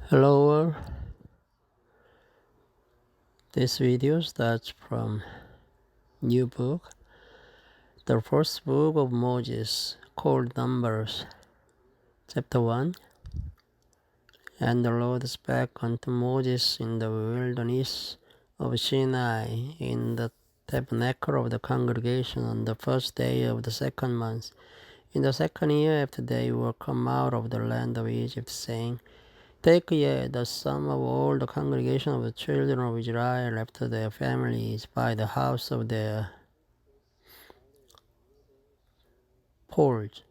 Hello all. This video starts from new book, the first book of Moses, called Numbers, chapter 1. And the Lord spake unto Moses in the wilderness of Sinai, in the tabernacle of the congregation, on the first day of the second month, in the second year after they were come out of the land of Egypt, saying, Take ye the sum of all the congregation of the children of Israel after their families by the house of their poles,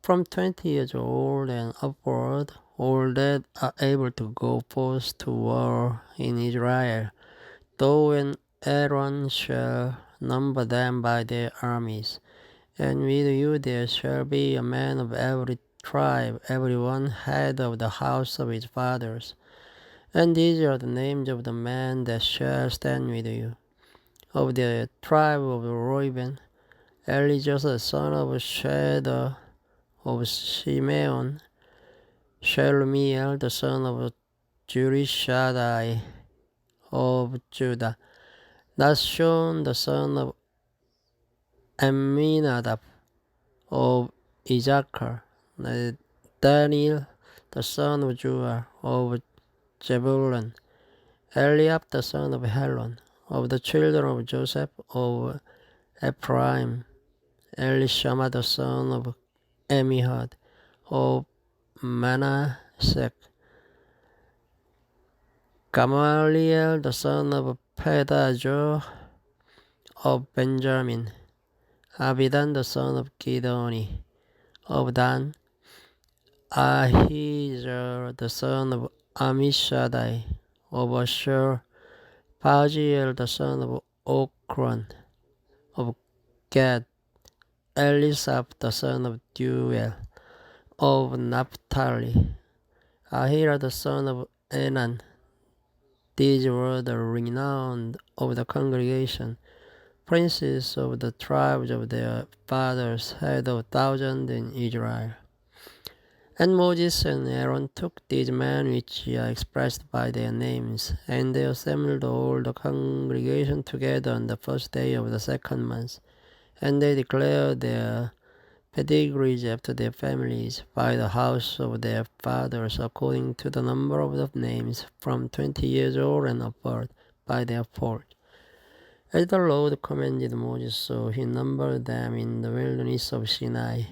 from 20 years old and upward, all that are able to go forth to war in Israel, though and Aaron shall number them by their armies. And with you there shall be a man of every tribe, every one head of the house of his fathers. And these are the names of the men that shall stand with you. Of the tribe of Reuben, Elijah the son of Shedar of Simeon, Shelumiel the son of Jurishadai of Judah, Nashon the son of Amminadab of Issachar, Daniel the son of Juah of Zebulun, Eliab the son of Helon, of the children of Joseph of Ephraim, Elishama the son of Amihud, of Manasseh, Gamaliel the son of Pedahzur of Benjamin, Abidan the son of Gidoni of Dan, Ahijah the son of Amishadai of Ashur, Pagiel the son of Okran of Gad, Elisaph the son of Duel of Naphtali, Ahira the son of Enan. These were the renowned of the congregation, princes of the tribes of their fathers, head of thousands in Israel. And Moses and Aaron took these men which are expressed by their names, and they assembled all the congregation together on the first day of the second month. And they declared their pedigrees after their families by the house of their fathers, according to the number of the names, from 20 years old and upward, by their fault. As the Lord commanded Moses, so he numbered them in the wilderness of Sinai.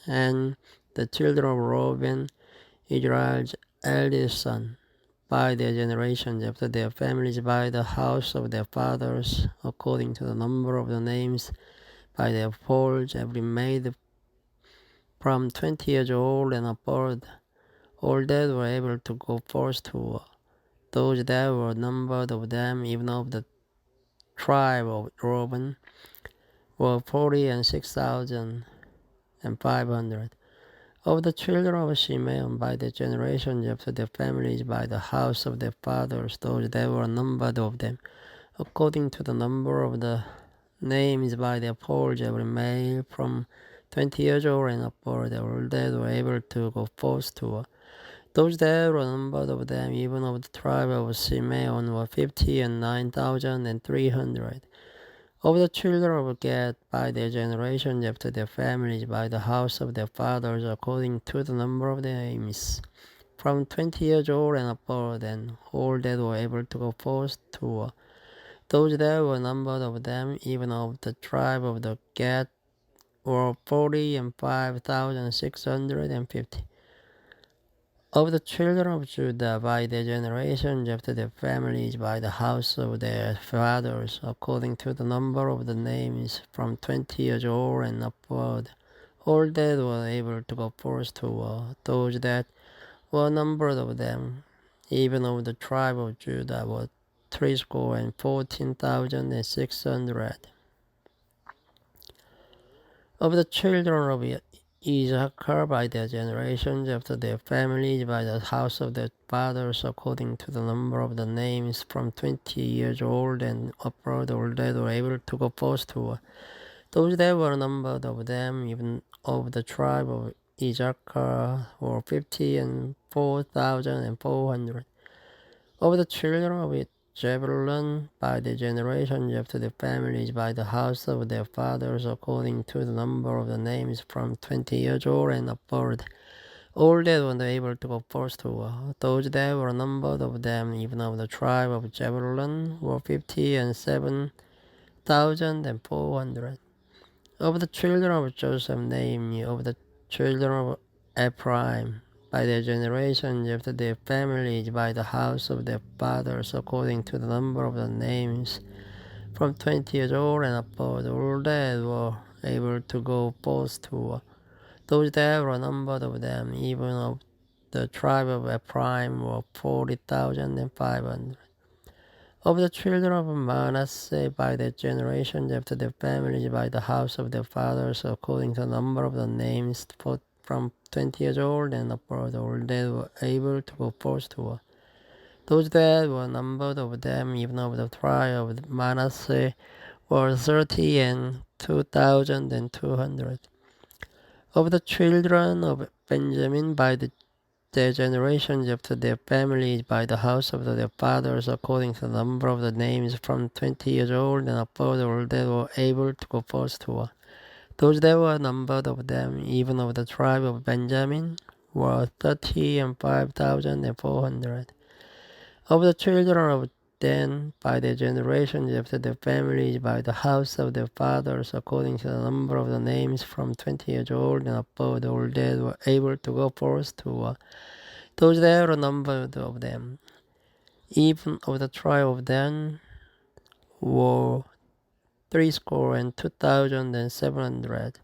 And the children of Reuben, Israel's eldest son, by their generations, after their families, by the house of their fathers, according to the number of the names, by their folds, every maid from 20 years old and upward, all that were able to go forth to war. Those that were numbered of them, even of the tribe of Reuben, were 46,500. Of the children of Simeon, by their generations, after their families, by the house of their fathers, those that were numbered of them, according to the number of the names, by their polls, every male from 20 years old and upward, all that were able to go forth to war. Those that were numbered of them, even of the tribe of Simeon, were 59,300. Of the children of Gad, by their generations, after their families, by the house of their fathers, according to the number of their names, from 20 years old and upward, and all that were able to go forth to war. Those that were numbered of them, even of the tribe of the Gad, were 45,650. Of the children of Judah, by their generations, after their families, by the house of their fathers, according to the number of the names, from 20 years old and upward, all that were able to go forth to war. Those that were numbered of them, even of the tribe of Judah, were 314,600. Of the children of Issachar, by their generations, after their families, by the house of their fathers, according to the number of the names, from 20 years old and upward, all that were able to go forth to war. Those that were numbered of them, even of the tribe of Issachar were 50 and 4,400. Of the children of Zebulun by the generations after the families by the house of their fathers according to the number of the names from 20 years old and upward. All that were able to go first to war. Those that were numbered of them, even of the tribe of Zebulun, were 50 and 7,400. Of the children of Joseph, namely, of the children of Ephraim, by their generations after their families, by the house of their fathers, according to the number of the names, from 20 years old and upward, all that were able to go forth to war. Those that were numbered of them, even of the tribe of Ephraim, were 40,500. Of the children of Manasseh by their generations after their families by the house of their fathers, according to the number of the names from 20 years old and upward, all that were able to go forth to war. Those that were numbered of them, even of the tribe of Manasseh, were 30 and 2,200. Of the children of Benjamin by their generations after their families by the house of their fathers, according to the number of the names from 20 years old and upward, all that were able to go forth to war. Those that were numbered of them, even of the tribe of Benjamin, were 30 and 5,400. Of the children of Dan by their generations after their families by the house of their fathers, according to the number of the names from 20 years old and upward, all that were able to go forth to war. Those that were numbered of them, even of the tribe of Dan, were 32,700.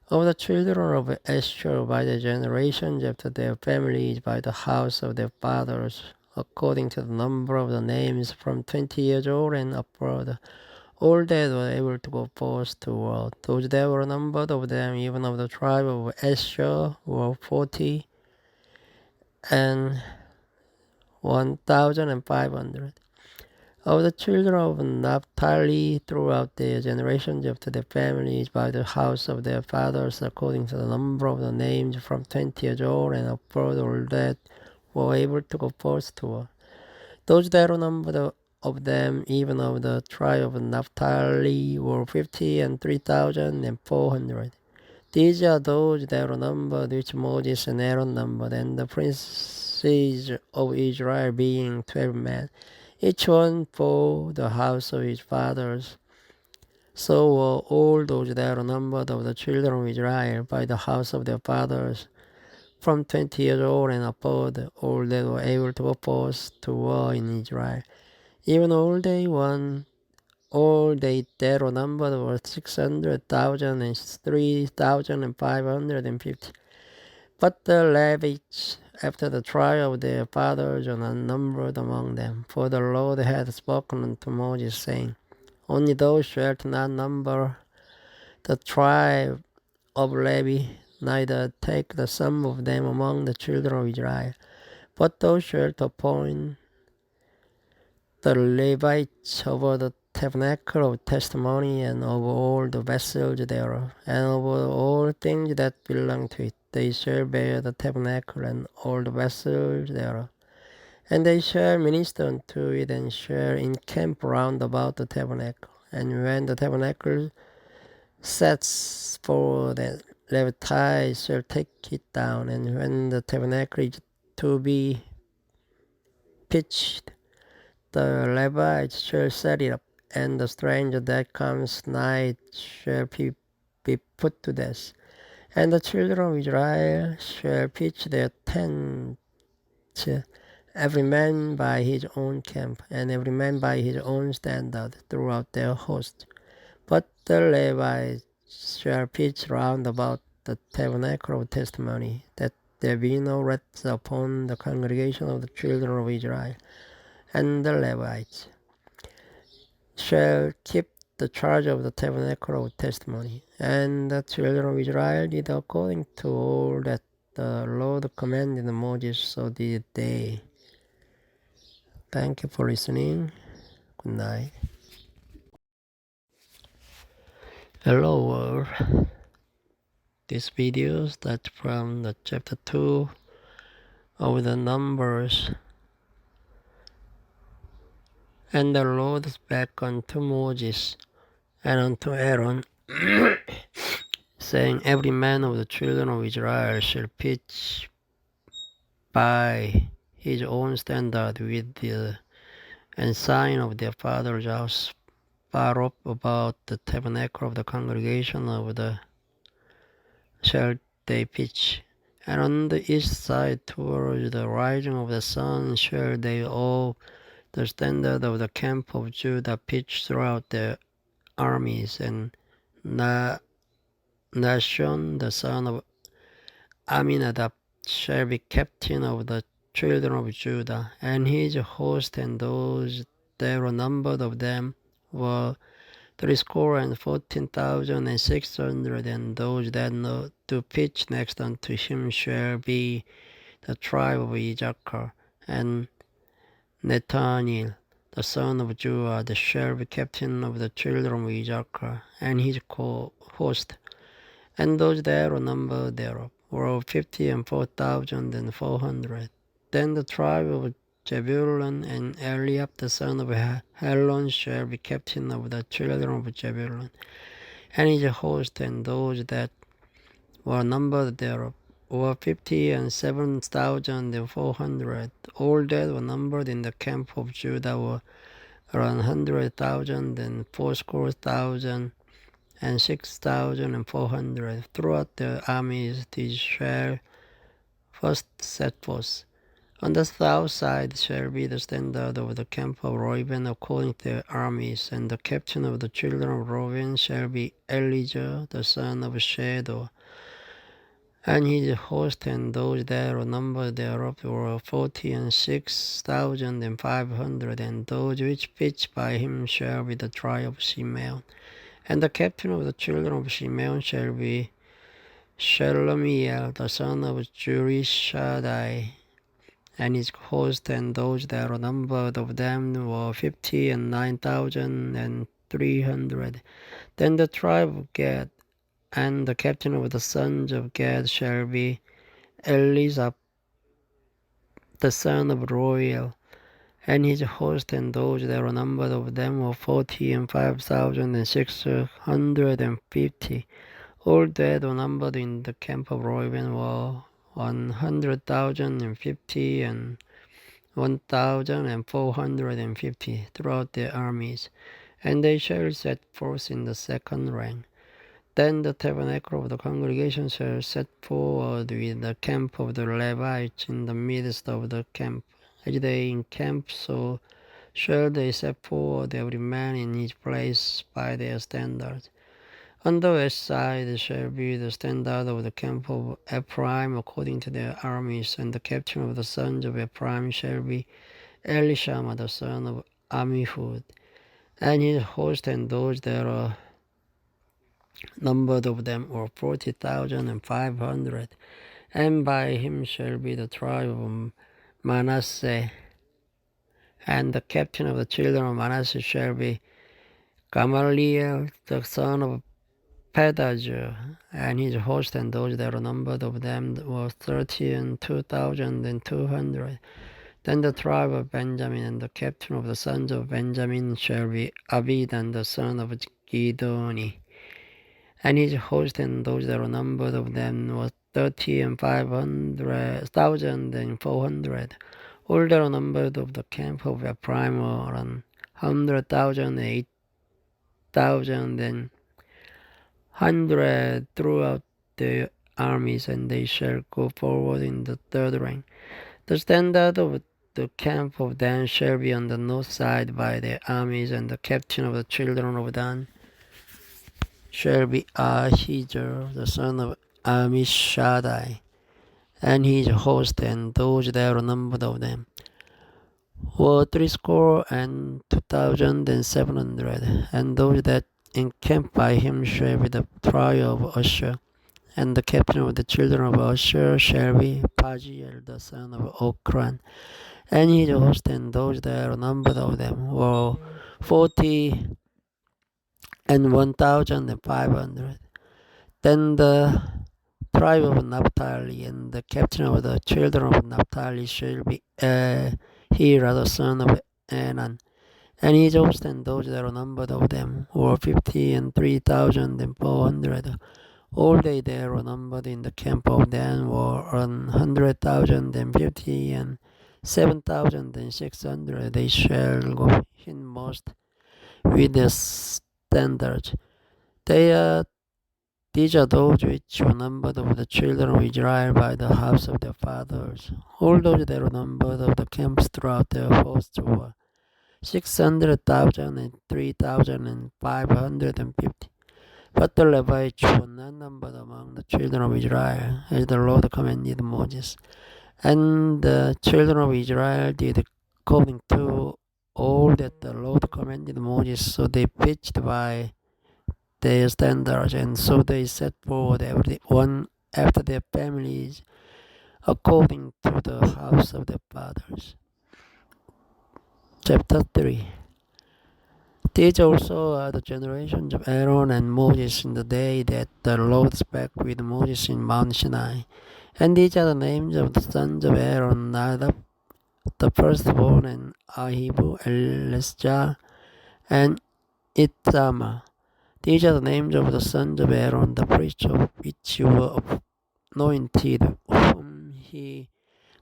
Of the children of Esther by their generations after their families by the house of their fathers, according to the number of the names from 20 years old and upward, all that were able to go forth to war. Those that were numbered of them, even of the tribe of Esther, were 40 and 1,500. Of the children of Naphtali throughout their generations after their families by the house of their fathers, according to the number of the names from 20 years old and upward, all that were able to go forth to war. Those that were numbered of them, even of the tribe of Naphtali, were 50 and 3,400. These are those that were numbered which Moses and Aaron numbered, and the princes of Israel being 12 men, each one for the house of his fathers. So were all those that were numbered of the children of Israel by the house of their fathers, from 20 years old and upward, all that were able to go forth to war in Israel. Even all they that were numbered were 600,000 and 3,550. But the Levites, after the trial of their fathers, are not numbered among them. For the Lord had spoken unto Moses, saying, Only thou shalt not number the tribe of Levi, neither take the sum of them among the children of Israel. But thou shalt appoint the Levites over the tabernacle of testimony, and over all the vessels thereof, and over all things that belong to it. They shall bear the tabernacle and all the vessels thereof. And they shall minister unto it, and shall encamp round about the tabernacle. And when the tabernacle sets for the Levites shall take it down, and when the tabernacle is to be pitched, the Levites shall set it up, and the stranger that comes nigh shall be put to death. And the children of Israel shall pitch their tents, every man by his own camp, and every man by his own standard, throughout their host. But the Levites shall pitch round about the tabernacle of testimony, that there be no rest upon the congregation of the children of Israel. And the Levites shall keep the charge of the tabernacle of testimony. And the children of Israel did according to all that the Lord commanded Moses, so did they. Thank you for listening. Good night. Hello world. this video starts from the chapter 2 of the Numbers. And the Lord spake unto Moses and unto Aaron, saying, Every man of the children of Israel shall pitch by his own standard with the ensign of their father's house far up about the tabernacle of the congregation of the shall they pitch. And on the east side towards the rising of the sun shall they all the standard of the camp of Judah pitch throughout the armies. And Nashon the son of Aminadab shall be captain of the children of Judah, and his host, and those that were numbered of them were 314,600, and those that know to pitch next unto him shall be the tribe of Issachar, and Nathaniel the son of Judah shall be captain of the children of Issachar, and his host, and those that were numbered thereof were 54,400. Then the tribe of Zebulun, and Eliab the son of Helon shall be captain of the children of Zebulun, and his host, and those that were numbered thereof were 57,400. All that were numbered in the camp of Judah were 100,000 and 80,000 and 6,400. Throughout the armies these shall first set forth. On the south side shall be the standard of the camp of Reuben according to their armies, and the captain of the children of Reuben shall be Elijah the son of Shedor, and his host, and those that were numbered thereof were 46,500, and those which pitched by him shall be the tribe of Simeon. And the captain of the children of Simeon shall be Shelomiel the son of Zurishaddai, and his host, and those that were numbered of them were 59,300. Then the tribe of Gad, and the captain of the sons of Gad shall be Elizab the son of Roel, and his host, and those that were numbered of them were 45,650. All that were numbered in the camp of Reuben were 100,050 and 1,450 throughout their armies, and they shall set forth in the second rank. Then the tabernacle of the congregation shall set forward with the camp of the Levites in the midst of the camp. As they encamp, so shall they set forward every man in his place by their standards. On the west side shall be the standard of the camp of Ephraim according to their armies, and the captain of the sons of Ephraim shall be Elishama the son of Ammihud, and his host, and those that are numbered of them were 40,500, and by him shall be the tribe of Manasseh, and the captain of the children of Manasseh shall be Gamaliel the son of Pedazur, and his host, and those that were numbered of them were 32,200. Then the tribe of Benjamin, and the captain of the sons of Benjamin shall be Abidan the son of Gidoni, and his host, and those that were numbered of them were 30,400. All that were numbered of the camp of Ephraim were 100,000, 8,000, and 100 throughout the armies, and they shall go forward in the third rank. The standard of the camp of Dan shall be on the north side by their armies, and the captain of the children of Dan shall be Ahijah the son of Ammishaddai, and his host, and those that were numbered of them were 302,700, and those that encamped by him shall be the tribe of Asher, and the captain of the children of Asher shall be Pagiel the son of Okran, and his host, and those that were numbered of them were 41,500. Then the tribe of Naphtali, and the captain of the children of Naphtali shall be Hira, the son of Enan. And his host and those that are numbered of them were 50 and 3,400. All they that were numbered in the camp of Dan were 100,050 and 7,600. They shall go hinmost with the standards. These are those which were numbered of the children of Israel by the house of their fathers. All those that were numbered of the camps throughout their hosts were 600,000 and 3,550. But the Levites were not numbered among the children of Israel, as the Lord commanded Moses. And the children of Israel did according to all that the Lord commanded Moses, so they pitched by their standards, and so they set forward every one after their families, according to the house of their fathers. Chapter 3. These also are the generations of Aaron and Moses in the day that the Lord spake with Moses in Mount Sinai. And these are the names of the sons of Aaron: Nadab, the firstborn, and Ahibu, Eleazar, and Ithamar. These are the names of the sons of Aaron, the priests, of which were anointed, whom he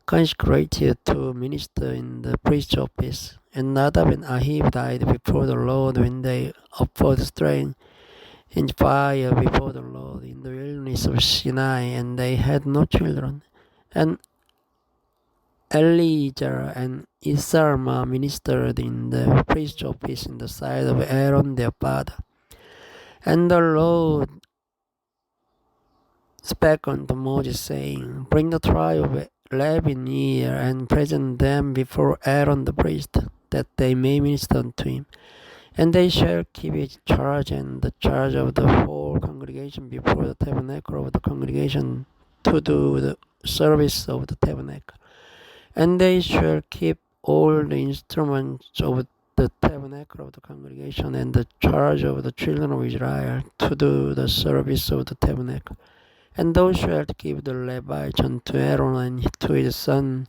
consecrated to minister in the priest's office. And Nadab and Ahibu died before the Lord when they offered strain in fire before the Lord in the wilderness of Sinai, and they had no children. And Eleazar and Ithamar ministered in the priest's office in the sight of Aaron their father. And the Lord spake unto Moses, saying, Bring the tribe of Levi near, and present them before Aaron the priest, that they may minister unto him. And they shall keep his charge and the charge of the whole congregation before the tabernacle of the congregation, to do the service of the tabernacle. And they shall keep all the instruments of the tabernacle of the congregation, and the charge of the children of Israel, to do the service of the tabernacle. And thou shalt give the Levites unto Aaron and to his son.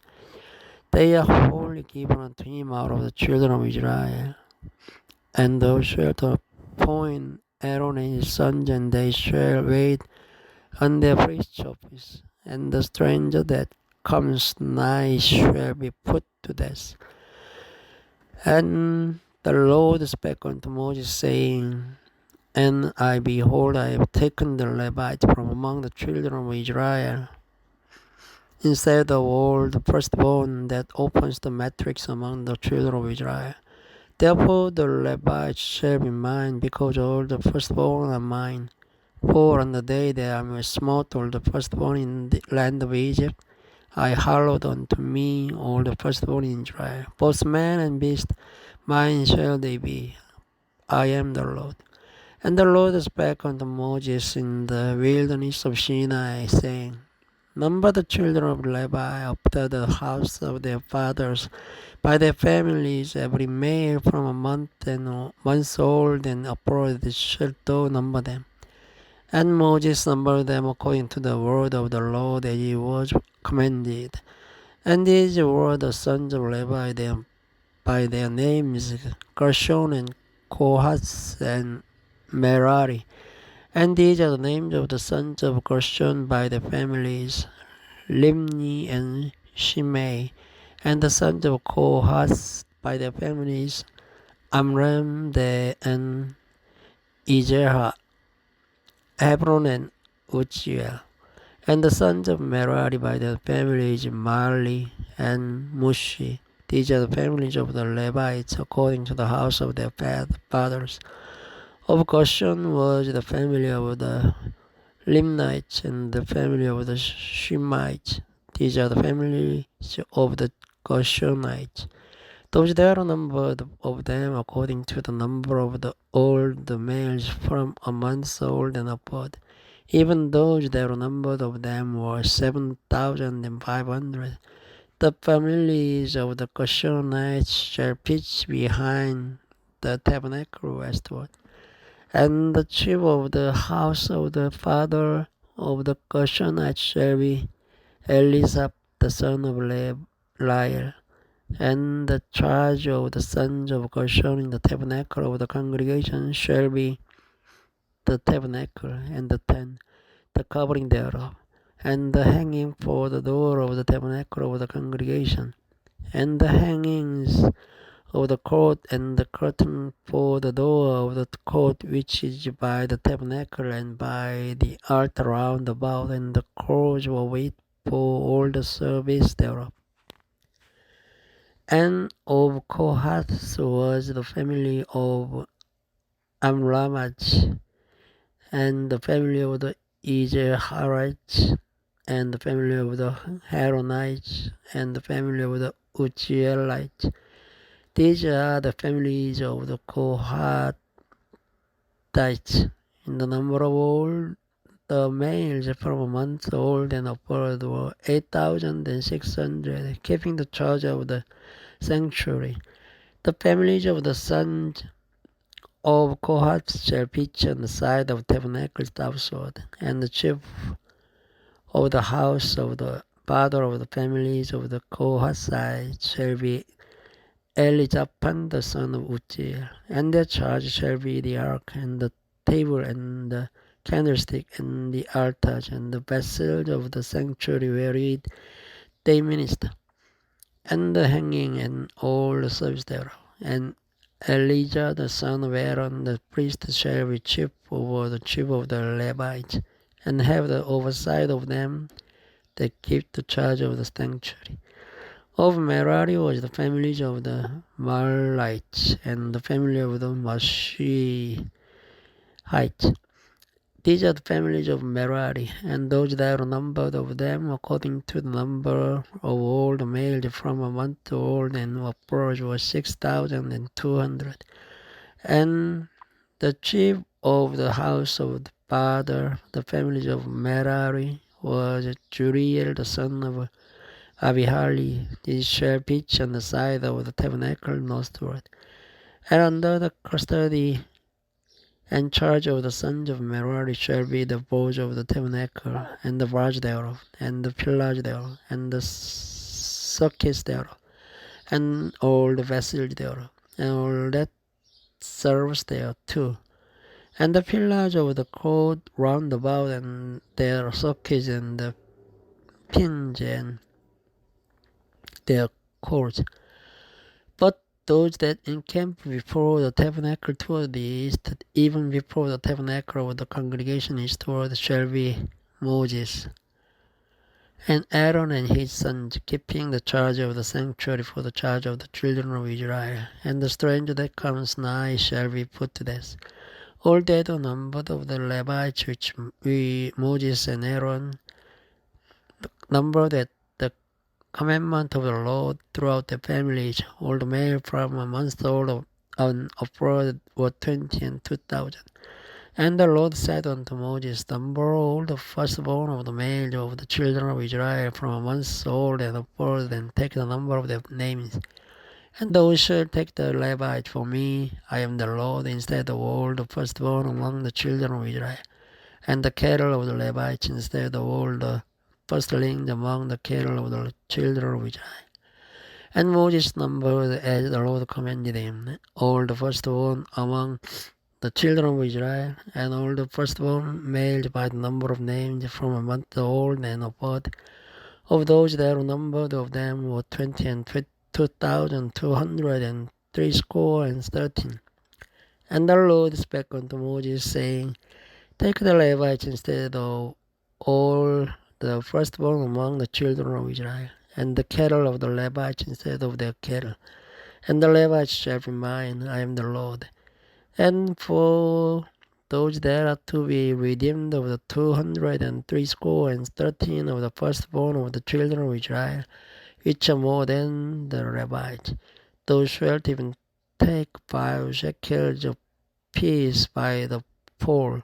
They are wholly given unto him out of the children of Israel. And thou shalt appoint Aaron and his sons, and they shall wait on their priest's office. And the stranger that comes nigh shall be put to death. And the Lord spake unto Moses, saying, And I, behold, I have taken the Levite from among the children of Israel, instead of all the firstborn that opens the matrix among the children of Israel. Therefore the Levites shall be mine, because all the firstborn are mine. For on the day that I smote all the firstborn in the land of Egypt, I hallowed unto me all the firstborn in Israel. Both man and beast, mine shall they be. I am the Lord. And the Lord spake unto Moses in the wilderness of Sinai, saying, Number the children of Levi after the house of their fathers, by their families, every male from a month old and upward shalt thou number them. And Moses numbered them according to the word of the Lord, as he was commanded. And these were the sons of Levi by their names, Gershon and Kohath and Merari. And these are the names of the sons of Gershon by their families, Limni and Shimei. And the sons of Kohath by their families, Amram and Izerah, Hebron and Uziel. And the sons of Merari by their families, Mali and Mushi. These are the families of the Levites according to the house of their fathers. Of Gershon was the family of the Limnites, and the family of the Shemites. These are the families of the Gershonites. Those that are numbered of them according to the number of all the males from a month old and upward. Even those that were numbered of them were 7,500. The families of the Gershonites shall pitch behind the tabernacle westward. And the chief of the house of the father of the Gershonites shall be Eliasaph the son of Lael, and the charge of the sons of Gershon in the tabernacle of the congregation shall be the tabernacle and the tent, the covering thereof, and the hanging for the door of the tabernacle of the congregation, and the hangings of the court, and the curtain for the door of the court which is by the tabernacle and by the altar round about, and the cords of it for all the service thereof. And of Kohath was the family of Amramaj, and the family of the Izharites, and the family of the Haronites, and the family of the Uzielites. These are the families of the Kohathites. In the number of all the males from a month old and upward were 8,600, keeping the charge of the sanctuary. The families of the sons of Kohath shall pitch on the side of the tabernacle southward, and the chief of the house of the father of the families of the Kohathites shall be Elizaphan the son of Uzziel, and their charge shall be the ark, and the table, and the candlestick, and the altars, and the vessels of the sanctuary wherein they minister, and the hanging, and all the service thereof. And Elijah the son of Aaron the priest shall be chief over the chief of the Levites, and have the oversight of them that keep the charge of the sanctuary. Of Merari was the families of the Mahlites, and the family of the Mashihites. These are the families of Merari, and those that are numbered of them according to the number of all the males from a month old and upwards was 6,200. And the chief of the house of the father, the families of Merari, was Juriel the son of Abihali. These shall pitch on the side of the tabernacle northward. And under the custody and charge of the sons of Merari shall be the boughs of the tabernacle, and the bars thereof, and the pillars thereof, and the sockets thereof, and all the vessels thereof, and all that serves there too. And the pillars of the court round about, and their sockets, and the pins, and their cords. But those that encamp before the tabernacle toward the east, even before the tabernacle of the congregation eastward, shall be Moses, and Aaron and his sons, keeping the charge of the sanctuary for the charge of the children of Israel. And the stranger that comes nigh shall be put to death. All that are numbered of the Levites, which Moses and Aaron numbered at the commandment of the Lord throughout the families, all the male from a month old and upward were 22,000. And the Lord said unto Moses, number all the firstborn of the male of the children of Israel from a month old and upward, and take the number of their names. And thou shalt take the Levite for me, I am the Lord, instead of all the firstborn among the children of Israel, and the cattle of the Levites instead of all the firstlings among the cattle of the children of Israel. And Moses numbered as the Lord commanded him all the firstborn among the children of Israel, and all the firstborn males by the number of names from a month old and upward. Of those that were numbered of them were 22,213. And the Lord spake unto Moses, saying, take the Levites instead of all the firstborn among the children of Israel, and the cattle of the Levites instead of their cattle. And the Levites shall be mine, I am the Lord. And for those that are to be redeemed of the 213 of the firstborn of the children of Israel, which are more than the Levites, thou shalt even take 5 shekels of peace by the pole.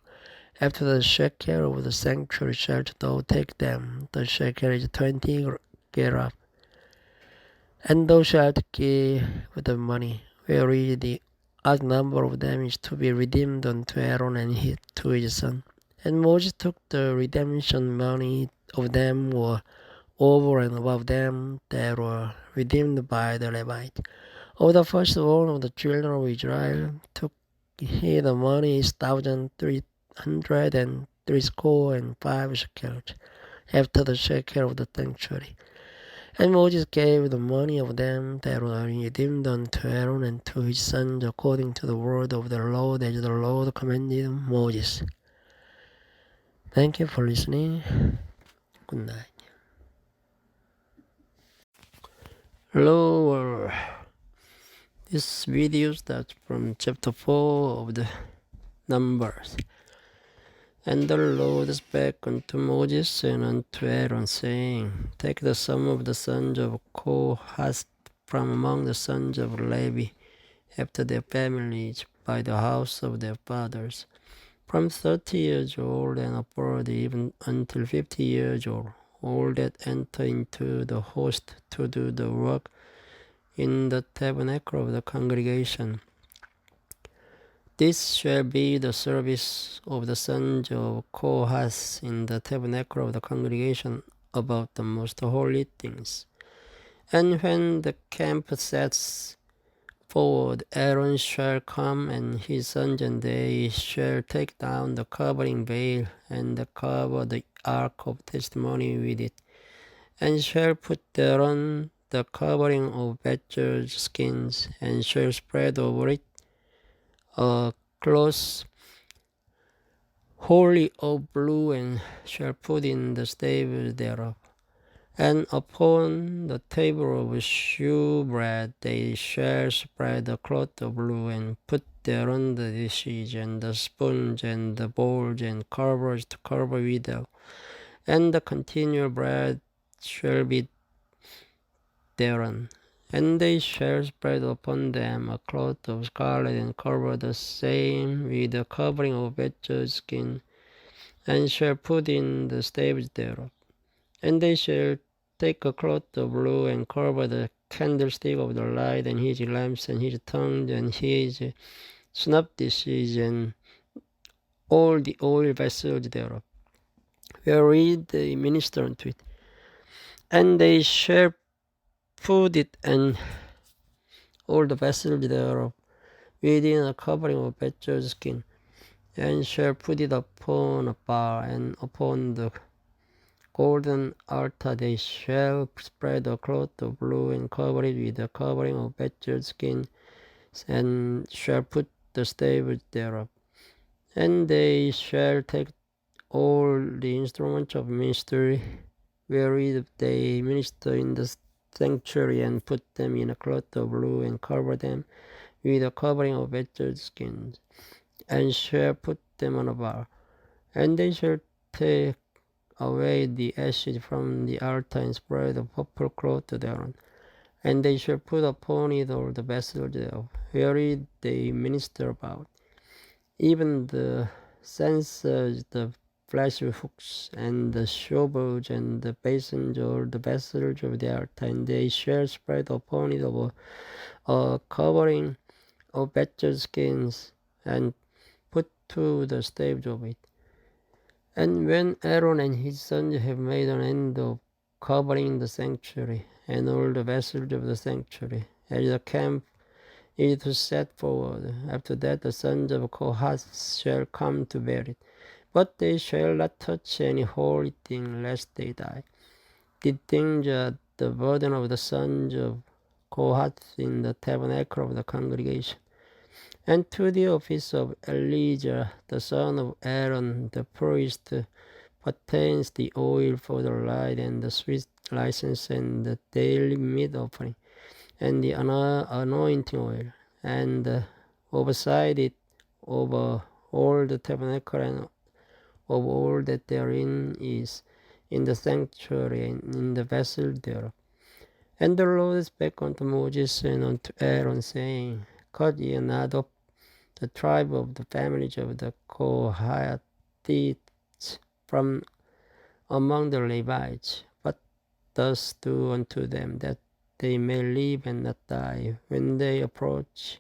After the shekel of the sanctuary shalt thou take them. The shekel is 20 gerah. And thou shalt give the money, wherein the odd number of them is to be redeemed unto Aaron and to his son. And Moses took the redemption money of them were over and above them that were redeemed by the Levite. Of the firstborn of the children of Israel took he the money 1,365 shekels, after the shekel of the sanctuary. And Moses gave the money of them that were redeemed unto Aaron and to his sons according to the word of the Lord, as the Lord commanded Moses. Thank you for listening. Good night. Hello, this video starts from chapter 4 of the Numbers. And the Lord spake unto Moses and unto Aaron, saying, Take the sum of the sons of Kohath from among the sons of Levi, after their families, by the house of their fathers, from 30 years old and upward, even until 50 years old, all that enter into the host to do the work in the tabernacle of the congregation. This shall be the service of the sons of Kohath in the tabernacle of the congregation about the most holy things. And when the camp sets forward, Aaron shall come and his sons, and they shall take down the covering veil and cover the ark of testimony with it, and shall put thereon the covering of badgers' skins, and shall spread over it a cloth wholly of blue, and shall put in the staves thereof. And upon the table of shewbread they shall spread a cloth of blue, and put thereon the dishes, and the spoons, and the bowls, and covers to cover withal. And the continual bread shall be thereon. And they shall spread upon them a cloth of scarlet, and cover the same with a covering of badger's skin, and shall put in the staves thereof. And they shall take a cloth of blue, and cover the candlestick of the light, and his lamps, and his tongues, and his snuff dishes, and all the oil vessels thereof, wherein they minister unto it. And they shall put it and all the vessels thereof within a covering of badger's skin, and shall put it upon a bar, and upon the golden altar they shall spread a cloth of blue, and cover it with a covering of badger's skin, and shall put the staves thereof. And they shall take all the instruments of ministry wherewith they minister in the sanctuary, and put them in a cloth of blue, and cover them with a covering of badger's skins, and shall put them on a bar. And they shall take away the ashes from the altar, and spread a purple cloth thereon. And they shall put upon it all the vessels thereof, wherein they minister about, even the censers, the flesh hooks, and the shovels, and the basins, or the vessels of the altar. And they shall spread upon it a covering of badger skins, and put to the staves of it. And when Aaron and his sons have made an end of covering the sanctuary, and all the vessels of the sanctuary, as the camp is to set forward, after that the sons of Kohath shall come to bear it. But they shall not touch any holy thing, lest they die. These things are the burden of the sons of Kohath in the tabernacle of the congregation. And to the office of Elijah, the son of Aaron, the priest, pertains the oil for the light, and the sweet license, and the daily meat offering, and the anointing oil, and oversight it over all the tabernacle, and of all that therein is, in the sanctuary, and in the vessel thereof. And the Lord spake unto Moses and unto Aaron, saying, Cut ye not off the tribe of the families of the Kohathites from among the Levites, but thus do unto them, that they may live and not die, when they approach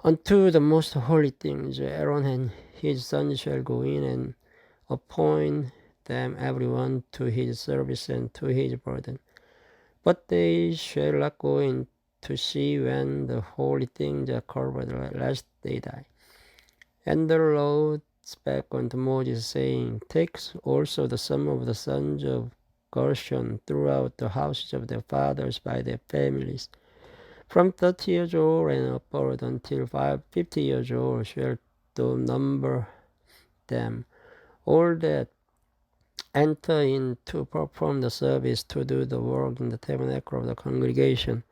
Unto the most holy things, Aaron and his sons shall go in and appoint them everyone to his service and to his burden. But they shall not go in to see when the holy things are covered, lest they die. And the Lord spake unto Moses, saying, Take also the sum of the sons of Gershon throughout the houses of their fathers by their families, from 30 years old and upward until 50 years old shalt thou number them, all that enter in to perform the service, to do the work in the tabernacle of the congregation.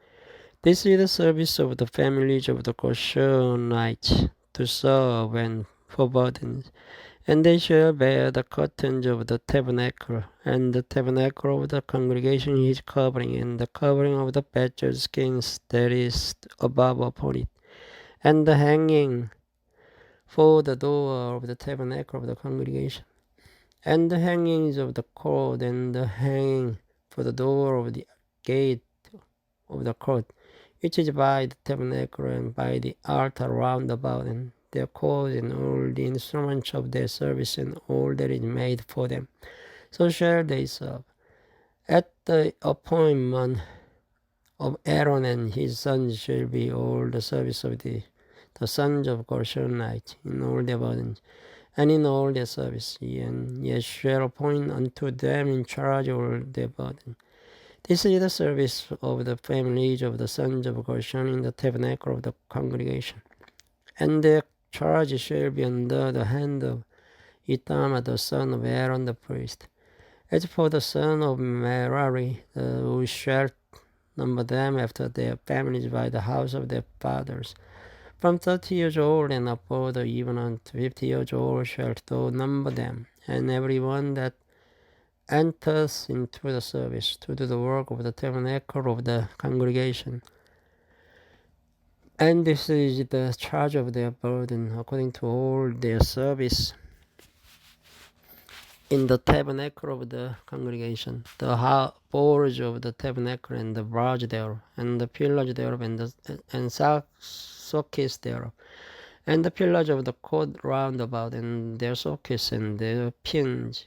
This is the service of the families of the Gershonites, to serve and for burdens. And they shall bear the curtains of the tabernacle, and the tabernacle of the congregation his covering, and the covering of the badger skins that is above upon it, and the hanging for the door of the tabernacle of the congregation, and the hangings of the cord, and the hanging for the door of the gate of the court, which is by the tabernacle and by the altar round about, and their cords and all the instruments of their service and all that is made for them. So shall they serve. At the appointment of Aaron and his sons shall be all the service of the sons of Gershonites in all their burdens and in all their service, and ye shall appoint unto them in charge all their burden. This is the service of the families of the sons of Gershon in the tabernacle of the congregation. And their charge shall be under the hand of Ithamar the son of Aaron the priest. As for the son of Merari, who shall number them after their families by the house of their fathers, from 30 years old and upward, even unto 50 years old, shalt thou number them, and every one that enters into the service to do the work of the tabernacle of the congregation. And this is the charge of their burden, according to all their service in the tabernacle of the congregation, the boards of the tabernacle and the bars thereof, and the pillars thereof, and sockets thereof, and the pillars of the court round about, and their sockets and their pins,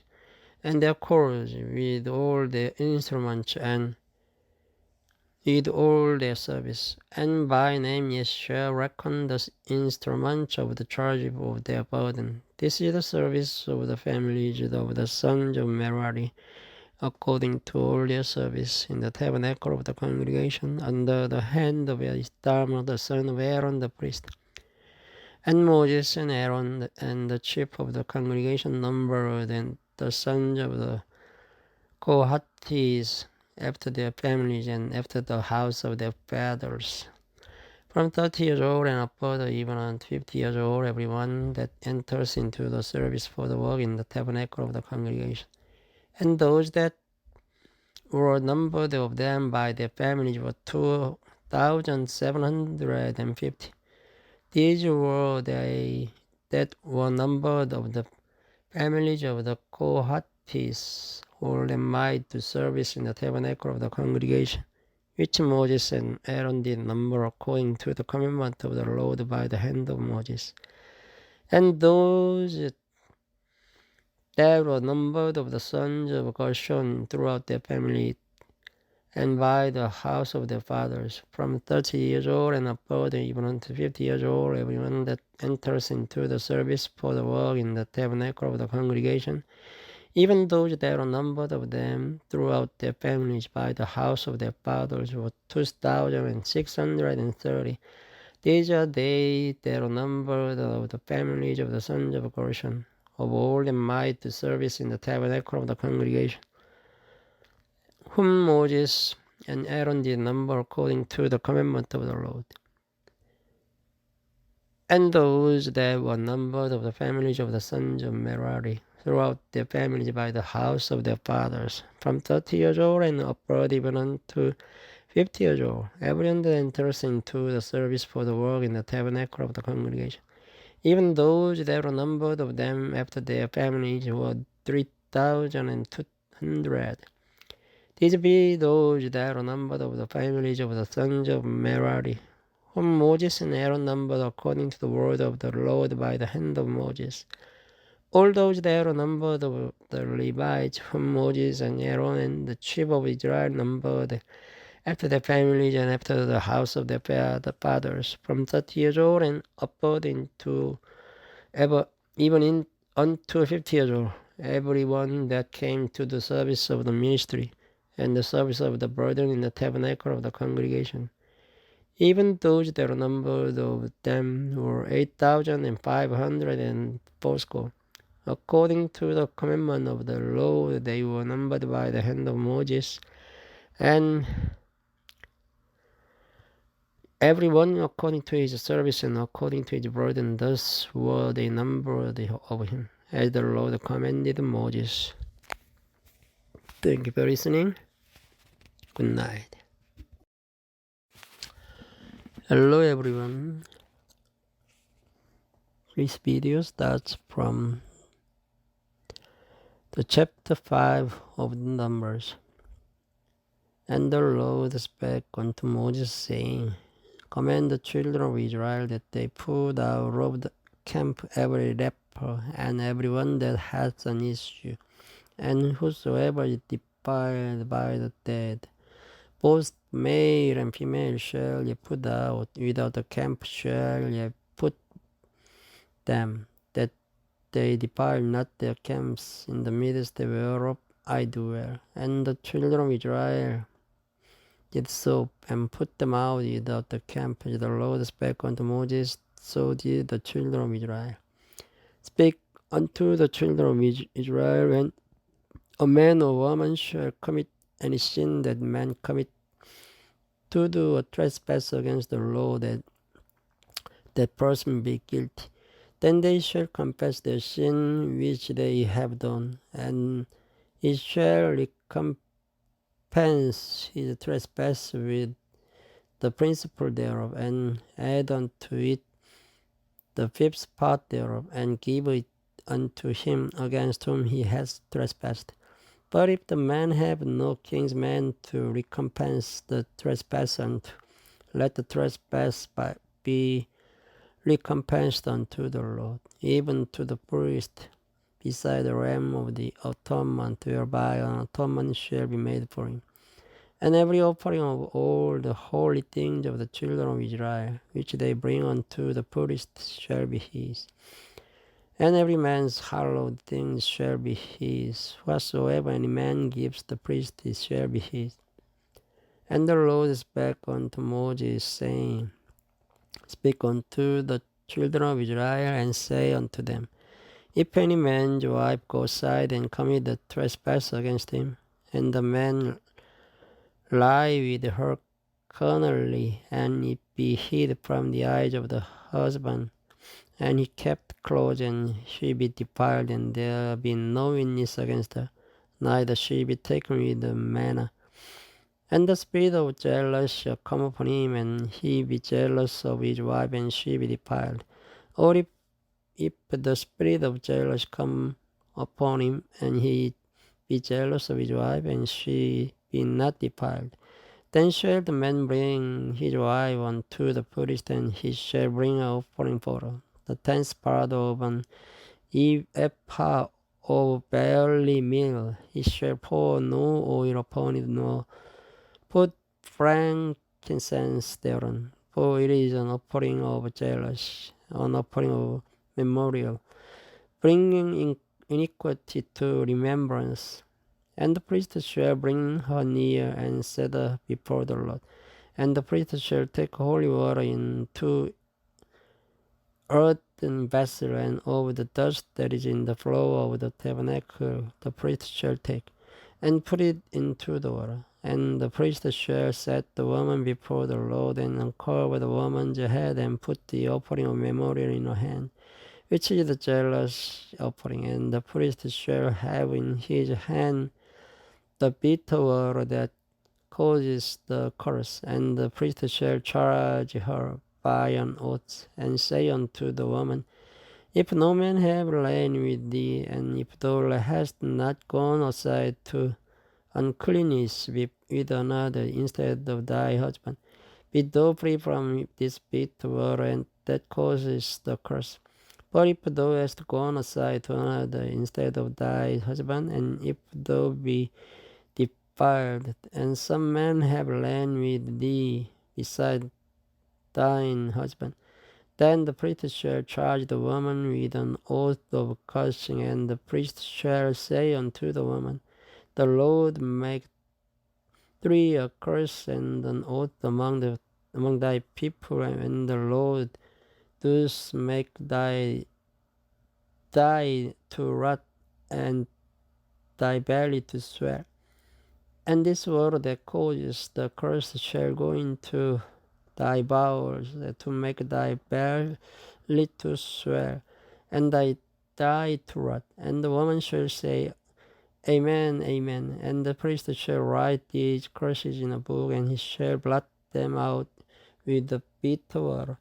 and their cords, with all their instruments, and with all their service. And by name ye shall reckon the instruments of the charge of their burden. This is the service of the families of the sons of Merari, according to all their service in the tabernacle of the congregation, under the hand of Ithamar the son of Aaron the priest. And Moses and Aaron and the chief of the congregation numbered and the sons of the Kohathites after their families and after the house of their fathers, from 30 years old and upward, even unto 50 years old, everyone that enters into the service for the work in the tabernacle of the congregation. And those that were numbered of them by their families were 2,750. These were they that were numbered of the families of the Kohathites, all them might to service in the tabernacle of the congregation, which Moses and Aaron did number according to the commandment of the Lord by the hand of Moses. And those that were numbered of the sons of Gershon throughout their family, and by the house of their fathers, from 30 years old and upward, even unto 50 years old, everyone that enters into the service for the work in the tabernacle of the congregation, even those that are numbered of them throughout their families by the house of their fathers were 2,630. These are they that are numbered of the families of the sons of Gershon, of all them might to service in the tabernacle of the congregation, whom Moses and Aaron did number according to the commandment of the Lord. And those that were numbered of the families of the sons of Merari throughout their families by the house of their fathers, from 30 years old and upward, even unto 50 years old, everyone that enters into the service for the work in the tabernacle of the congregation, even those that were numbered of them after their families were 3,200. These be those that are numbered of the families of the sons of Merari, whom Moses and Aaron numbered according to the word of the Lord by the hand of Moses. All those that Aaron numbered of the Levites, whom Moses and Aaron and the chief of Israel numbered, after their families and after the house of their fathers, from 30 years old and upward into even in unto 50 years old, everyone that came to the service of the ministry and the service of the burden in the tabernacle of the congregation. Even those that are numbered of them were 8,500 fourscore. According to the commandment of the Lord, they were numbered by the hand of Moses, and everyone according to his service and according to his burden. Thus were they numbered of him, as the Lord commanded Moses. Thank you for listening. Good night. Hello everyone. This video starts from the chapter 5 of the Numbers. And the Lord spake unto Moses, saying, Command the children of Israel that they put out of the camp every leper, and every one that hath an issue, and whosoever is defiled by the dead. Both male and female shall ye put out, without the camp shall ye put them, that they defile not their camps, in the midst whereof I dwell. And the children of Israel did so, and put them out without the camp, as the Lord spake unto Moses, so did the children of Israel. Speak unto the children of Israel, when a man or woman shall commit any sin that man commit, to do a trespass against the law, that person be guilty. Then they shall confess their sin which they have done, and it shall recompense his trespass with the principal thereof, and add unto it the fifth part thereof, and give it unto him against whom he has trespassed. But if the man have no kinsman to recompense the trespass unto, let the trespass be recompensed unto the Lord, even to the priest, beside the ram of the atonement, whereby an atonement shall be made for him. And every offering of all the holy things of the children of Israel, which they bring unto the priest, shall be his. And every man's hallowed things shall be his. Whatsoever any man gives the priest, it shall be his. And the Lord spake unto Moses, saying, Speak unto the children of Israel, and say unto them, If any man's wife go aside and commit a trespass against him, and the man lie with her carnally, and it be hid from the eyes of the husband, and he kept close, and she be defiled, and there be no witness against her, neither she be taken with the manner. And the spirit of jealousy shall come upon him, and he be jealous of his wife, and she be defiled. Or if the spirit of jealousy come upon him, and he be jealous of his wife, and she be not defiled, then shall the man bring his wife unto the priest, and he shall bring an offering for her, the 10th part of an ephah of barley meal. He shall pour no oil upon it, nor put frankincense thereon, for it is an offering of jealousy, an offering of memorial, bringing iniquity to remembrance. And the priest shall bring her near, and set her before the Lord. And the priest shall take holy water into earthen vessel, and of the dust that is in the floor of the tabernacle the priest shall take, and put it into the water. And the priest shall set the woman before the Lord, and uncover the woman's head, and put the offering of memorial in her hand, which is the jealous offering. And the priest shall have in his hand the bitter water that causes the curse. And the priest shall charge her by an oath, and say unto the woman, If no man have lain with thee, and if thou hast not gone aside to uncleanness with another instead of thy husband, be thou free from this bitter word, and that causes the curse. But if thou hast gone aside to another instead of thy husband, and if thou be defiled, and some men have lain with thee beside thine husband, then the priest shall charge the woman with an oath of cursing, and the priest shall say unto the woman, The Lord make thee a curse and an oath among thy people, and the Lord does make thy to rot and thy belly to swell. And this word that causes the curse shall go into thy bowels, to make thy belly to swell, and thy thigh to rot. And the woman shall say, Amen, amen. And the priest shall write these curses in a book, and he shall blot them out with the bitter water.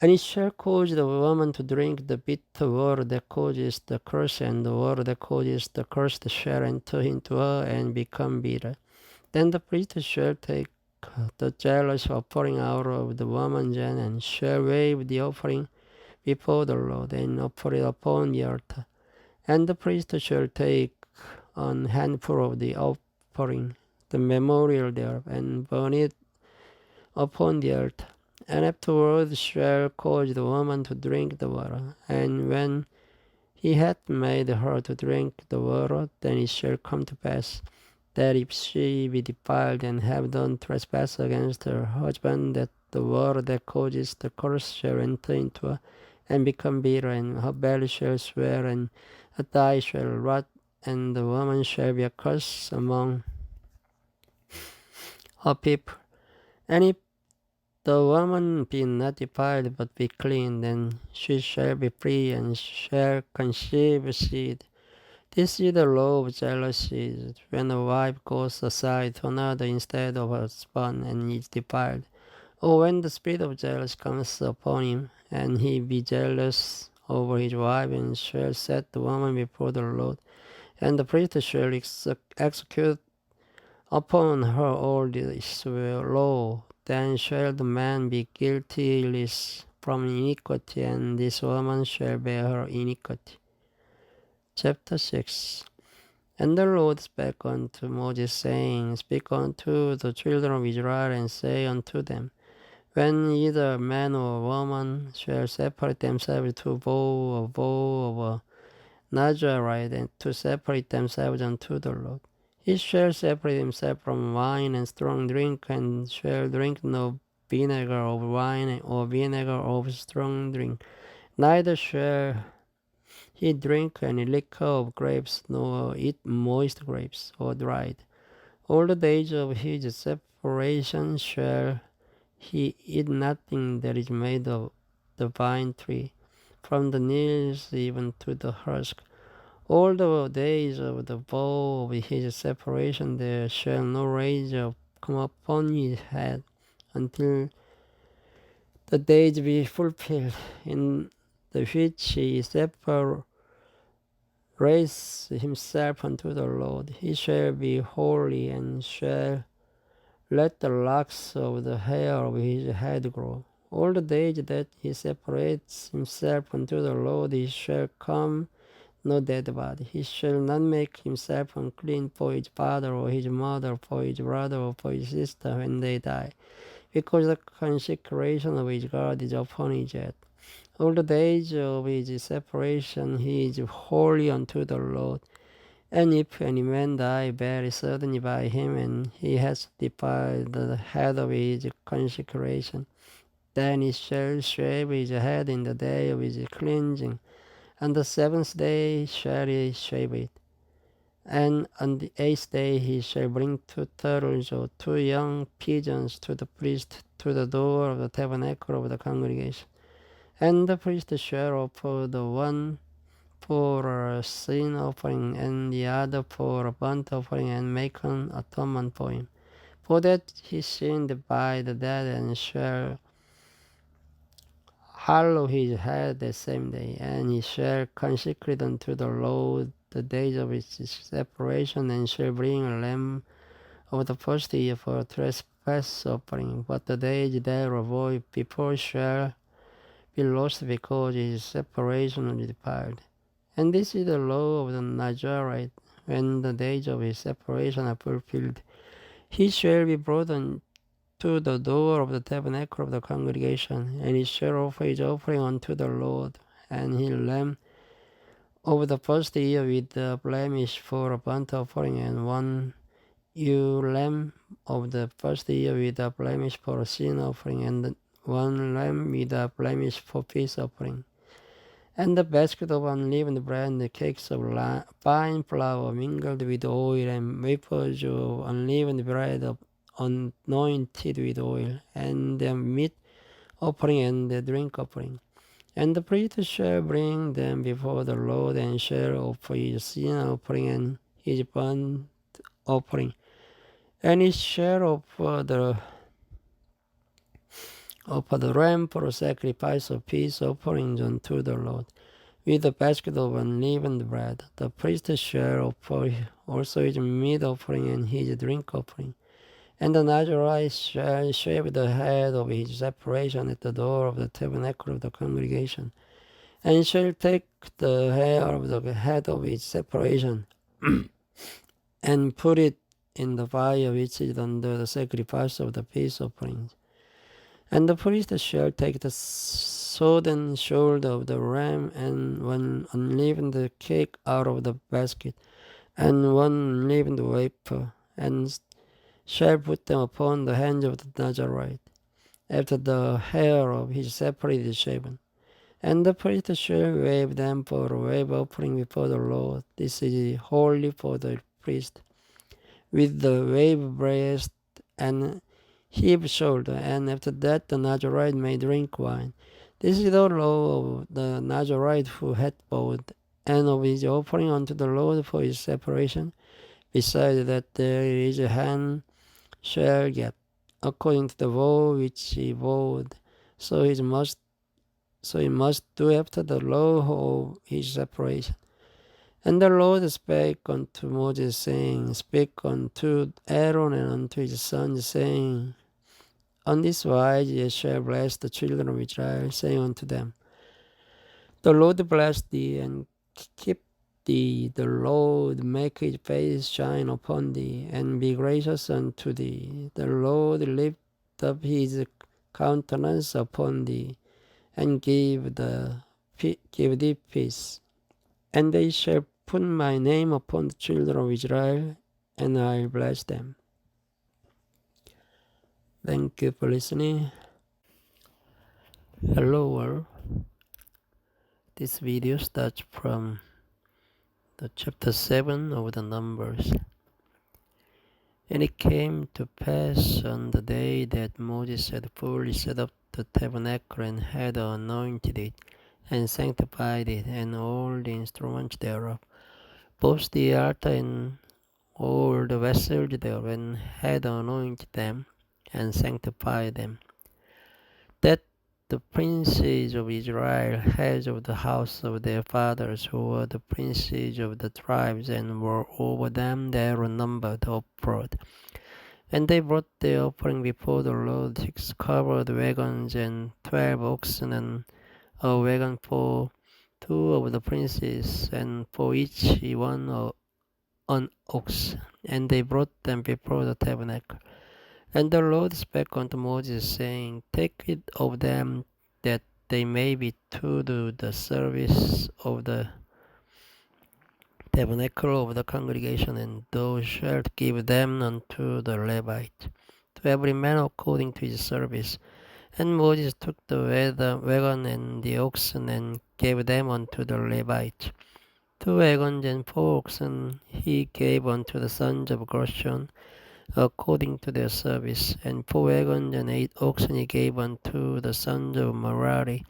And it shall cause the woman to drink the bitter water that causes the curse, and the water that causes the curse shall enter into her and become bitter. Then the priest shall take the jealous offering out of the woman's hand, and shall wave the offering before the Lord, and offer it upon the altar. And the priest shall take an handful of the offering, the memorial thereof, and burn it upon the altar. And afterward shall cause the woman to drink the water. And when he hath made her to drink the water, then it shall come to pass, that if she be defiled and have done trespass against her husband, that the water that causes the curse shall enter into her, and become bitter, and her belly shall swell, and her thigh shall rot, and the woman shall be a curse among her people. And if the woman be not defiled, but be clean, then she shall be free, and shall conceive seed. This is the law of jealousy, when a wife goes aside to another instead of her husband, and is defiled. Or when the spirit of jealousy comes upon him, and he be jealous over his wife, and shall set the woman before the Lord, and the priest shall execute upon her all this law, then shall the man be guiltless from iniquity, and this woman shall bear her iniquity. Chapter 6. And the Lord spake unto Moses, saying, Speak unto the children of Israel, and say unto them, When either man or woman shall separate themselves to vow of a Nazarite, and to separate themselves unto the Lord, he shall separate himself from wine and strong drink, and shall drink no vinegar of wine or vinegar of strong drink. Neither shall he drink any liquor of grapes, nor eat moist grapes or dried. All the days of his separation shall he eat nothing that is made of the vine tree, from the knees even to the husk. All the days of the vow of his separation there shall no razor come upon his head, until the days be fulfilled, in the which he separates himself unto the Lord. He shall be holy, and shall let the locks of the hair of his head grow. All the days that he separates himself unto the Lord, he shall come no dead body. He shall not make himself unclean for his father or his mother, for his brother or for his sister when they die, because the consecration of his God is upon his head. All the days of his separation he is holy unto the Lord. And if any man die very suddenly by him, and he has defiled the head of his consecration, then he shall shave his head in the day of his cleansing. On the seventh day shall he shave it. And on the eighth day he shall bring 2 turtles or 2 young pigeons to the priest to the door of the tabernacle of the congregation. And the priest shall offer the one for a sin offering, and the other for a burnt offering, and make an atonement for him, for that he sinned by the dead, and shall hallow his head the same day. And he shall consecrate unto the Lord the days of his separation, and shall bring a lamb of the first year for a trespass peace offering, but the days thereof before shall be lost because his separation is defiled. And this is the law of the Nazarite. When the days of his separation are fulfilled, he shall be brought unto the door of the tabernacle of the congregation, and he shall offer his offering unto the Lord, and his lamb of the first year with the blemish for a burnt offering, and one ewe lamb of the first year with a blemish for a sin offering, and one lamb with a blemish for peace offering. And the basket of unleavened bread, and the cakes of fine flour mingled with oil, and wafers of unleavened bread anointed with oil, and the meat offering and the drink offering. And the priest shall bring them before the Lord, and shall offer his sin offering and his burnt offering. And he shall offer the ram for a sacrifice of peace offerings unto the Lord, with a basket of unleavened bread. The priest shall offer also his meat offering and his drink offering. And the Nazarite shall shave the head of his separation at the door of the tabernacle of the congregation, and shall take the hair of the head of his separation, and put it in the fire which is under the sacrifice of the peace offerings. And the priest shall take the sodden shoulder of the ram, and one unleavened cake out of the basket, and one unleavened wafer, and shall put them upon the hands of the Nazarite, after the hair of his separate is shaven. And the priest shall wave them for a wave offering before the Lord. This is holy for the priest, with the wave breast and hip shoulder, and after that the Nazarite may drink wine. This is the law of the Nazarite who hath vowed, and of his offering unto the Lord for his separation. Besides that there is a hand shall get, according to the vow which he vowed, so he must do after the law of his separation. And the Lord spake unto Moses, saying, Speak unto Aaron and unto his sons, saying, On this wise ye shall bless the children of Israel, saying unto them, The Lord bless thee, and keep thee. The Lord make his face shine upon thee, and be gracious unto thee. The Lord lift up his countenance upon thee, and give thee peace. And they shall put my name upon the children of Israel, and I'll bless them. Thank you for listening. Hello world. This video starts from the chapter 7 of the Numbers. And it came to pass on the day that Moses had fully set up the tabernacle, and had anointed it, and sanctified it, and all the instruments thereof, both the altar and all the vessels thereof, and had anointed them, and sanctified them, that the princes of Israel, heads of the house of their fathers, who were the princes of the tribes, and were over them, they were numbered abroad. And they brought their offering before the Lord, 6 covered wagons, and 12 oxen, and a wagon for 2 of the princes, and for each one an ox. And they brought them before the tabernacle. And the Lord spake unto Moses, saying, Take it of them, that they may be to do the service of the tabernacle of the congregation, and thou shalt give them unto the Levite, to every man according to his service. And Moses took the wagon and the oxen, and gave them unto the Levite. 2 wagons and 4 oxen he gave unto the sons of Gershon, according to their service, and 4 wagons and 8 oxen he gave unto the sons of Merari,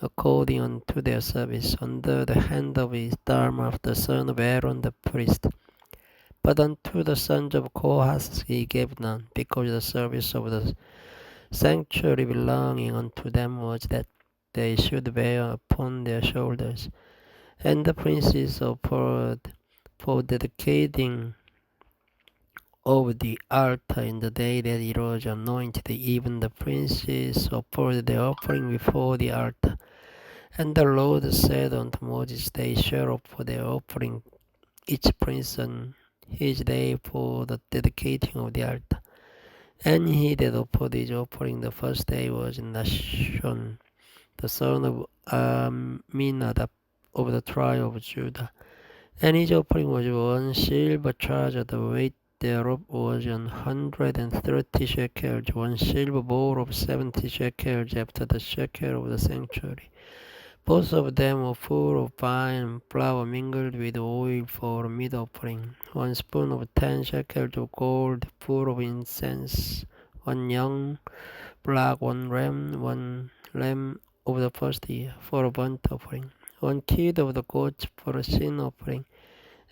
according unto their service, under the hand of Ithamar the son of Aaron the priest. But unto the sons of Kohath he gave none, because the service of the sanctuary belonging unto them was that they should bear upon their shoulders. And the princes offered for dedicating of the altar in the day that it was anointed. Even the princes offered their offering before the altar. And the Lord said unto Moses, They shall offer their offering, each prince on his day for the dedicating of the altar. And he that offered his offering the first day was Nashon, the son of Aminadab, of the tribe of Judah. And his offering was 1 silver charger, the weight thereof was 130 shekels, 1 silver bowl of 70 shekels, after the shekel of the sanctuary. Both of them were full of fine flour mingled with oil for meat offering. 1 spoon of 10 shekels of gold, full of incense. 1 young black, 1 ram, 1 lamb of the first year for a burnt offering. 1 kid of the goats for a sin offering,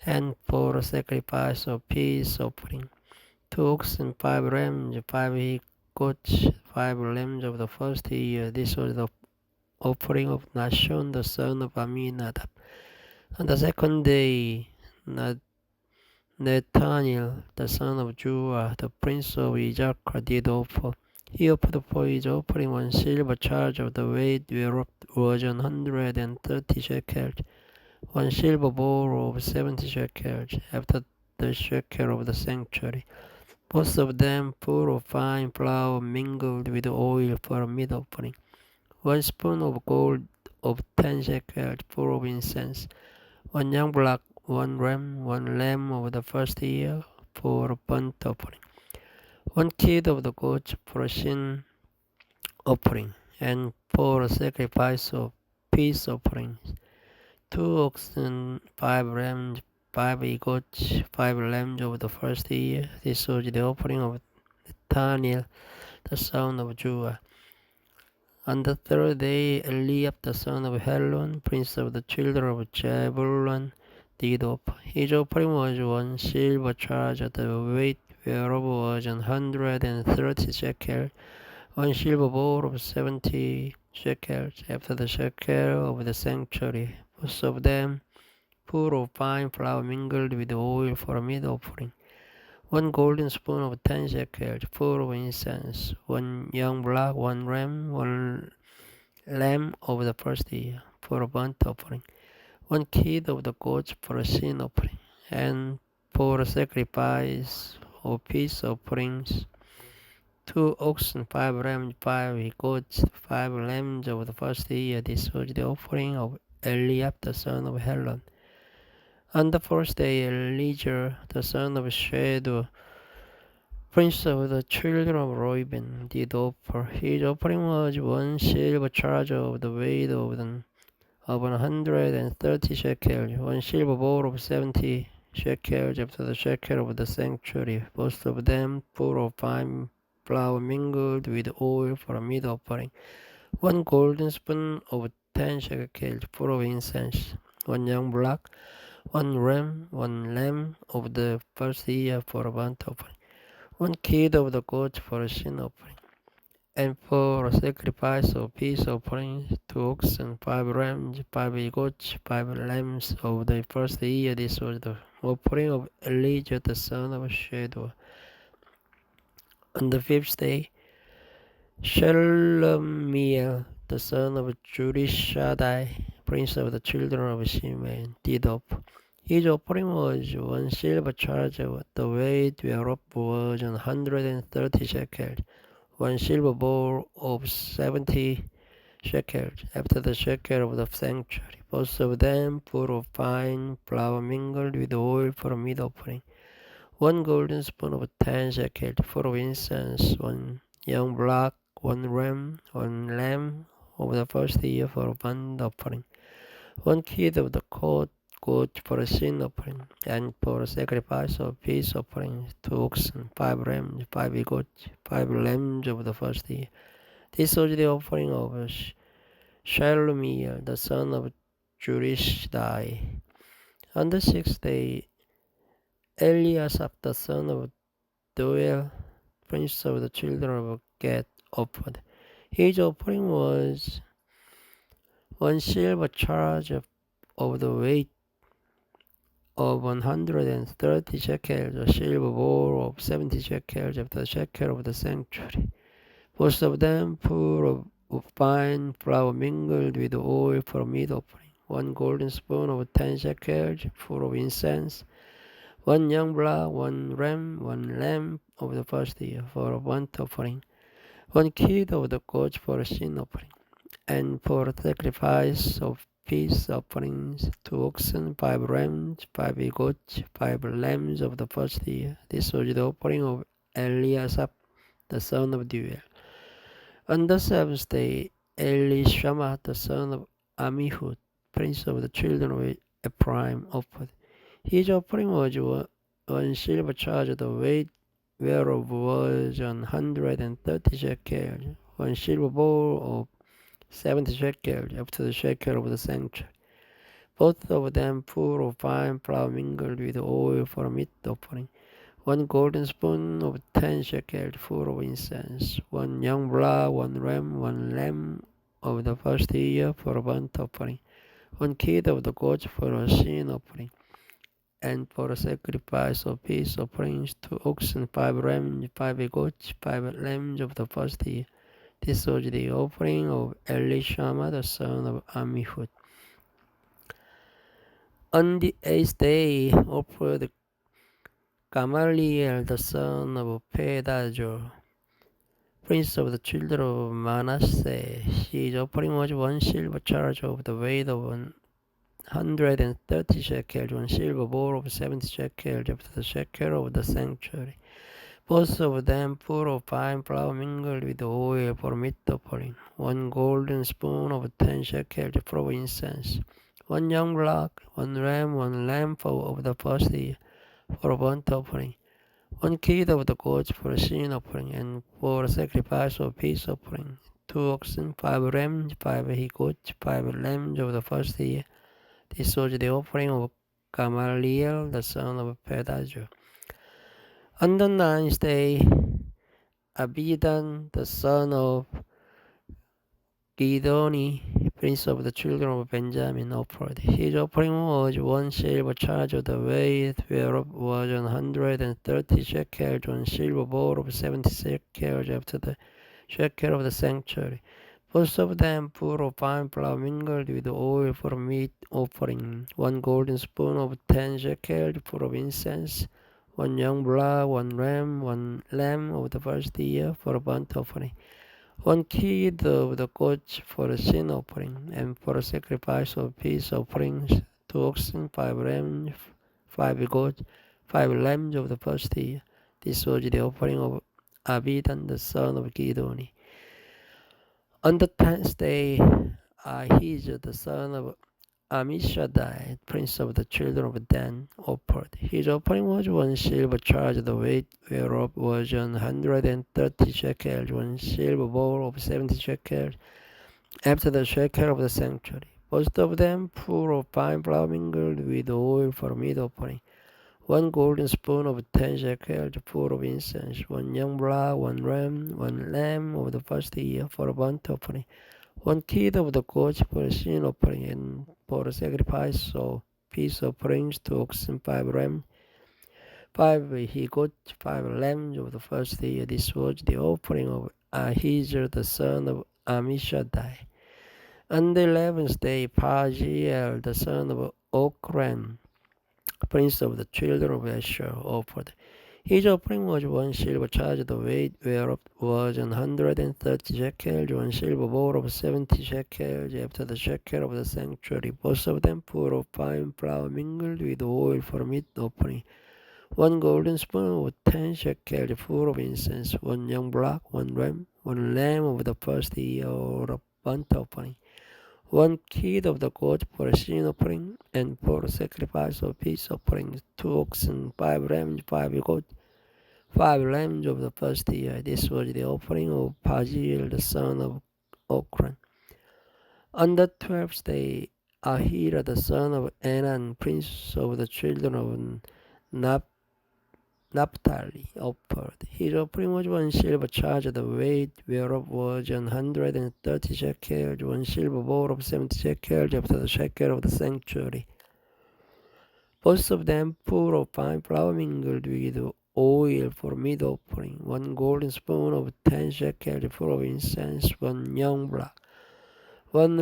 and for a sacrifice of peace offering. 2 oxen, 5 rams, 5 he goats, 5 lambs of the first year. This was the offering of Nashon, the son of Aminadab. On the second day, Nathaniel, the son of Juah, the prince of Issachar, did offer. He offered for his offering 1 silver charge of the weight whereof was 130 shekels, 1 silver bowl of 70 shekels, after the shekel of the sanctuary. Both of them full of fine flour mingled with oil for a meat offering. 1 spoon of gold of 10 shekels, full of incense. 1 young black, 1 ram, 1 lamb of the first year for a burnt offering. 1 kid of the goats for a sin offering, and for a sacrifice of peace offerings. 2 oxen, 5 rams, 5 goats, 5 lambs of the first year. This was the offering of Nathaniel, the son of Juah. On the third day, Eliab, the son of Helon, prince of the children of Zebulun, did offer. His offering was 1 silver charger, the weight whereof was 130 shekels, 1 silver bowl of 70 shekels, after the shekel of the sanctuary. Both of them full of fine flour mingled with oil for a meat offering. 1 golden spoon of 10 shekels, full of incense. 1 young black, 1 ram, 1 lamb of the first year for a burnt offering. 1 kid of the goats for a sin offering, and for a sacrifice of peace offerings. 2 oxen, 5 rams, 5 goats, 5 lambs of the first year. This was the offering of Eliab, the son of Helon. On the first day, Elijah, the son of Shedeur, prince of the children of Reuben, did offer. His offering was 1 silver charger of the weight of 130 shekels, 1 silver bowl of 70 shekels, after the shekel of the sanctuary. Both of them full of fine flour mingled with oil for a meat offering. 1 golden spoon of 10 shekels, full of incense. 1 young black, 1 ram, 1 lamb of the first year for a burnt offering. 1 kid of the goats for a sin offering. And for a sacrifice of peace offerings, 2 oxen, 5 rams, 5 goats, 5 lambs of the first year. This was the offering of Elijah, the son of Shedeur. On the 5th day, Shelomiel, the son of Zurishaddai, prince of the children of Simeon, did offer. His offering was 1 silver charger, the weight whereof was 130 shekels, 1 silver bowl of 70 shekels, after the shekel of the sanctuary. Both of them full of fine flour mingled with oil for a meat offering. 1 golden spoon of 10 shekels, full of incense. 1 young black, 1 ram, 1 lamb of the first year for a burnt offering. 1 kid of the goat for a sin offering, and for a sacrifice of peace offerings, 2 oxen, 5 rams, 5 goats, 5 lambs of the first year. This was the offering of Shelomiel, the son of Zurishaddai. On the 6th day, Eliasaph, the son of Doel, prince of the children of Gad, offered. His offering was 1 silver charge of the weight of 130 shekels, a silver bowl of 70 shekels after the shekel of the sanctuary, both of them full of fine flour mingled with oil for a meat offering, 1 golden spoon of 10 shekels full of incense, 1 young blood, 1 ram, 1 lamb of the first year for a burnt offering, 1 kid of the goats for a sin offering, and for sacrifice of peace offerings, 2 oxen, 5 rams, 5 goats, 5 lambs of the first year. This was the offering of Eliasaph, the son of Deuel. On the 7th day, Elishama, the son of Ammihud, prince of the children of Ephraim, offered. His offering was 1 silver charger, the weight whereof was 130 shekels, 1 silver bowl of 70 shekels after the shekel of the sanctuary, both of them full of fine flour mingled with oil for a meat offering, 1 golden spoon of 10 shekels full of incense, 1 young blood, 1 ram, 1 lamb of the first year for a burnt offering, 1 kid of the goats for a sin offering, and for a sacrifice of peace offerings, 2 oxen, 5 rams, 5 goats, 5 lambs of the first year. This was the offering of Elishama, the son of Ammihud. On the 8th day, offered Gamaliel, the son of Pedazur, prince of the children of Manasseh. His offering was 1 silver charger of the weight of 130 shekels, 1 silver bowl of 70 shekels after the shekel of the sanctuary, both of them full of fine flour mingled with oil for meat offering, 1 golden spoon of 10 shekels full of incense, 1 young blood, 1 ram, 1 lamb of the first year for a burnt offering, 1 kid of the goats for a sin offering, and for a sacrifice of peace offering, 2 oxen, 5 rams, 5 he-goats, 5 lambs of the first year. This was the offering of Gamaliel, the son of Pedazur. On the 9th day, Abidan, the son of Gidoni, prince of the children of Benjamin, offered. His offering was 1 silver charger, the weight whereof was 130 shekels, 1 silver bowl of 70 shekels after the shekel of the sanctuary, both of them full of fine flour mingled with oil for meat offering, 1 golden spoon of 10 shekels full of incense, 1 young blood, 1 ram, 1 lamb of the first year for a burnt offering, 1 kid of the goats for a sin offering, and for a sacrifice of peace offerings, 2 oxen, 5 rams, 5 goats, 5 lambs of the first year. This was the offering of Abidan, the son of Gidoni. On the 10th day, Ahijah, the son of Ammishaddai, prince of the children of Dan, offered. His offering was 1 silver charger, the weight whereof was 130 shekels, 1 silver bowl of 70 shekels, after the shekel of the sanctuary, both of them full of fine flour mingled with oil for meat offering, 1 golden spoon of 10 shekels full of incense, 1 young blood, 1 ram, 1 lamb of the first year for a burnt offering, 1 kid of the goats for a sin offering, and for a sacrifice of peace offerings, 2 oxen, 5 rams, 5 he-goats, 5 lambs of the first year. This was the offering of Ahijah, the son of Ammishaddai. On the 11th day, Pagiel, the son of Okran, prince of the children of Asher, offered. His offering was 1 silver charger, the weight whereof was 130 shekels, 1 silver bowl of 70 shekels after the shekel of the sanctuary, both of them full of fine flour mingled with oil for meat offering, 1 golden spoon of 10 shekels full of incense, 1 young blood, 1 ram, 1 lamb of the first year or a burnt offering, 1 kid of the goat for a sin offering, and for a sacrifice of peace offerings, 2 oxen, 5 rams, 5 goats, 5 lambs of the first year. This was the offering of Pagiel, the son of Okran. On the 12th day, Ahira, the son of Enan, prince of the children of Naphtali, offered. His offering was 1 silver charger, the weight whereof was 130 shekels, 1 silver bowl of 70 shekels after the shekel of the sanctuary, both of them full of fine flour mingled with oil for meat offering, 1 golden spoon of 10 shekels full of incense, 1 young block, 1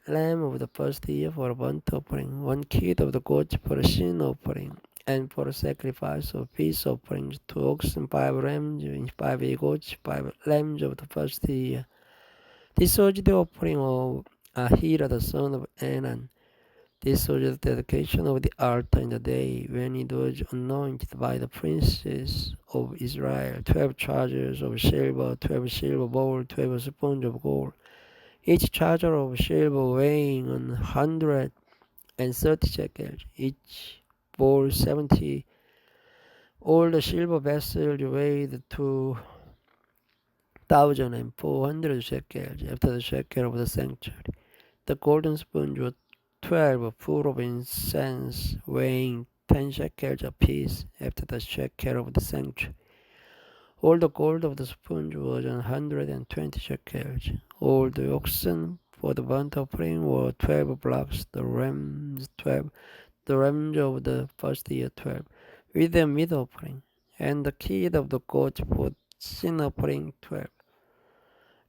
lamb of the first year for a burnt offering, 1 kid of the goats for a sin offering, and for a sacrifice of peace offerings, 2 oxen, 5 rams, 5 goats, 5 lambs of the first year. This was the offering of Ahira the son of Enan. This was the dedication of the altar in the day when it was anointed by the princes of Israel, 12 chargers of silver, 12 silver bowls, 12 spoons of gold, each charger of silver weighing 130 shekels, each bowl 70. All the silver vessels weighed 2,400 shekels after the shekel of the sanctuary. The golden spoons were 12 full of incense, weighing 10 shekels apiece after the shekel of the sanctuary. All the gold of the spoons was 120 shekels. All the oxen for the burnt offering were 12 blocks, the rams 12, the rams of the first year 12, with their meat offering, and the kid of the goat for sin offering 12.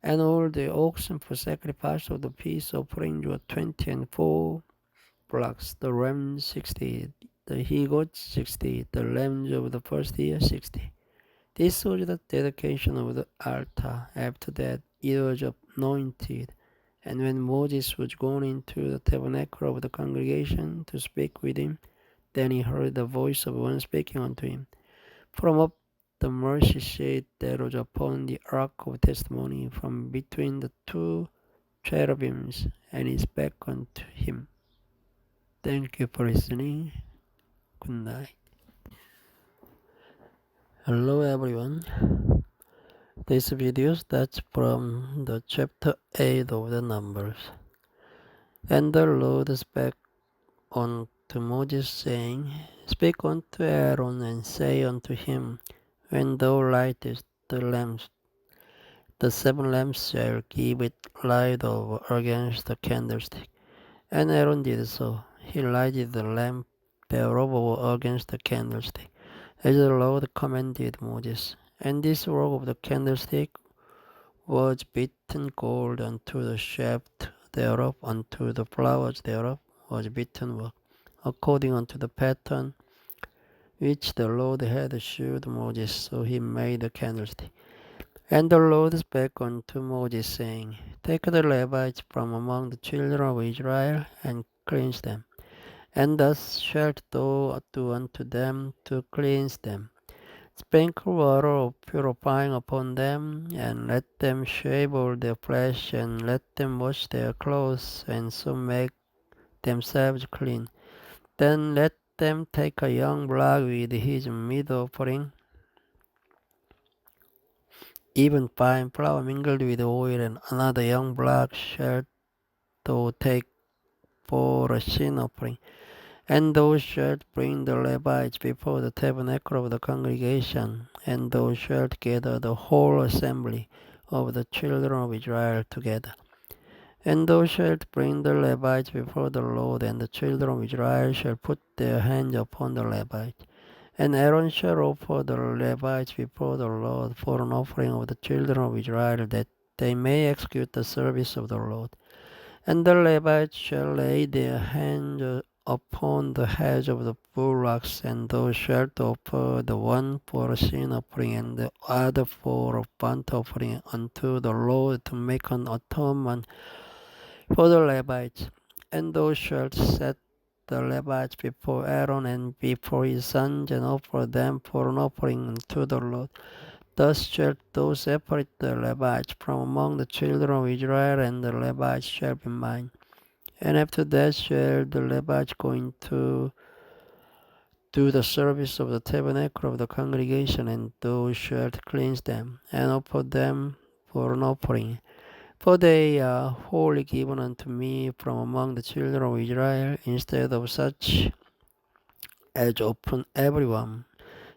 And all the oxen for sacrifice of the peace offering were 20 and 4 blocks, the rams 60, the he-goats 60, the lambs of the first year 60. This was the dedication of the altar. After that it was anointed. And when Moses was gone into the tabernacle of the congregation to speak with him, then he heard the voice of one speaking unto him from up the mercy seat that was upon the ark of testimony, from between the 2 cherubims, and he spake unto him. Thank you for listening. Good night. Hello everyone. This video starts from the chapter 8 of the Numbers. And the Lord spake unto Moses, saying, Speak unto Aaron, and say unto him, When thou lightest the lamps, the 7 lamps shall give it light over against the candlestick. And Aaron did so. He lighted the lamp thereof over against the candlestick, as the Lord commanded Moses. And this work of the candlestick was beaten gold unto the shaft thereof, unto the flowers thereof was beaten work, according unto the pattern which the Lord had shewed Moses. So he made the candlestick. And the Lord spake unto Moses, saying, Take the Levites from among the children of Israel, and cleanse them. And thus shalt thou do unto them to cleanse them. Sprinkle water of purifying upon them, and let them shave all their flesh, and let them wash their clothes, and so make themselves clean. Then let them take a young blood with his meat offering, even fine flour mingled with oil, and another young blood shalt thou take for a sin offering. And thou shalt bring the Levites before the tabernacle of the congregation, and thou shalt gather the whole assembly of the children of Israel together. And thou shalt bring the Levites before the Lord, and the children of Israel shall put their hands upon the Levites. And Aaron shall offer the Levites before the Lord for an offering of the children of Israel, that they may execute the service of the Lord. And the Levites shall lay their hands upon the heads of the bullocks, and thou shalt offer the one for a sin offering, and the other for a burnt offering unto the Lord, to make an atonement for the Levites. And thou shalt set the Levites before Aaron and before his sons, and offer them for an offering unto the Lord. Thus shalt thou separate the Levites from among the children of Israel, and the Levites shall be mine. And after that shall the Levites go into do the service of the tabernacle of the congregation, and thou shalt cleanse them, and offer them for an offering. For they are wholly given unto me from among the children of Israel, instead of such as upon everyone.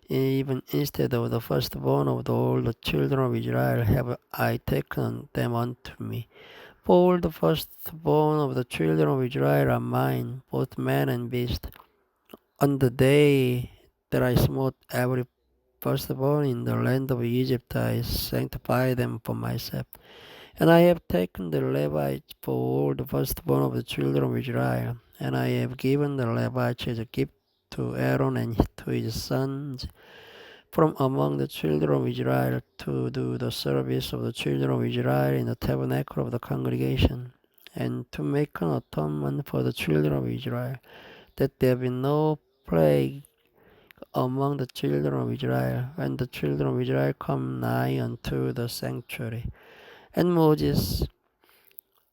Even instead of the firstborn of all the children of Israel have I taken them unto me. For all the firstborn of the children of Israel are mine, both man and beast. On the day that I smote every firstborn in the land of Egypt, I sanctify them for myself. And I have taken the Levites for all the firstborn of the children of Israel, and I have given the Levites as a gift to Aaron and to his sons from among the children of Israel to do the service of the children of Israel in the tabernacle of the congregation, and to make an atonement for the children of Israel, that there be no plague among the children of Israel, when the children of Israel come nigh unto the sanctuary. And Moses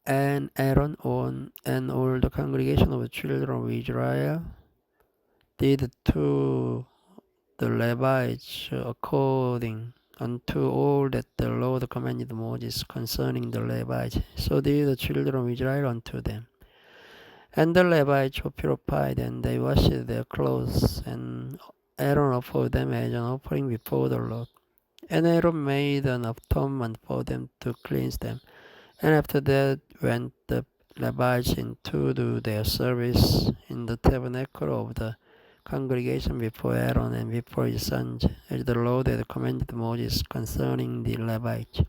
and Aaron and all the congregation of the children of Israel did to the Levites according unto all that the Lord commanded Moses concerning the Levites. So did the children of Israel unto them. And the Levites were purified, and they washed their clothes, and Aaron offered them as an offering before the Lord. And Aaron made an atonement for them to cleanse them. And after that went the Levites in to do their service in the tabernacle of the congregation before Aaron and before his sons, as the Lord had commanded Moses concerning the Levites.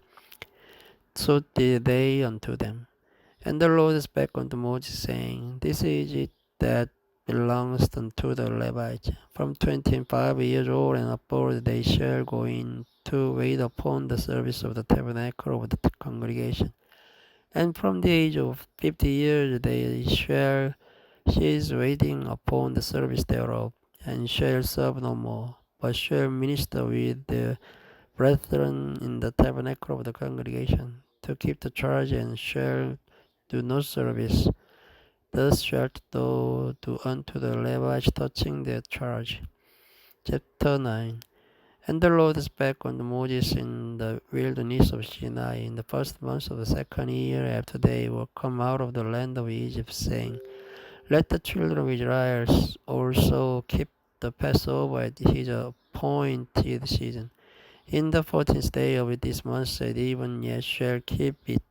So did they unto them. And the Lord spake unto Moses, saying, This is it that belongs unto the Levites. From 25 years old and upward they shall go in to wait upon the service of the tabernacle of the congregation. And from the age of 50 years they shall cease waiting upon the service thereof, and shall serve no more, but shall minister with their brethren in the tabernacle of the congregation, to keep the charge, and shall do no service. Thus shalt thou do unto the Levites touching their charge. Chapter 9. And the Lord spake unto Moses in the wilderness of Sinai in the first month of the second year after they were come out of the land of Egypt, saying, Let the children of Israel also keep the Passover at his appointed season. In the 14th day of this month, at even ye shall keep it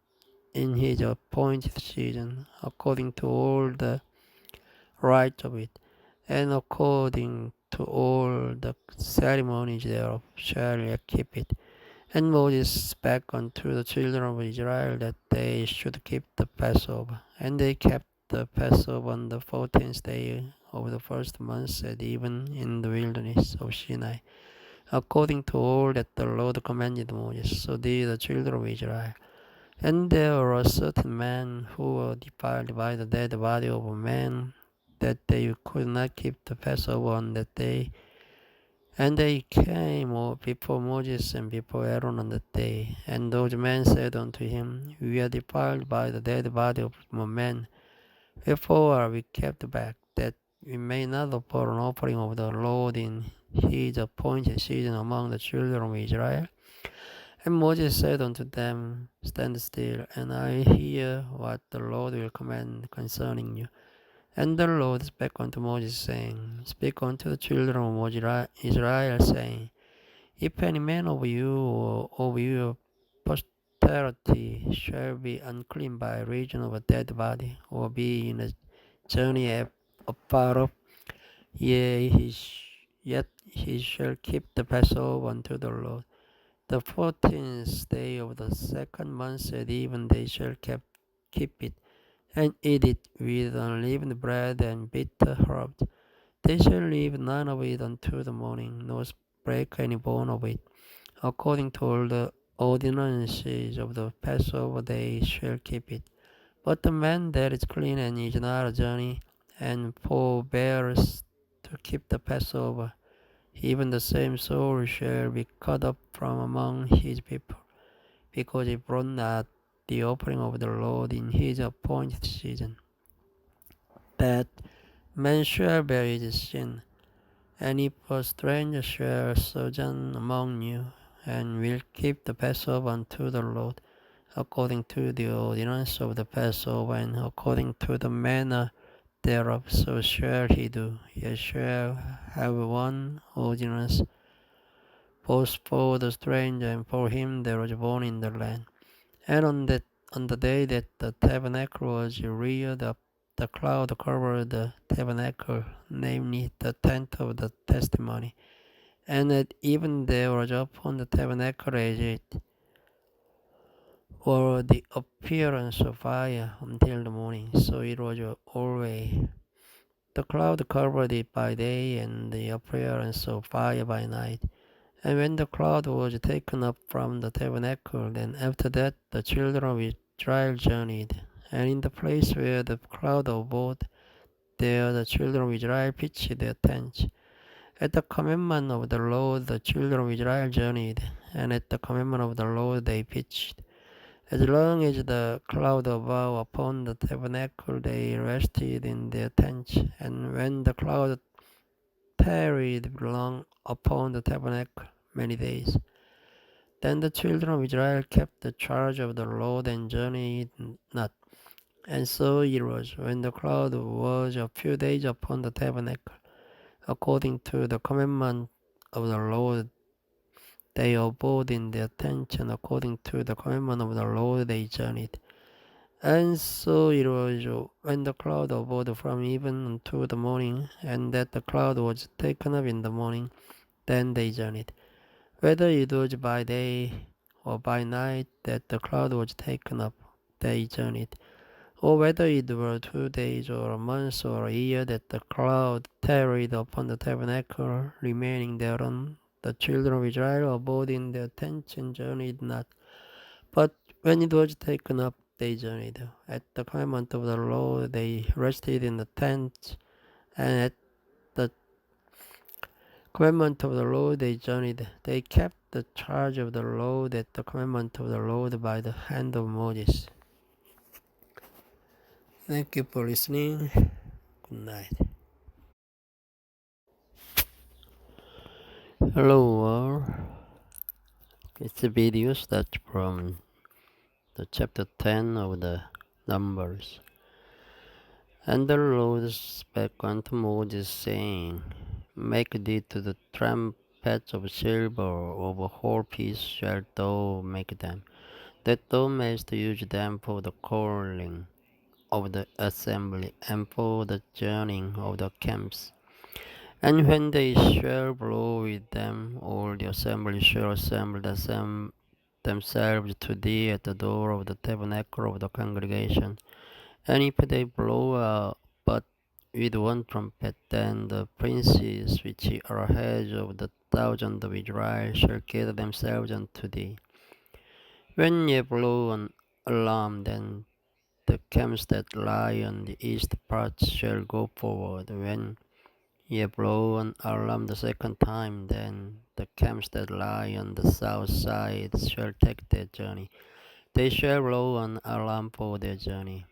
in his appointed season, according to all the rites of it, and according to all the ceremonies thereof shall ye keep it. And Moses spake unto the children of Israel that they should keep the Passover. And they kept the Passover on the 14th day of the first month at even in the wilderness of Sinai, according to all that the Lord commanded Moses. So did the children of Israel. And there were certain men who were defiled by the dead body of a man, that they could not keep the Passover on that day. And they came before Moses and before Aaron on that day. And those men said unto him, We are defiled by the dead body of a man. Wherefore are we kept back, that we may not offer an offering of the Lord in his appointed season among the children of Israel? And Moses said unto them, Stand still, and I hear what the Lord will command concerning you. And the Lord spake unto Moses, saying, Speak unto the children of Israel, saying, If any man of you or of your posterity shall be unclean by reason of a dead body, or be in a journey afar off, yet he shall keep the Passover unto the Lord. The 14th day of the second month at even they shall keep it, and eat it with unleavened bread and bitter herbs. They shall leave none of it until the morning, nor break any bone of it. According to all the ordinances of the Passover, they shall keep it. But the man that is clean and is not a journey, and forbears to keep the Passover, even the same soul shall be cut off from among his people, because he brought not the offering of the Lord in his appointed season. That man shall bear his sin. And if a stranger shall sojourn among you, and will keep the Passover unto the Lord, according to the ordinance of the Passover, and according to the manner thereof, so shall he do. Ye shall have one ordinance, both for the stranger and for him that was born in the land. And on the day that the tabernacle was reared up, the cloud covered the tabernacle, namely the tent of the testimony, and that even there was upon the tabernacle as it or the appearance of fire until the morning, so it was always. The cloud covered it by day, and the appearance of fire by night. And when the cloud was taken up from the tabernacle, then after that the children of Israel journeyed. And in the place where the cloud abode, there the children of Israel pitched their tents. At the commandment of the Lord the children of Israel journeyed, and at the commandment of the Lord they pitched. As long as the cloud abode upon the tabernacle, they rested in their tents. And when the cloud tarried long upon the tabernacle many days, then the children of Israel kept the charge of the Lord and journeyed not. And so it was, when the cloud was a few days upon the tabernacle, according to the commandment of the Lord, they abode in their tents, and according to the commandment of the Lord they journeyed. And so it was, when the cloud abode from even unto the morning, and that the cloud was taken up in the morning, then they journeyed. Whether it was by day or by night that the cloud was taken up, they journeyed. Or whether it were 2 days or a month or a year that the cloud tarried upon the tabernacle, remaining thereon, the children of Israel abode in their tents and journeyed not. But when it was taken up, they journeyed. At the commandment of the Lord they rested in the tents, and at the commandment of the Lord they journeyed. They kept the charge of the Lord at the commandment of the Lord by the hand of Moses. Thank you for listening. Good night. Hello all. It's a video that from the chapter 10 of the Numbers. And the Lord spake unto Moses, saying, Make thee to the trumpets of silver, of a whole piece shalt thou make them, that thou mayest use them for the calling of the assembly, and for the journeying of the camps. And when they shall blow with them, all the assembly shall assemble themselves to thee at the door of the tabernacle of the congregation. And if they blow but with one trumpet, then the princes which are heads of the thousand of Israel shall gather themselves unto thee. When ye blow an alarm, then the camps that lie on the east part shall go forward. When ye blow an alarm the second time, then the camps that lie on the south side shall take their journey. They shall blow an alarm for their journey.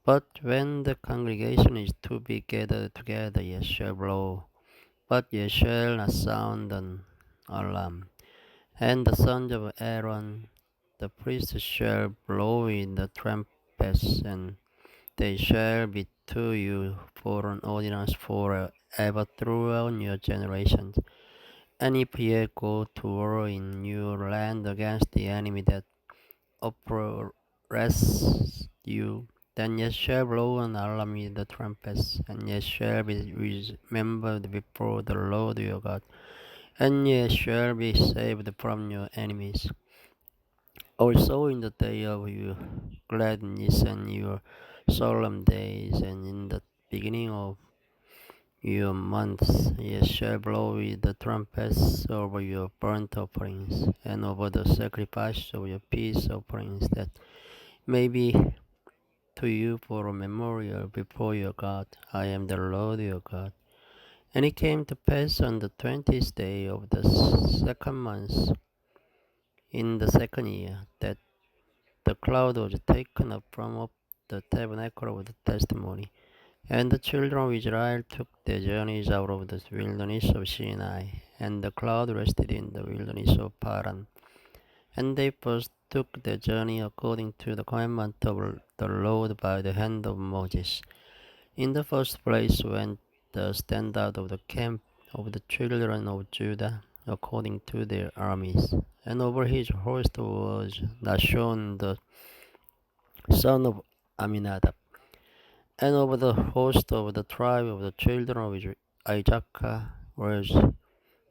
But when the congregation is to be gathered together, ye shall blow, but ye shall not sound an alarm. And the sons of Aaron, the priests, shall blow in the trumpets, and they shall be to you for an ordinance forever throughout your generations. And if ye go to war in your land against the enemy that oppresses you, then ye shall blow an alarm with the trumpets, and ye shall be remembered before the Lord your God, and ye shall be saved from your enemies. Also in the day of your gladness and your solemn days, and in the beginning of your months, ye shall blow with the trumpets over your burnt offerings, and over the sacrifice of your peace offerings, that may be to you for a memorial before your God. I am the Lord your God. And it came to pass on the 20th day of the second month, in the second year, that the cloud was taken up from up the tabernacle of the testimony. And the children of Israel took their journeys out of the wilderness of Sinai, and the cloud rested in the wilderness of Paran. And they first took their journey according to the commandment of the Lord by the hand of Moses. In the first place went the standard of the camp of the children of Judah, according to their armies. And over his host was Nashon the son of Aminadab. And over the host of the tribe of the children of Isaac was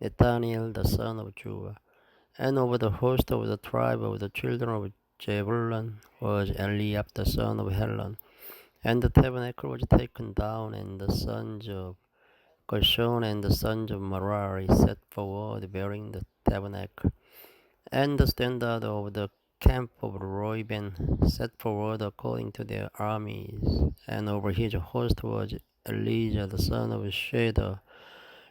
Nathaniel the son of Judah. And over the host of the tribe of the children of Zebulun was Eliab the son of Helon. And the tabernacle was taken down, and the sons of Gershon and the sons of Merari set forward bearing the tabernacle. And the standard of the camp of Reuben set forward according to their armies. And over his host was Elijah the son of Shedar.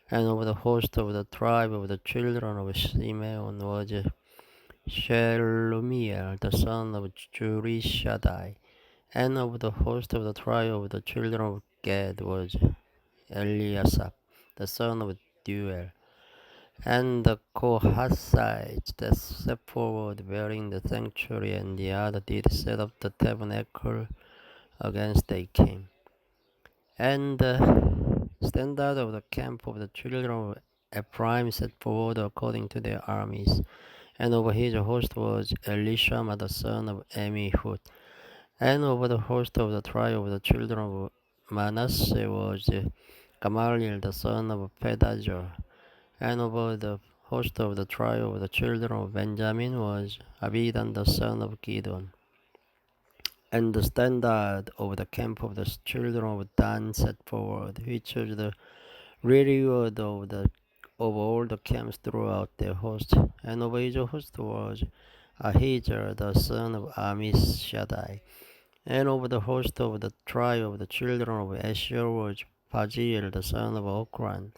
And over the host of the tribe of the children of Simeon was Shelumiel the son of Jurishadai. And over the host of the tribe of the children of Gad was Eliasaph the son of Duel. And the Kohathites that set forward bearing the sanctuary, and the other did set up the tabernacle against they came. And the standard of the camp of the children of Ephraim set forward according to their armies. And over his host was Elishama the son of Amihud. And over the host of the tribe of the children of Manasseh was Gamaliel the son of Pedazur. And over the host of the tribe of the children of Benjamin was Abidan the son of Gideon. And the standard of the camp of the children of Dan set forward, which was the reward of all the camps throughout their host. And over his host was Ahijah the son of Amishadai. And over the host of the tribe of the children of Asher was Pagiel the son of Okran.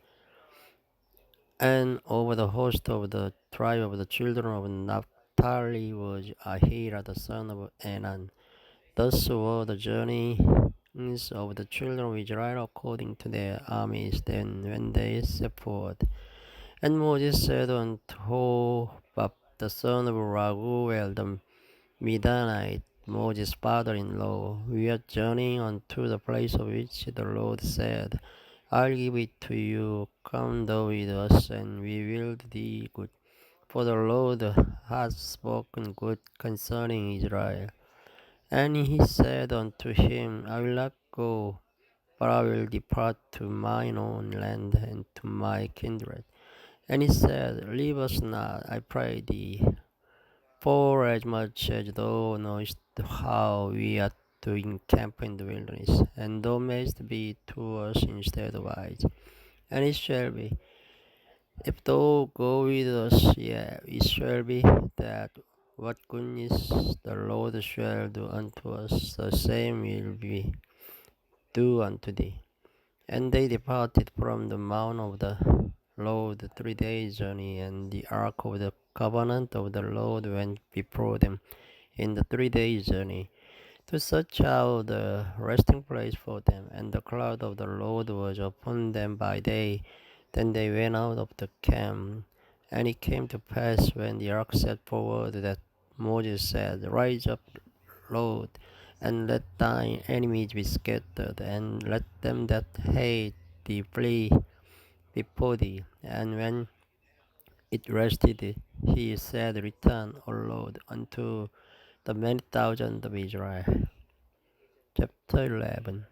And over the host of the tribe of the children of Naphtali was Ahira the son of Enan. Thus were the journeys of the children of Israel according to their armies, then when they set forth. And Moses said unto Hobab the son of Raguel the Midianite, Moses' father-in-law, we are journeying unto the place of which the Lord said, I'll give it to you, come thou with us, and we will do thee good. For the Lord hath spoken good concerning Israel. And he said unto him, I will not go, but I will depart to mine own land and to my kindred. And he said, Leave us not, I pray thee, for as much as thou knowest how we are to encamp in the wilderness, and thou mayst be to us instead of eyes. And it shall be, if thou go with us, yea, it shall be that what goodness the Lord shall do unto us, the same will we do unto thee. And they departed from the mount of the Lord 3 days' journey, and the ark of the covenant of the Lord went before them in the 3 days' journey, to search out the resting place for them. And the cloud of the Lord was upon them by day. Then they went out of the camp. And it came to pass, when the ark set forward, that Moses said, Rise up, Lord, and let thine enemies be scattered, and let them that hate thee flee before thee. And when it rested, he said, Return, O Lord, unto the many thousands of Israel. Chapter 11.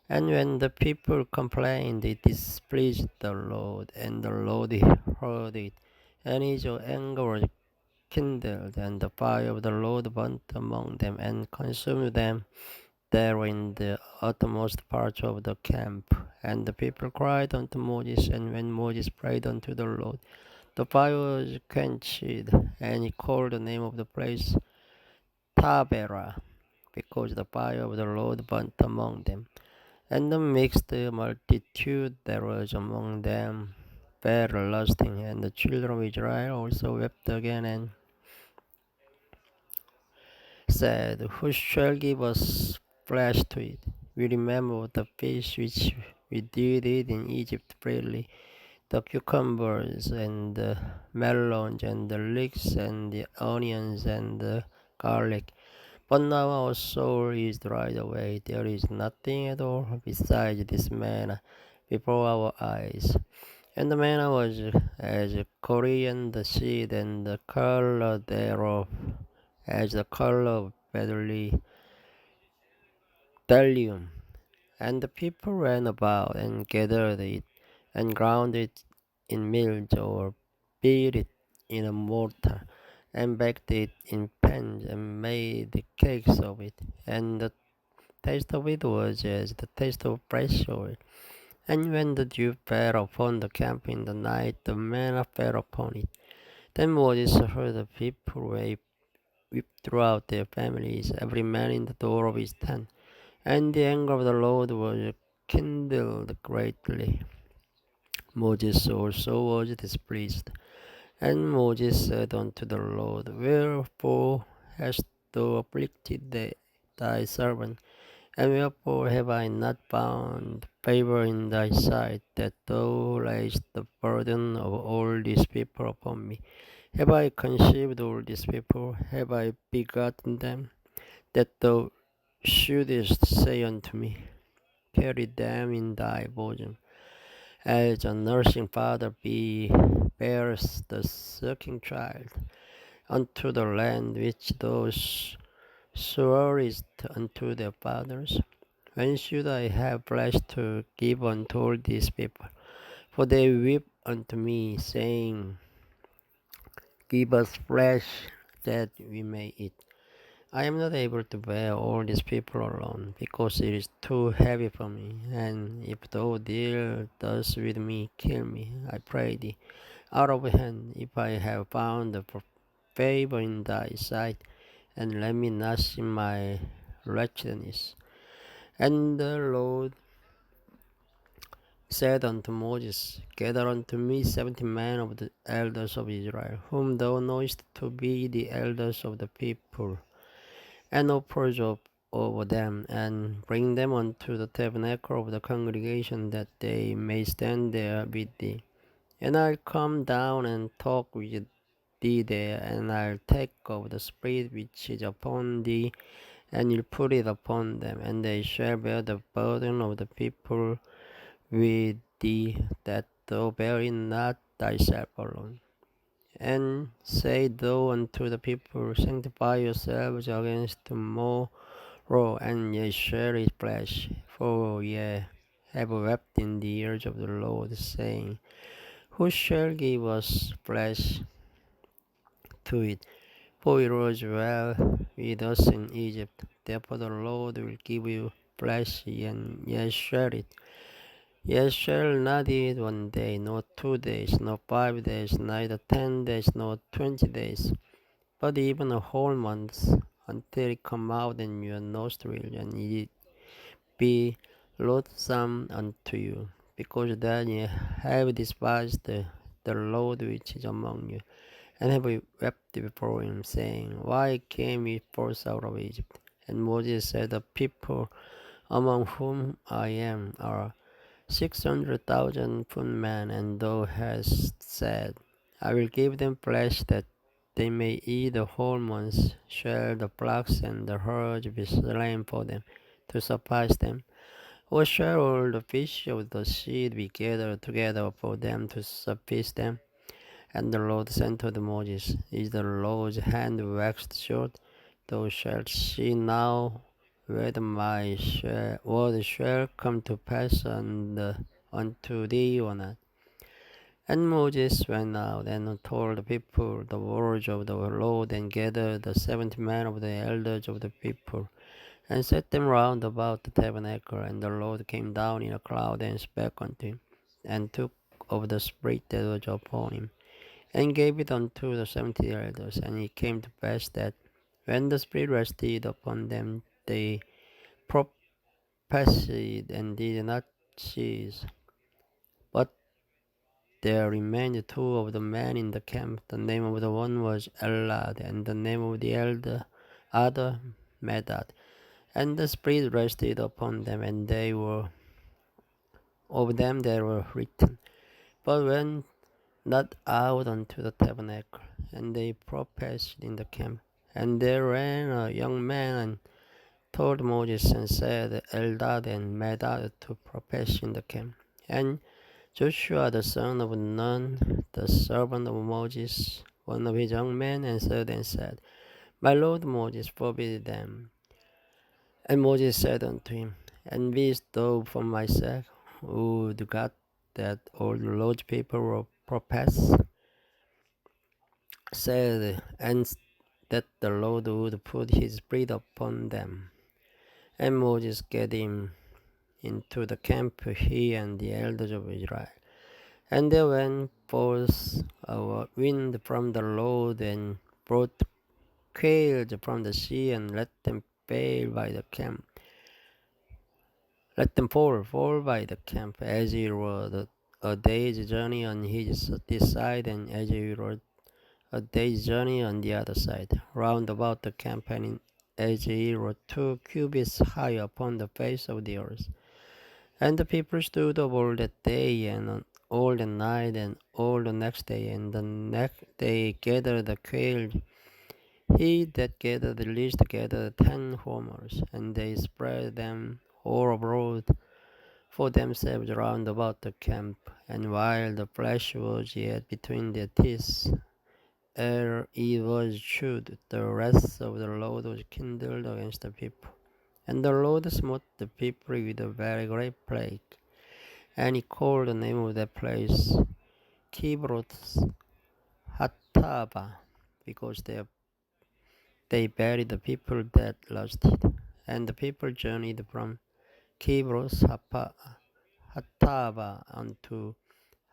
And when the people complained, it displeased the Lord, and the Lord heard it, and his anger was kindled, and the fire of the Lord burnt among them, and consumed them there in the uttermost parts of the camp. And the people cried unto Moses, and when Moses prayed unto the Lord, the fire was quenched, and he called the name of the place Taberah, because the fire of the Lord burnt among them. And the mixed multitude that was among them fell lusting, and the children of Israel also wept again, and said, Who shall give us flesh to eat? We remember the fish which we did eat in Egypt freely, the cucumbers and the melons and the leeks and the onions and the garlic. But now our soul is dried away. There is nothing at all besides this manna before our eyes. And the manna was as coriander seed, and the color thereof as the color of bdellium. And the people ran about and gathered it, and ground it in mills, or beat it in a mortar, and baked it in pans, and made cakes of it. And the taste of it was as the taste of fresh oil. And when the dew fell upon the camp in the night, the manna fell upon it. Then Moses heard the people weep throughout their families, every man in the door of his tent. And the anger of the Lord was kindled greatly. Moses also was displeased. And Moses said unto the Lord, Wherefore hast thou afflicted thy servant? And wherefore have I not found favor in thy sight, that thou layest the burden of all these people upon me? Have I conceived all these people? Have I begotten them? That thou shouldest say unto me, Carry them in thy bosom, as a nursing father bears the sucking child, unto the land which thou sworest unto their fathers. When should I have flesh to give unto all these people? For they weep unto me, saying, Give us flesh that we may eat. I am not able to bear all these people alone, because it is too heavy for me. And if thou deal thus with me, kill me, I pray thee, out of hand, if I have found favor in thy sight, and let me not see my wretchedness. And the Lord said unto Moses, Gather unto me 70 men of the elders of Israel, whom thou knowest to be the elders of the people, and offer over them, and bring them unto the tabernacle of the congregation, that they may stand there with thee. And I'll come down and talk with thee there, and I'll take of the Spirit which is upon thee, and you'll put it upon them, and they shall bear the burden of the people with thee, that thou bear it not thyself alone. And say thou unto the people, Sanctify yourselves against tomorrow, and ye shall eat flesh, for ye have wept in the ears of the Lord, saying, Who shall give us flesh to eat? For it was well with us in Egypt. Therefore the Lord will give you flesh, and ye shall eat. Ye shall not eat 1 day, nor 2 days, nor 5 days, neither 10 days, nor 20 days, but even a whole month, until it come out in your nostril, and it be loathsome unto you, because then ye have despised the Lord which is among you, and have wept before him, saying, Why came we forth out of Egypt? And Moses said, The people among whom I am are 600,000 footmen, and thou hast said, I will give them flesh that they may eat the whole month. Shall the flocks and the herds be slain for them, to suffice them? Or shall all the fish of the sea be gathered together for them to suffice them? And the Lord said to Moses, Is the Lord's hand waxed short? Thou shalt see now whether my word shall come to pass unto thee or not. And Moses went out and told the people the words of the Lord, and gathered the 70 men of the elders of the people, and set them round about the tabernacle. And the Lord came down in a cloud, and spake unto him, and took of the Spirit that was upon him, and gave it unto the 70 elders. And it came to pass that, when the Spirit rested upon them, they prophesied and did not cease. But there remained 2 of the men in the camp. The name of the one was Elad, and the name of the other Medad. And the Spirit rested upon them, and they were of them that were written, but went not out unto the tabernacle. And they prophesied in the camp. And there ran a young man and told Moses, and said, Eldad and Medad to prophesy in the camp. And Joshua the son of Nun, the servant of Moses, one of his young men, answered and said, My lord Moses forbid them. And Moses said unto him, and be stove for myself. Would God that all the Lord's people were prophets, said, and that the Lord would put his spirit upon them. And Moses get him into the camp, he and the elders of Israel. And there went forth a wind from the Lord, and brought quails from the sea, and let them fall by the camp. Let them fall by the camp, as it were a day's journey on this side, and as it were a day's journey on the other side, round about the camp, and as it were 2 cubits high upon the face of the earth. And the people stood up all that day, and all the night, and all the next day, and the next day gathered the quail. He that gathered the least gathered 10 homers, and they spread them all abroad for themselves round about the camp. And while the flesh was yet between their teeth, ere it was chewed, the wrath of the Lord was kindled against the people. And the Lord smote the people with a very great plague. And he called the name of that place Kibroth Hattava, because they buried the people that lusted. And the people journeyed from Kibroth Hattava unto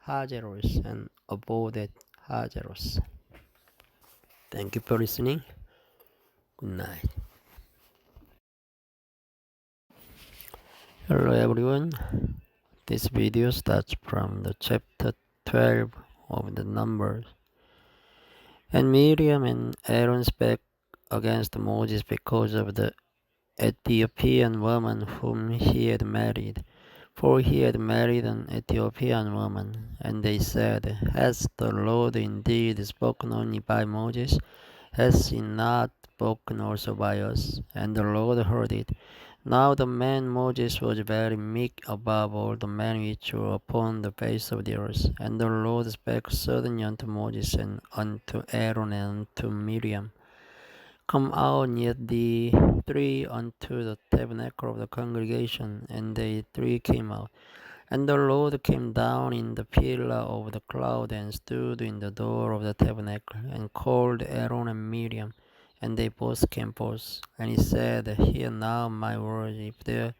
Hazeros, and abode at Hazeros. Thank you for listening. Good night. Hello everyone. This video starts from the chapter 12 of the Numbers. And Miriam and Aaron spake against Moses because of the Ethiopian woman whom he had married, for he had married an Ethiopian woman. And they said, Has the Lord indeed spoken only by Moses? Has he not spoken also by us? And the Lord heard it. Now the man Moses was very meek above all the men which were upon the face of the earth. And the Lord spake suddenly unto Moses, and unto Aaron, and unto Miriam, Come out, yet the three unto the tabernacle of the congregation. And they three came out. And the Lord came down in the pillar of the cloud, and stood in the door of the tabernacle, and called Aaron and Miriam. And they both came forth. And he said, Hear now my words. If there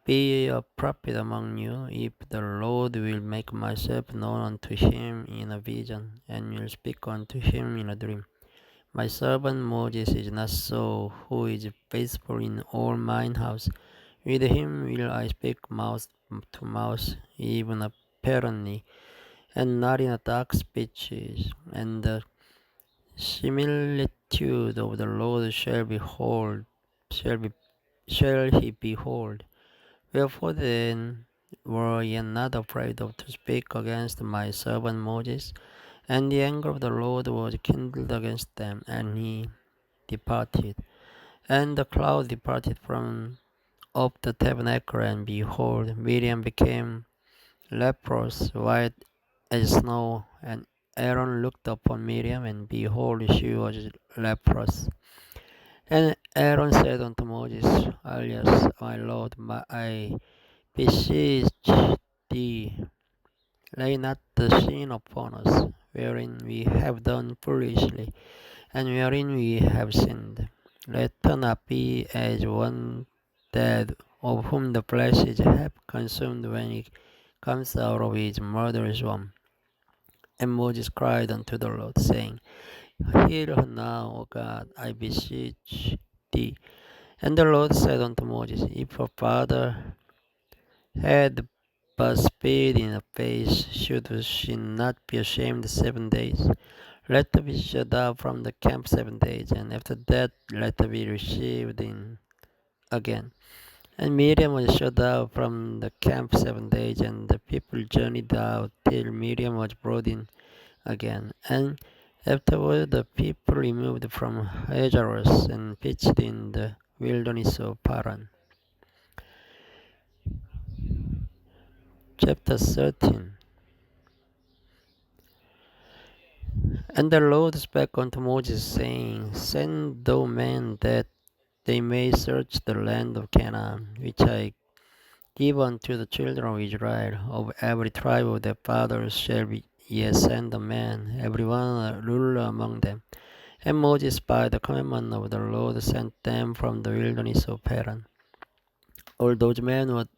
be a prophet among you, if the Lord will make myself known unto him in a vision, and will speak unto him in a dream. My servant Moses is not so, who is faithful in all mine house. With him will I speak mouth to mouth, even apparently, and not in a dark speeches. And the similitude of the Lord shall he behold. Wherefore then were ye not afraid of to speak against my servant Moses? And the anger of the Lord was kindled against them, and he departed. And the cloud departed from up the tabernacle, and behold, Miriam became leprous, white as snow. And Aaron looked upon Miriam, and behold, she was leprous. And Aaron said unto Moses, Alias, my Lord, I beseech thee, lay not the sin upon us, wherein we have done foolishly, and wherein we have sinned. Let her not be as one dead, of whom the flesh is half consumed when he comes out of his mother's womb. And Moses cried unto the Lord, saying, Hear her now, O God, I beseech thee. And the Lord said unto Moses, If her father had but spit in her face, should she not be ashamed 7 days? Let her be shut out from the camp 7 days, and after that let her be received in again. And Miriam was shut out from the camp 7 days, and the people journeyed out till Miriam was brought in again. And afterward the people removed from Hazaros and pitched in the wilderness of Paran. Chapter 13. And the Lord spake unto Moses, saying, Send thou men that they may search the land of Canaan, which I given to the children of Israel. Of every tribe of their fathers shall be ye send a man, every one a ruler among them. And Moses by the commandment of the Lord sent them from the wilderness of Paran. All those men were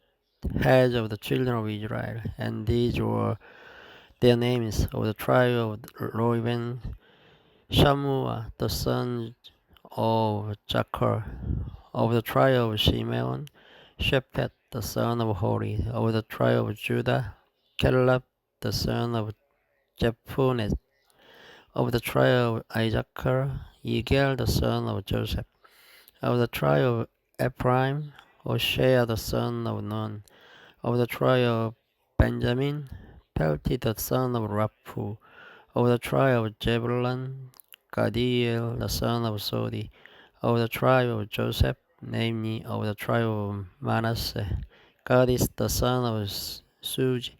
heads of the children of Israel, and these were their names: of the tribe of Reuben, Shammua the son of Jacob; of the tribe of Simeon, Shephet the son of Hori; of the tribe of Judah, Caleb the son of Jephunneh; of the tribe of Issachar, Yigal the son of Joseph; of the tribe of Ephraim, Hoshea the son of Nun; of the tribe of Benjamin, Pelti the son of Raphu; of the tribe of Zebulun, Gadiel the son of Sodi; of the tribe of Joseph, namely of the tribe of Manasseh, Gadis the son of Suji;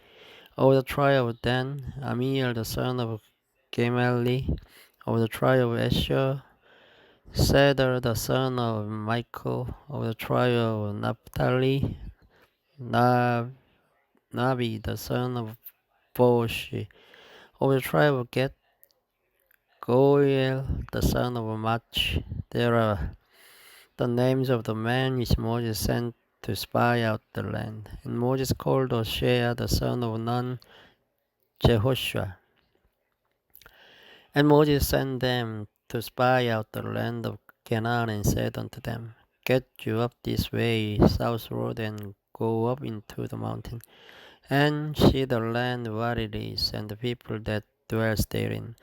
of the tribe of Dan, Amiel the son of Gemali; of the tribe of Asher, Seder the son of Michael; of the tribe of Naphtali, Nabi the son of Boshi; of the tribe of Gad, Goel the son of Mach. There are the names of the men which Moses sent to spy out the land. And Moses called Hoshea the son of Nun, Jehoshua. And Moses sent them to spy out the land of Canaan, and said unto them, Get you up this way southward, and go up into the mountain, and see the land what it is, and the people that dwells therein,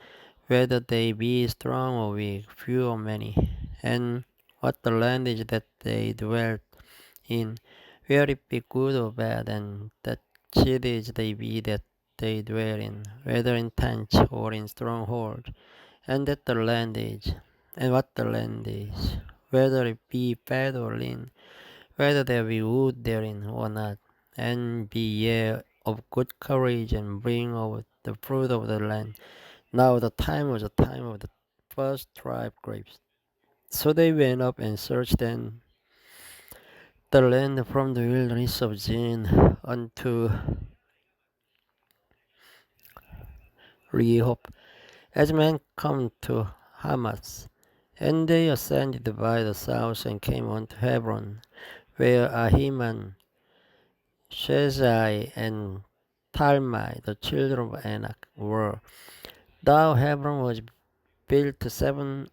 whether they be strong or weak, few or many, and what the land is that they dwell in, whether it be good or bad, and that cities they be that they dwell in, whether in tents or in strongholds, and that the land is, and what the land is, whether it be fat or lean, whether there be wood therein or not, and be ye of good courage, and bring out the fruit of the land. Now the time was the time of the first ripe grapes. So they went up and searched then the land from the wilderness of Zin unto Rehob, as men come to Hamath. And they ascended by the south and came unto Hebron, where Ahiman, Shezai, and Talmai, the children of Anak, were. Now Hebron was built 7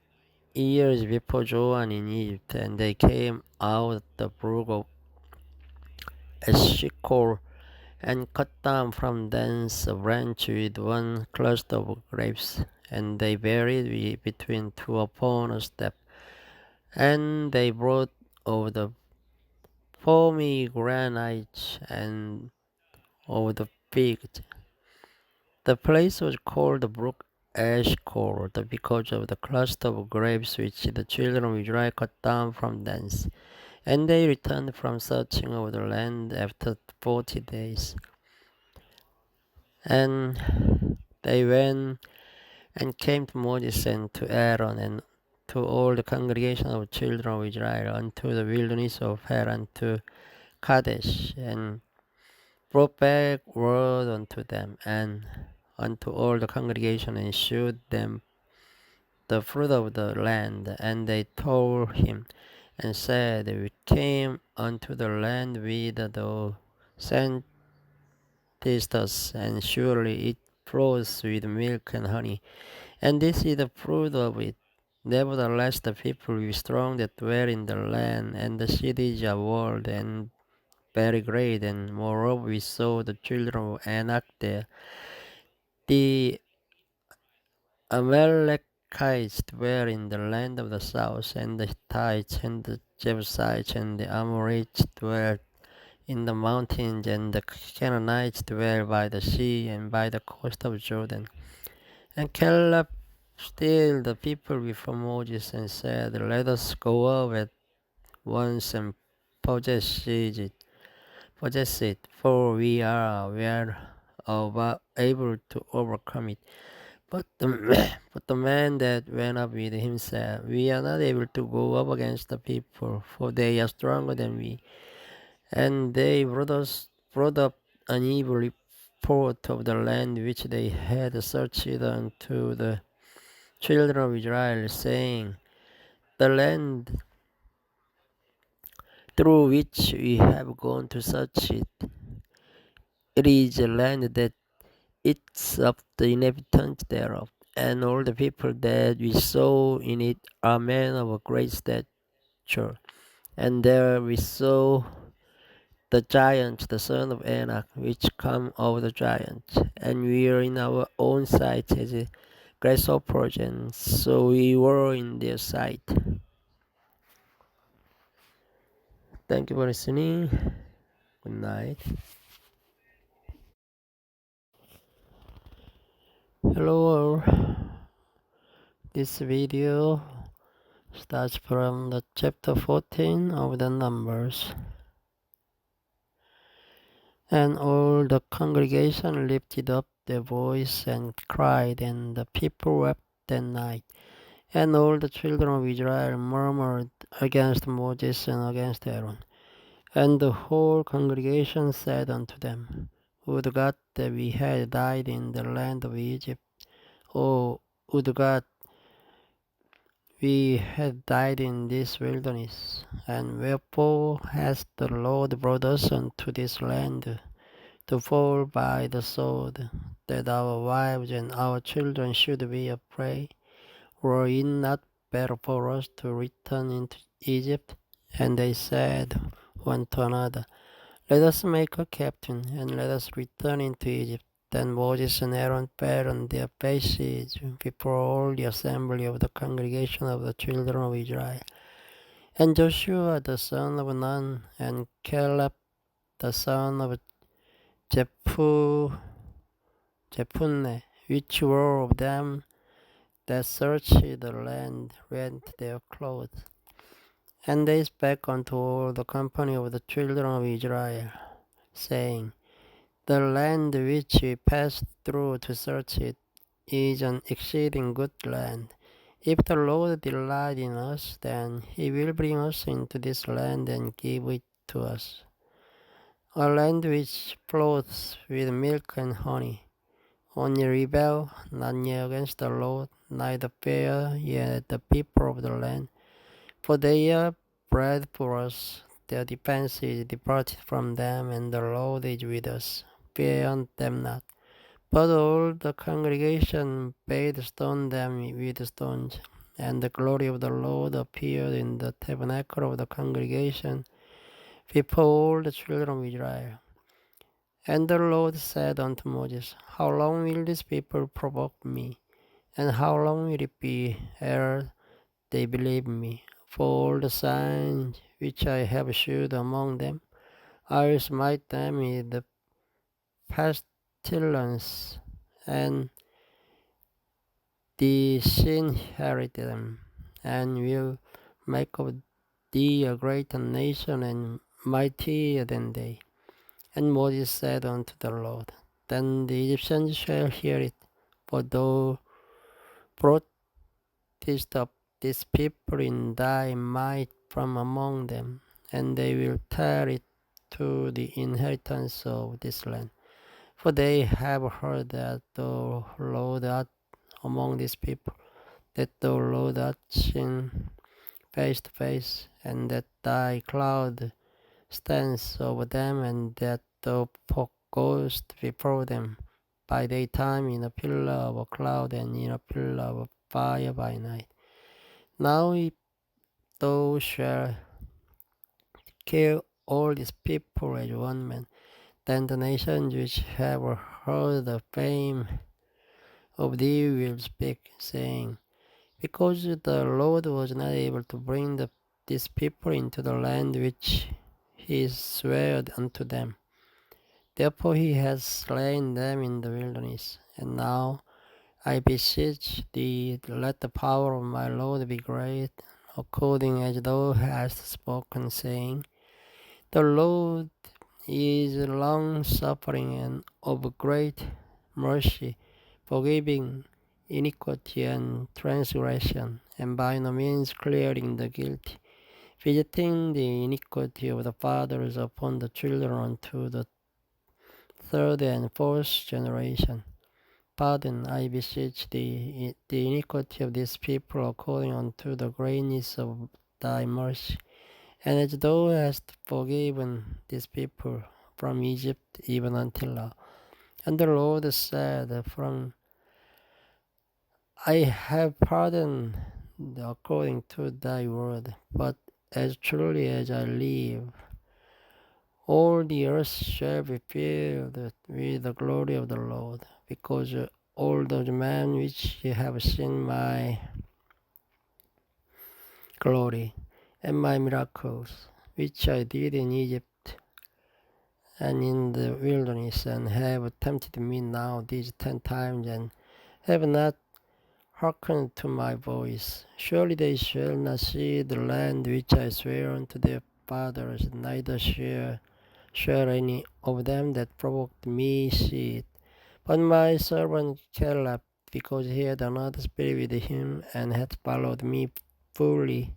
years before Joan in Egypt, and they came out the brook of Eshcol, and cut down from thence a branch with one cluster of grapes, and they buried it between two upon a step. And they brought of the pomegranates and of the figs. The place was called the brook Eshcol, because of the cluster of grapes which the children of Israel cut down from thence. And they returned from searching of the land after 40 days. And they went and came to Moses and to Aaron and to all the congregation of children of Israel unto the wilderness of Paran to Kadesh, and brought back word unto them and unto all the congregation, and shewed them the fruit of the land. And they told him and said, We came unto the land whither thou sentest us, and surely it flows with milk and honey, and this is the fruit of it. Nevertheless, the people be strong that dwell in the land, and the cities are walled and very great. And moreover, we saw the children of Anak there. The Amalekites dwell in the land of the south, and the Hittites, and the Jebusites, and the Amorites dwell in the mountains, and the Canaanites dwell by the sea and by the coast of Jordan. And Caleb stilled the people before Moses, and said, Let us go up at once and possess it, for we are well able to overcome it. But the man that went up with him said, We are not able to go up against the people, for they are stronger than we. And they brought up an evil report of the land which they had searched unto the children of Israel, saying, The land through which we have gone to search it, it is a land that eats up the inhabitants thereof, and all the people that we saw in it are men of a great stature. And there we saw the giants, the son of Anak, which come of the giants, and we are in our own sight as grasshoppers, and so we were in their sight. Thank you for listening. Good night. Hello all. This video starts from the chapter 14 of the Numbers. And all the congregation lifted up their voice and cried, and the people wept that night. And all the children of Israel murmured against Moses and against Aaron. And the whole congregation said unto them, Would God that we had died in the land of Egypt! Oh, would God we had died in this wilderness! And wherefore has the Lord brought us unto this land, to fall by the sword, that our wives and our children should be a prey? Were it not better for us to return into Egypt? And they said one to another, Let us make a captain, and let us return into Egypt. Then Moses and Aaron fell on their faces before all the assembly of the congregation of the children of Israel. And Joshua the son of Nun, and Caleb the son of Jephunneh, which were of them that searched the land, rent their clothes. And they spake unto all the company of the children of Israel, saying, The land which we passed through to search it is an exceeding good land. If the Lord delight in us, then he will bring us into this land and give it to us, a land which flows with milk and honey. Only rebel not ye against the Lord, neither fear ye the people of the land, for they are bread for us. Their defense is departed from them, and the Lord is with us. Fear them not. But all the congregation bade stone them with stones, and the glory of the Lord appeared in the tabernacle of the congregation before all the children of Israel. And the Lord said unto Moses, How long will this people provoke me? And how long will it be ere they believe me? For all the signs which I have shewed among them, I will smite them with the pestilence, and disinherit them, and will make of thee a greater nation and mightier than they. And Moses said unto the Lord, Then the Egyptians shall hear it, for thou broughtest up this people in thy might from among them, and they will tear it to the inheritance of this land. For they have heard that thou, Lord, art among these people, that thou, Lord, art seen face to face, and that thy cloud stands over them, and that thou goest before them by daytime in a pillar of a cloud, and in a pillar of fire by night. Now if thou shalt kill all these people as one man, then the nations which have heard the fame of thee will speak, saying, Because the Lord was not able to bring these people into the land which he sware unto them, therefore he has slain them in the wilderness. And now I beseech thee, let the power of my Lord be great, according as thou hast spoken, saying, The Lord is long-suffering and of great mercy, forgiving iniquity and transgression, and by no means clearing the guilty, visiting the iniquity of the fathers upon the children unto the third and fourth generation. Pardon, I beseech thee, the iniquity of this people according unto the greatness of thy mercy. And as thou hast forgiven this people from Egypt even until now. And the Lord said, I have pardoned according to thy word, but as truly as I live, all the earth shall be filled with the glory of the Lord, because all those men which have seen my glory and my miracles, which I did in Egypt and in the wilderness, and have tempted me now these 10 times, and have not hearkened to my voice. Surely they shall not see the land which I swear unto their fathers, neither shall any of them that provoked me see it. But my servant Caleb, because he had another spirit with him, and had followed me fully,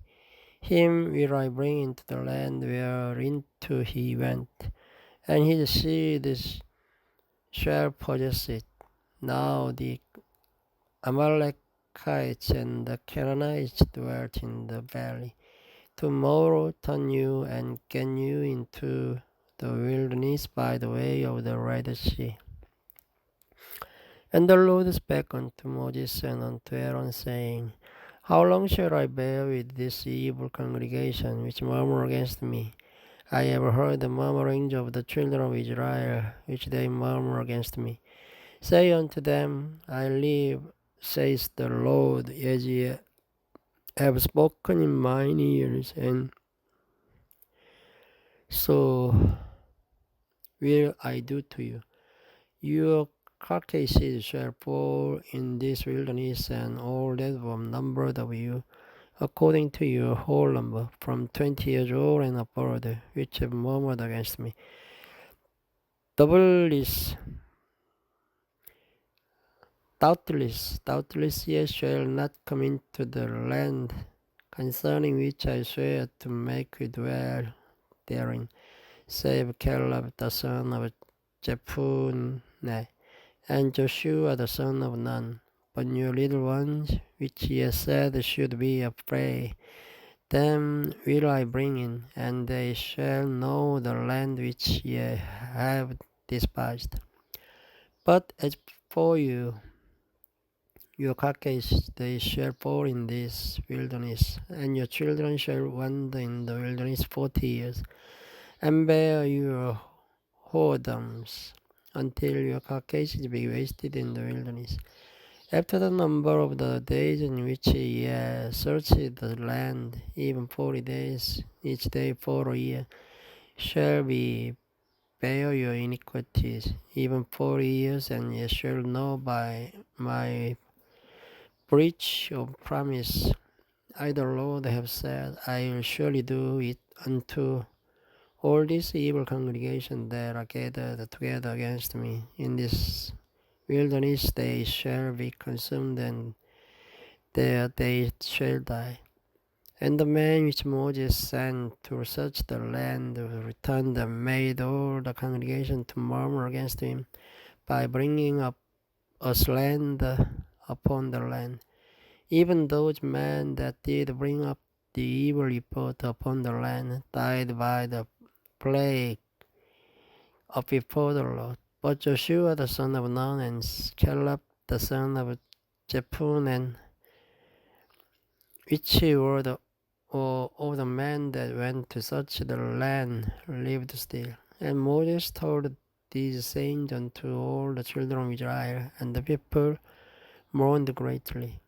him will I bring into the land whereinto he went, and his seed shall possess it. Now the Amalekites and the Canaanites dwelt in the valley. Tomorrow turn you and get you into the wilderness by the way of the Red Sea. And the Lord spake unto Moses and unto Aaron, saying, How long shall I bear with this evil congregation which murmur against me? I have heard the murmurings of the children of Israel, which they murmur against me. Say unto them, I live, says the Lord, as ye have spoken in mine ears, and so will I do to you. Your carcasses shall fall in this wilderness, and all that were numbered of you, according to your whole number, from 20 years old and upward, which have murmured against me. Doubtless ye shall not come into the land concerning which I swear to make you dwell therein, save Caleb the son of Jephunneh, and Joshua the son of Nun. But your little ones, which ye said should be a prey, them will I bring in, and they shall know the land which ye have despised. But as for you, your carcass they shall fall in this wilderness, and your children shall wander in the wilderness 40 years, and bear your whoredoms, until your carcasses be wasted in the wilderness. After the number of the days in which ye searched the land, even 40 days, each day for a year, shall be bear your iniquities, even 40 years, and ye shall know by my breach of promise. I the Lord have said, I will surely do it unto all this evil congregation that are gathered together against me. In this wilderness they shall be consumed, and there they shall die. And the man which Moses sent to search the land returned and made all the congregation to murmur against him by bringing up a slander upon the land. Even those men that did bring up the evil report upon the land died by the plague of before the Lord. But Joshua the son of Nun and Caleb the son of Jephunneh, which were all the men that went to search the land, lived still. And Moses told these sayings unto all the children of Israel, and the people mourned greatly.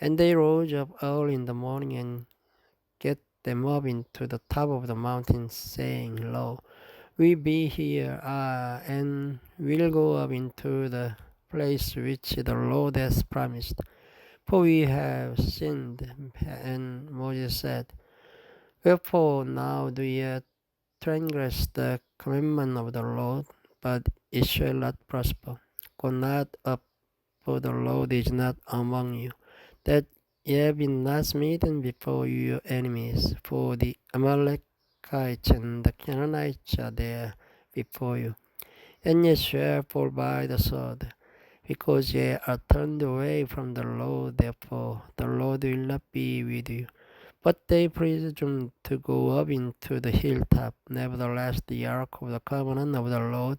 And they rose up early in the morning and get them up into the top of the mountain, saying, Lo, we be here, and will go up into the place which the Lord has promised. For we have sinned. And Moses said, Wherefore now do ye transgress the commandment of the Lord? But it shall not prosper. Go not up, for the Lord is not among you, that ye have been not smitten before your enemies, for the Amalekites and the Canaanites are there before you. And ye shall fall by the sword, because ye are turned away from the Lord, therefore the Lord will not be with you. But they presumed to go up into the hilltop. Nevertheless, the ark of the covenant of the Lord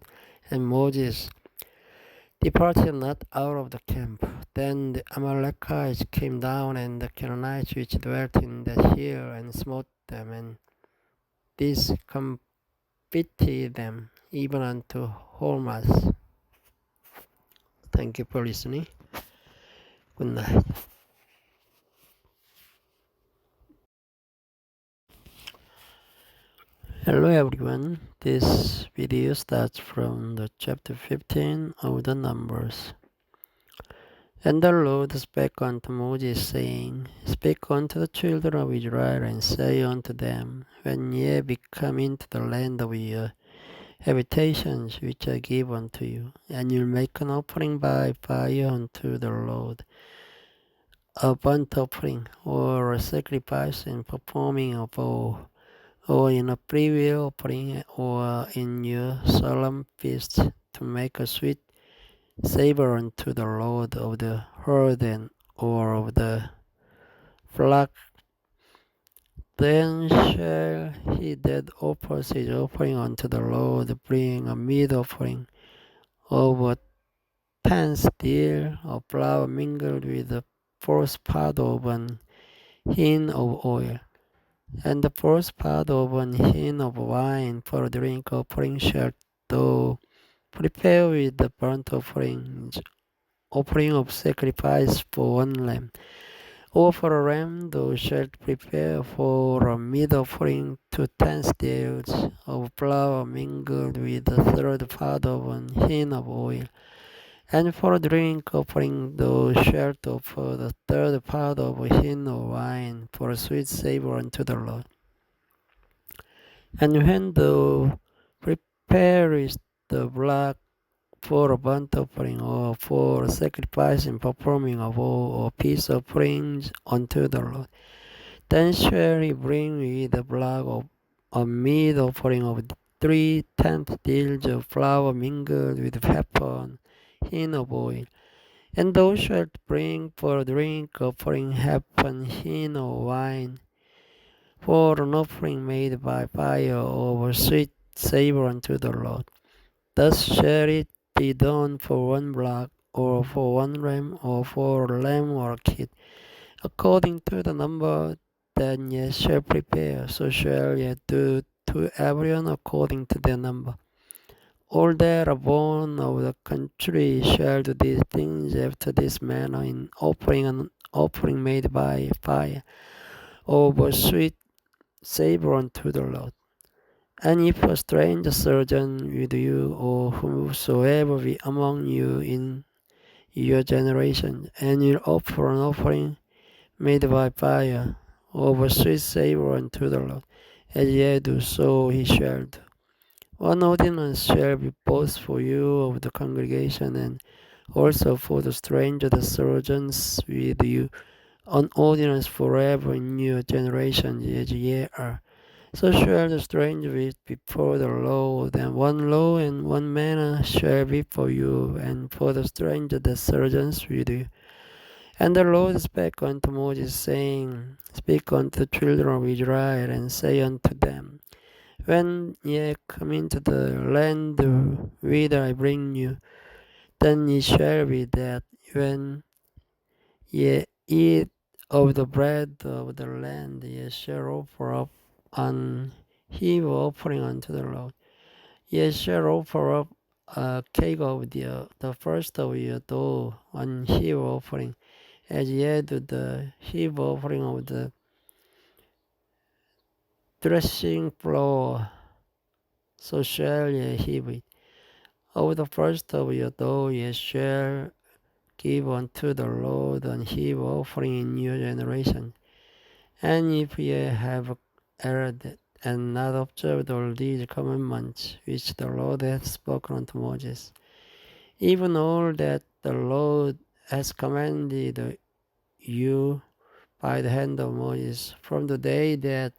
and Moses departed not out of the camp. Then the Amalekites came down, and the Canaanites which dwelt in that hill, and smote them, and discomfited them, even unto Hormaz. Thank you for listening. Good night. Hello everyone. This video starts from the chapter 15 of the Numbers. And the Lord spake unto Moses, saying, Speak unto the children of Israel, and say unto them, When ye be come into the land of your habitations which I give unto you, and you make an offering by fire unto the Lord, a burnt offering, or a sacrifice in performing a vow, or in a freewill offering, or in your solemn feast, to make a sweet savor unto the Lord of the herd or of the flock, then shall he that offers his offering unto the Lord bring a meat offering of a tenth deal of flour mingled with the fourth part of an hin of oil, and the fourth part of an hin of wine for a drink offering shalt thou prepare with the burnt offering of sacrifice for one lamb. Or for a ram thou shalt prepare for a meat offering 2 tenths of flour mingled with the third part of an hin of oil. And for a drink offering thou shalt offer the third part of a hin of wine for a sweet savor unto the Lord. And when thou preparest the blood for a burnt offering, or for a sacrifice in performing a vow, or peace offerings unto the Lord, then shall he bring with the blood of a meat offering of 3/10 deals of flour mingled with pepper, hin of oil. And thou shalt bring for a drink offering half an hin of wine, for an offering made by fire of a sweet savor unto the Lord. Thus shall it be done for one block, or for one ram, or for a lamb or a kid, according to the number that ye shall prepare, so shall ye do to everyone according to their number. All that are born of the country shall do these things after this manner in offering an offering made by fire, of a sweet savor unto the Lord. And if a stranger sojourn with you, or whosoever be among you in your generation, and will offer an offering made by fire, of a sweet savor unto the Lord, as ye do, so he shall do. One ordinance shall be both for you of the congregation, and also for the stranger that sojourns with you, an ordinance forever in your generation, as ye are. So shall the stranger be before the Lord, and one law and one manner shall be for you, and for the stranger that sojourns with you. And the Lord spake unto Moses, saying, Speak unto the children of Israel, and say unto them, When ye come into the land whither I bring you, then it shall be that when ye eat of the bread of the land, ye shall offer up an heave offering unto the Lord. Ye shall offer up a cake of the first of your dough, an heave offering, as ye do the heave offering of the threshing floor, so shall ye heave it. Of the first of your dough ye shall give unto the Lord an heave offering in your generation. And if ye have erred and not observed all these commandments which the Lord hath spoken unto Moses, even all that the Lord has commanded you, by the hand of Moses from the day that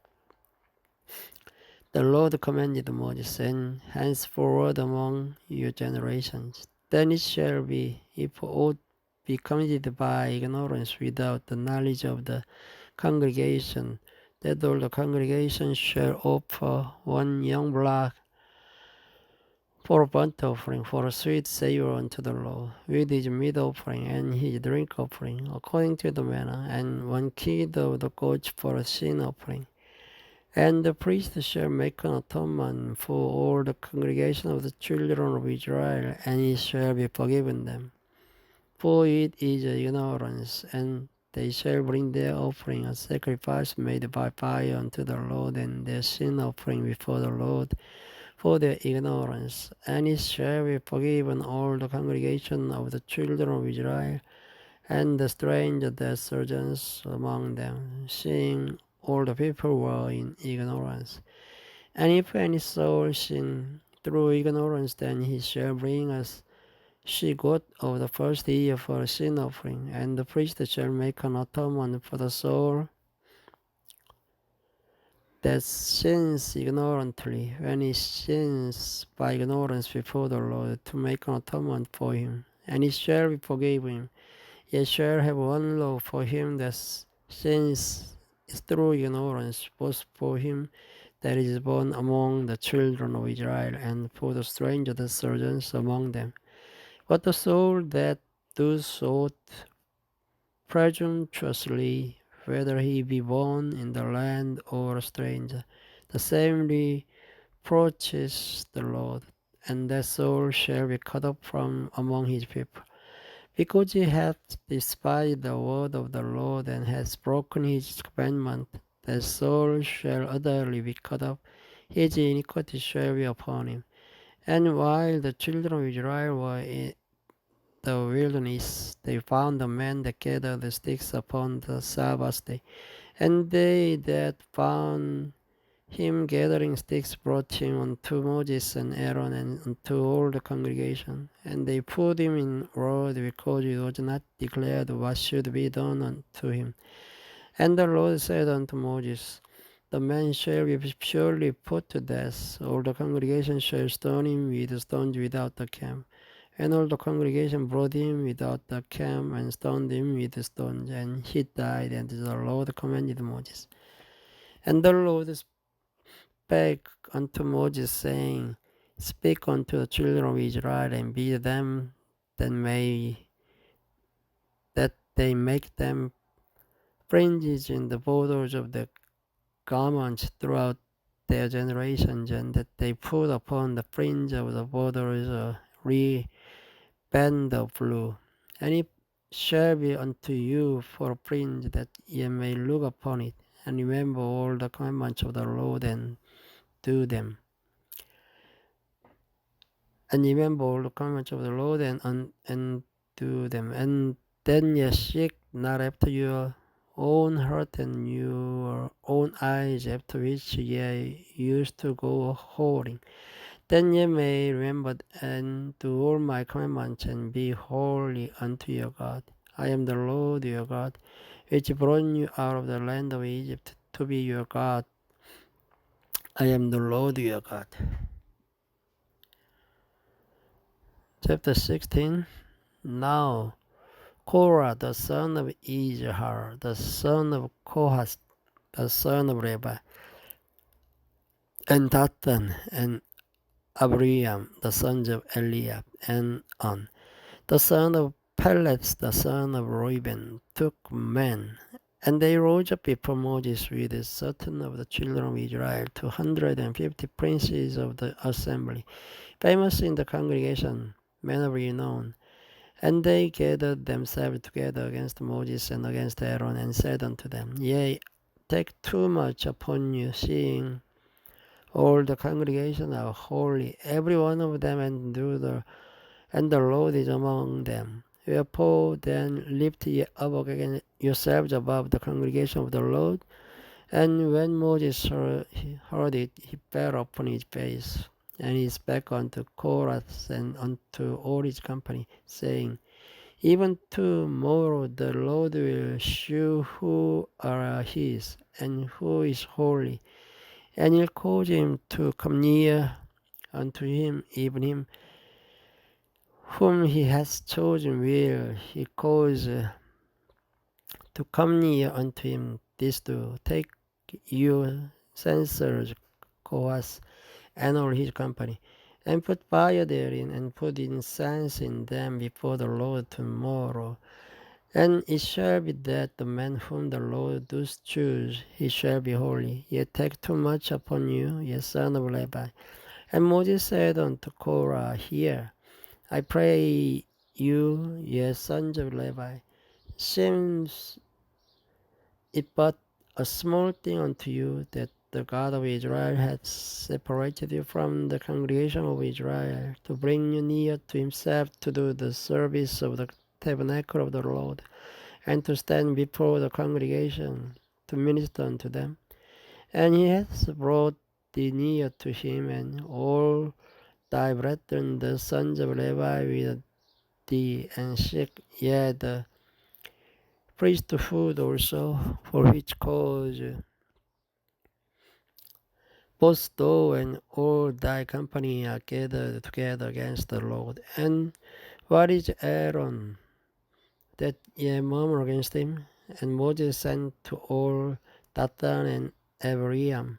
the Lord commanded Moses, and henceforward among your generations. Then it shall be, if aught be committed by ignorance without the knowledge of the congregation, that all the congregation shall offer one young block for a burnt offering, for a sweet savour unto the Lord, with his meat offering and his drink offering, according to the manner, and one kid of the goats for a sin offering. And the priest shall make an atonement for all the congregation of the children of Israel, and he shall be forgiven them. For it is ignorance, and they shall bring their offering, a sacrifice made by fire unto the Lord, and their sin offering before the Lord, for their ignorance. And it shall be forgiven all the congregation of the children of Israel, and the stranger that sojourns among them, seeing all the people were in ignorance. And if any soul sin through ignorance, then he shall bring us she-goat of the first year for a sin offering, and the priest shall make an atonement for the soul that sins ignorantly, when he sins by ignorance before the Lord, to make an atonement for him, and he shall be forgiven him. Ye shall have one law for him that sins through ignorance, both for him that is born among the children of Israel, and for the stranger that sojourns among them. But the soul that does aught presumptuously, whether he be born in the land or a stranger, the same reproaches the Lord, and that soul shall be cut off from among his people. Because he hath despised the word of the Lord, and hath broken his commandment, that soul shall utterly be cut off, his iniquity shall be upon him. And while the children of Israel were in the wilderness, they found a man that gathered the sticks upon the Sabbath day. And they that found him gathering sticks brought him unto Moses and Aaron, and unto all the congregation. And they put him in wrath, because it was not declared what should be done unto him. And the Lord said unto Moses, the man shall be surely put to death. All the congregation shall stone him with stones without the camp. And all the congregation brought him without the camp, and stoned him with stones. And he died, and the Lord commanded Moses. And the Lord spake unto Moses, saying, Speak unto the children of Israel, and bid them that they make them fringes in the borders of the garments throughout their generations, and that they put upon the fringe of the borders a band of blue. And it shall be unto you for a fringe, that ye may look upon it, and remember all the commandments of the Lord, and do them. And remember all the commandments of the Lord, and do them. And then ye seek not after your own heart and your own eyes, after which ye used to go whoring. Then ye may remember and do all my commandments, and be holy unto your God. I am the Lord your God, which brought you out of the land of Egypt, to be your God. I am the Lord your God. Chapter 16. Now Korah the son of Izhar, the son of Kohath, the son of Levi, and Dathan, and Abiram, the sons of Eliab, and On, the son of Pelet, the son of Reuben, took men, and they rose up before Moses with certain of the children of Israel, 250 princes of the assembly, famous in the congregation, men of renown. And they gathered themselves together against Moses and against Aaron, and said unto them, Yea, take too much upon you, seeing all the congregation are holy, every one of them, and the Lord is among them. Wherefore then lift ye up again yourselves above the congregation of the Lord. And when Moses heard it, he fell upon his face, and he spake unto Korah and unto all his company, saying, Even tomorrow the Lord will shew who are his, and who is holy, and he'll cause him to come near unto him, even him whom he has chosen will he cause to come near unto him. This do take your censers, Kohas, and all his company, and put fire therein, and put incense in them before the Lord tomorrow. And it shall be that the man whom the Lord doth choose, he shall be holy. Yet take too much upon you, ye son of Levi. And Moses said unto Korah, Hear, I pray you, ye sons of Levi, seems it but a small thing unto you that the God of Israel hath separated you from the congregation of Israel, to bring you near to himself, to do the service of the tabernacle of the Lord, and to stand before the congregation, to minister unto them. And he hath brought thee near to him, and all thy brethren, the sons of Levi, with thee, and seek yet the priesthood also, for which cause both thou and all thy company are gathered together against the Lord. And what is Aaron, that ye murmur against him? And Moses sent to all Dathan and Abiram,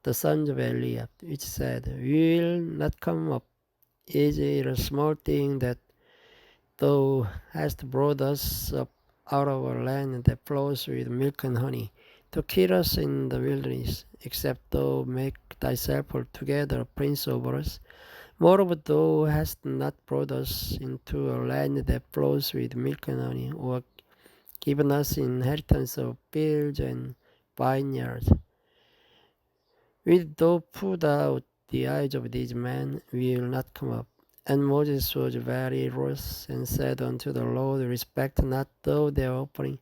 the sons of Eliab, which said, We will not come up. Is it a small thing that thou hast brought us up out of a land that flows with milk and honey, to kill us in the wilderness, except thou make thyself altogether a prince over us? Moreover, thou hast not brought us into a land that flows with milk and honey, or given us inheritance of fields and vineyards. Wilt thou put out the eyes of these men? We will not come up. And Moses was very wroth, and said unto the Lord, Respect not thou their offering.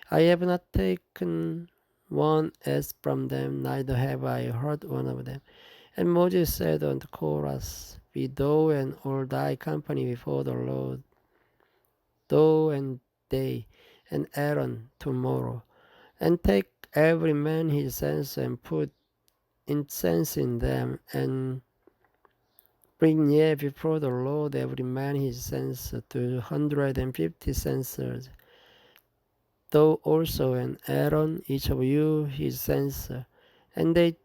I have not taken one as from them, neither have I hurt one of them. And Moses said unto Korah, Be thou and all thy company before the Lord, thou and they, and Aaron tomorrow. And take every man his censer, and put incense in them, and bring ye before the Lord every man his censer, 250 censers. Thou also and Aaron, each of you his censer. And they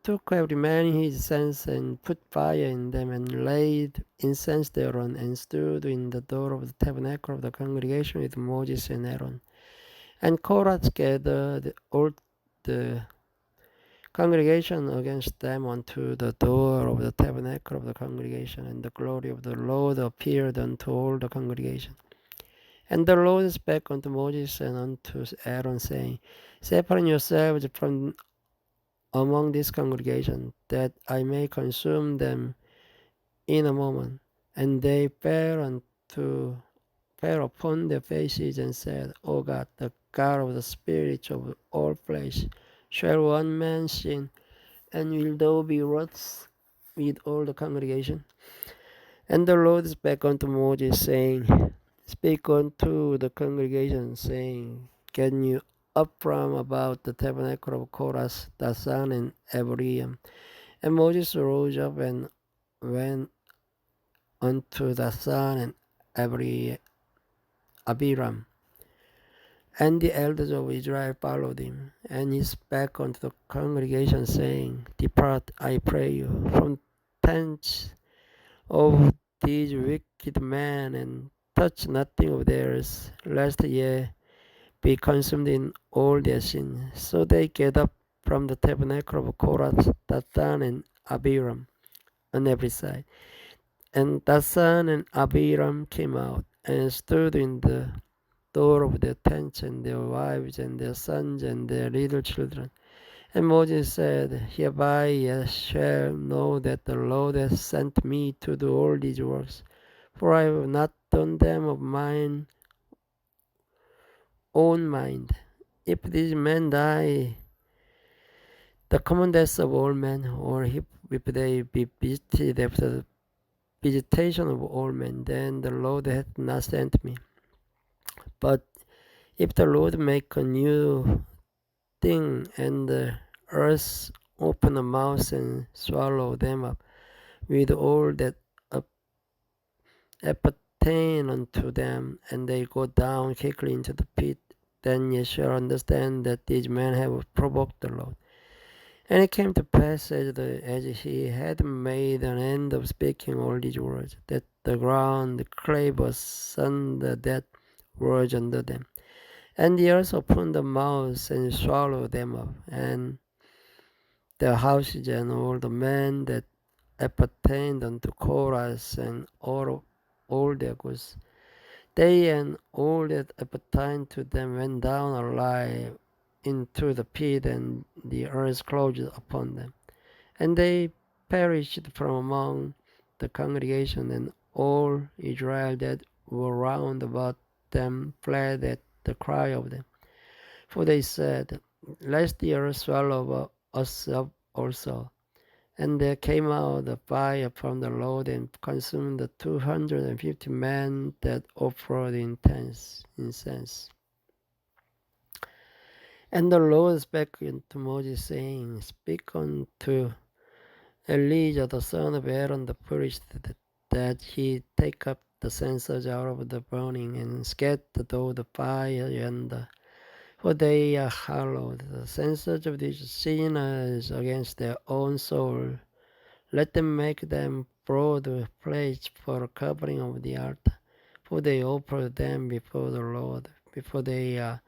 took every man his censer, and put fire in them, and laid incense thereon, and stood in the door of the tabernacle of the congregation with Moses and Aaron. And Korah gathered all the congregation against them unto the door of the tabernacle of the congregation, and the glory of the Lord appeared unto all the congregation. And the Lord spake unto Moses and unto Aaron, saying, Separate yourselves from among this congregation, that I may consume them in a moment. And they fell upon their faces, and said, O God, the God of the spirits of all flesh, shall one man sin, and will thou be wroth with all the congregation? And the Lord spake unto Moses, saying, Speak unto the congregation, saying, Get you up from about the tabernacle of Korah, Dathan, and Abiram. And Moses rose up and went unto Dathan and Abiram. And the elders of Israel followed him. And he spake unto the congregation, saying, Depart, I pray you, from tents of these wicked men, and touch nothing of theirs, lest ye be consumed in all their sin. So they get up from the tabernacle of Korah, Dathan, and Abiram on every side. And Dathan and Abiram came out, and stood in the door of their tents, and their wives, and their sons, and their little children. And Moses said, Hereby ye shall know that the Lord hath sent me to do all these works, for I have not done them of mine own mind. If these men die the common death of all men, or if they be visited after the visitation of all men, then the Lord hath not sent me. But if the Lord make a new thing, and the earth open the mouth and swallow them up, with all that appertain unto them, and they go down quickly into the pit, then ye shall understand that these men have provoked the Lord. And it came to pass, as he had made an end of speaking all these words, that the ground clave asunder that words under them. And the earth opened the mouth and swallowed them up, and their houses and all the men that appertained unto Chorus and all their goods. They and all that appertained to them went down alive into the pit, and the earth closed upon them. And they perished from among the congregation, and all Israel that were round about them fled at the cry of them. For they said, lest the earth swallow us up also. And there came out a fire from the Lord and consumed the 250 men that offered incense. And the Lord spake unto Moses, saying, Speak unto Elijah the son of Aaron the priest, that he take up the censers out of the burning, and scatter through the fire yonder. For they are hallowed, the censers of these sinners against their own soul. Let them make them broad plates for a covering of the altar, for they offer them before the Lord, before they are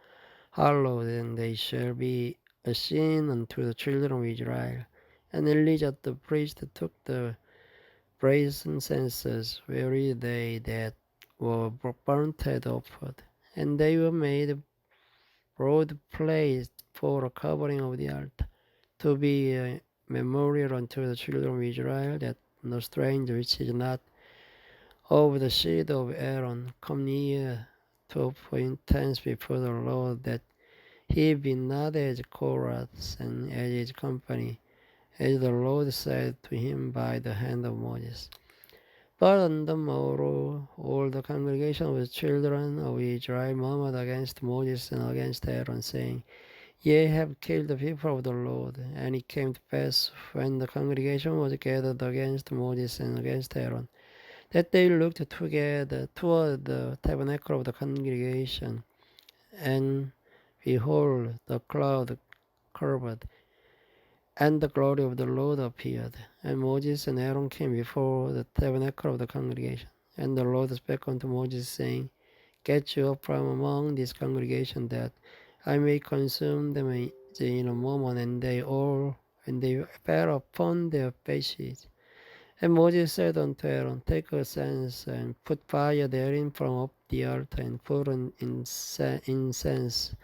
hallowed, and they shall be a sin unto the children of Israel. And Elijah the priest took the brazen censers, wherein they that were burnt had offered, and they were made broad plates for a covering of the altar, to be a memorial unto the children of Israel, that no stranger which is not of the seed of Aaron come near to offer incense before the Lord, that he be not as Korah and as his company, as the Lord said to him by the hand of Moses. But on the morrow all the congregation of the children of Israel murmured against Moses and against Aaron, saying, Ye have killed the people of the Lord. And it came to pass, when the congregation was gathered against Moses and against Aaron, that they looked together toward the tabernacle of the congregation, and behold, the cloud covered, and the glory of the Lord appeared. And Moses and Aaron came before the tabernacle of the congregation. And the Lord spake unto Moses, saying, Get you up from among this congregation, that I may consume them in a moment. And they fell upon their faces. And Moses said unto Aaron, Take a censer, and put fire therein from up the altar, and put an incense,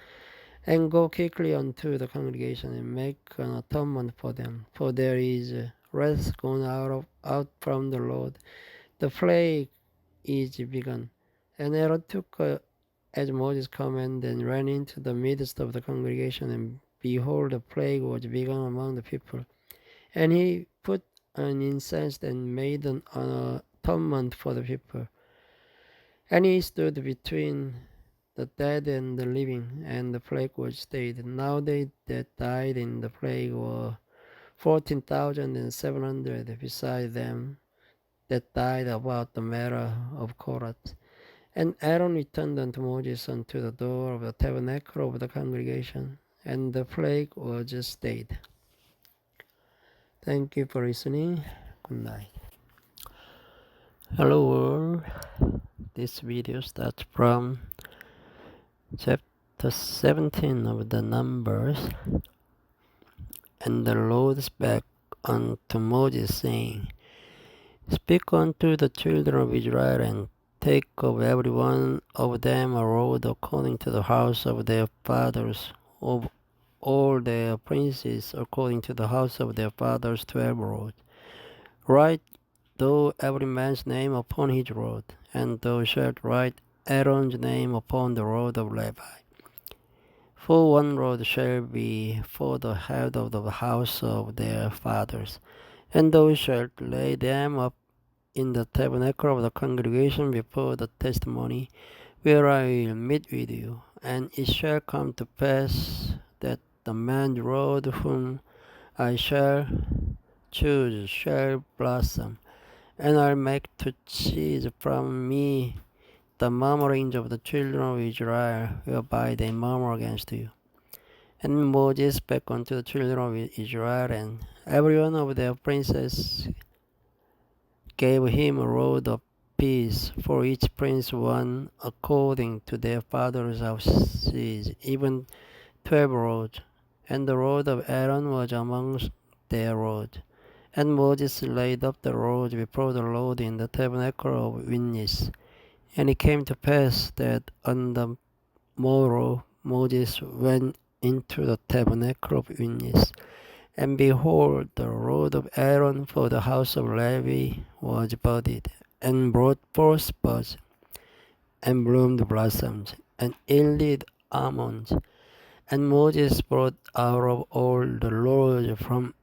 and go quickly unto the congregation, and make an atonement for them. For there is wrath gone out from the Lord. The plague is begun. And Aaron took as Moses commanded, and ran into the midst of the congregation, and behold, the plague was begun among the people. And he put an incense and made an atonement for the people. And he stood between the dead and the living, and the plague was stayed. Now they that died in the plague were 14,700, beside them that died about the matter of Korah. And Aaron returned unto Moses unto the door of the tabernacle of the congregation, and the plague was stayed. Thank you for listening. Good night. Hello world. This video starts from chapter 17 of the Numbers. And the Lord spake unto Moses, saying, Speak unto the children of Israel, and take of every one of them a road according to the house of their fathers, of all their princes according to the house of their fathers 12 roads. Write thou every man's name upon his road, and thou shalt write Aaron's name upon the road of Levi. For one road shall be for the head of the house of their fathers, and thou shalt lay them up in the tabernacle of the congregation before the testimony, where I will meet with you. And it shall come to pass that the man's road whom I shall choose shall blossom, and I'll make to cease from me the murmurings of the children of Israel, whereby they murmur against you. And Moses spake unto the children of Israel, and every one of their princes gave him a rod of peace, for each prince one according to their fathers' houses, even 12 rods. And the rod of Aaron was amongst their rods. And Moses laid up the rods before the Lord in the tabernacle of witness. And it came to pass that on the morrow Moses went into the tabernacle of witness, and behold, the rod of Aaron for the house of Levi was budded, and brought forth buds, and bloomed blossoms, and yielded almonds. And Moses brought out of all the rods from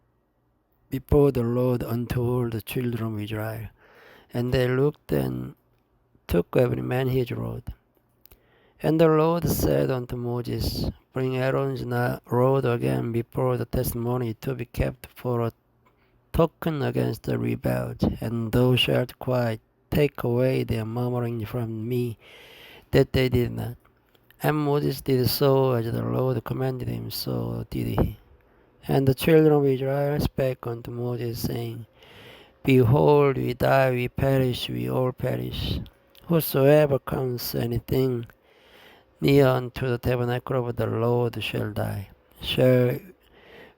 before the Lord unto all the children of Israel. And they looked and took every man his rod. And the Lord said unto Moses, Bring Aaron's rod again before the testimony to be kept for a token against the rebels, and thou shalt quite take away their murmuring from me, that they did not. And Moses did so as the Lord commanded him, so did he. And the children of Israel spake unto Moses, saying, Behold, we die, we perish, we all perish. Whosoever comes anything near unto the tabernacle of the Lord shall die. Shall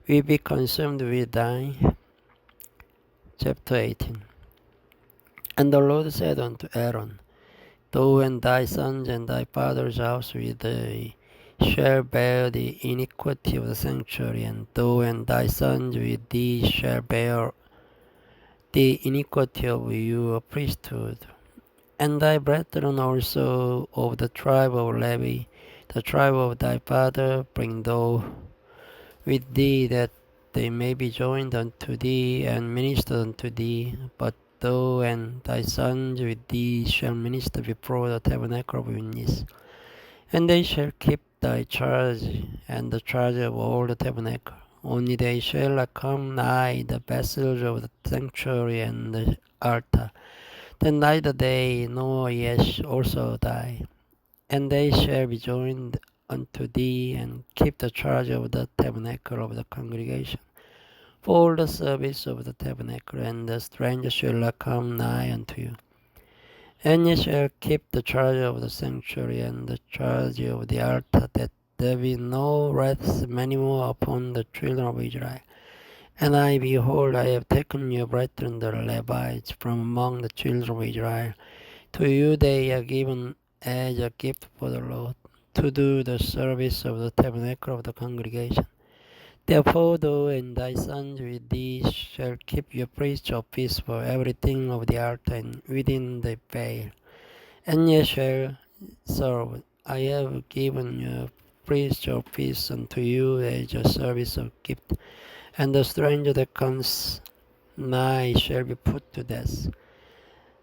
we be consumed with dying? Chapter 18. And the Lord said unto Aaron, Thou and thy sons and thy father's house with thee shall bear the iniquity of the sanctuary, and thou and thy sons with thee shall bear the iniquity of your priesthood. And thy brethren also of the tribe of Levi, the tribe of thy father, bring thou with thee, that they may be joined unto thee and minister unto thee. But thou and thy sons with thee shall minister before the tabernacle of witness. And they shall keep thy charge and the charge of all the tabernacle. Only they shall not come nigh the vessels of the sanctuary and the altar. Then neither they nor ye also die. And they shall be joined unto thee, and keep the charge of the tabernacle of the congregation, for all the service of the tabernacle, and the stranger shall not come nigh unto you. And ye shall keep the charge of the sanctuary and the charge of the altar, that there be no wrath any more upon the children of Israel. And I, behold, I have taken your brethren the Levites from among the children of Israel. To you they are given as a gift for the Lord, to do the service of the tabernacle of the congregation. Therefore thou and thy sons with thee shall keep your priest's office for everything of the altar and within the veil. And ye shall serve. I have given your priest's office unto you as a service of gift. And the stranger that comes nigh shall be put to death.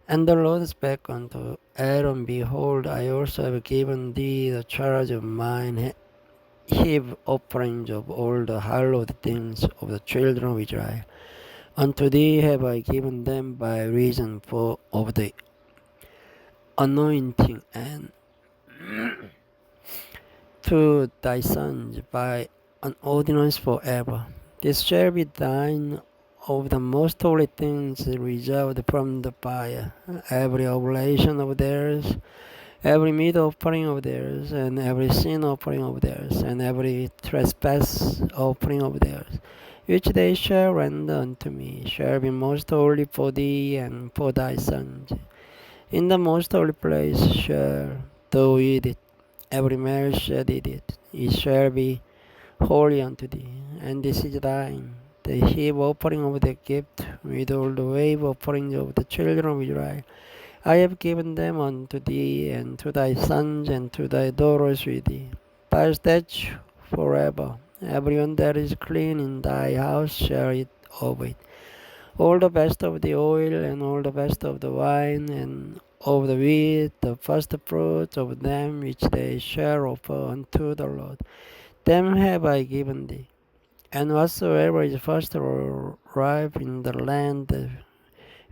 And the Lord spake unto Aaron, Behold, I also have given thee the charge of mine heave offerings of all the hallowed things of the children of Israel. Unto thee have I given them by reason of the anointing, and to thy sons by an ordinance forever. This shall be thine of the most holy things reserved from the fire, every oblation of theirs, every meat offering of theirs, and every sin offering of theirs, and every trespass offering of theirs, which they shall render unto me, shall be most holy for thee and for thy sons. In the most holy place shall thou eat it, every male shall eat it, it shall be holy unto thee, and this is thine, the heave offering of the gift, with all the wave offerings of the children of Israel. I have given them unto thee, and to thy sons, and to thy daughters with thee, by statute forever. Everyone that is clean in thy house shall eat of it. All the best of the oil, and all the best of the wine, and of the wheat, the first fruits of them which they shall offer unto the Lord. Them have I given thee. And whatsoever is first ripe in the land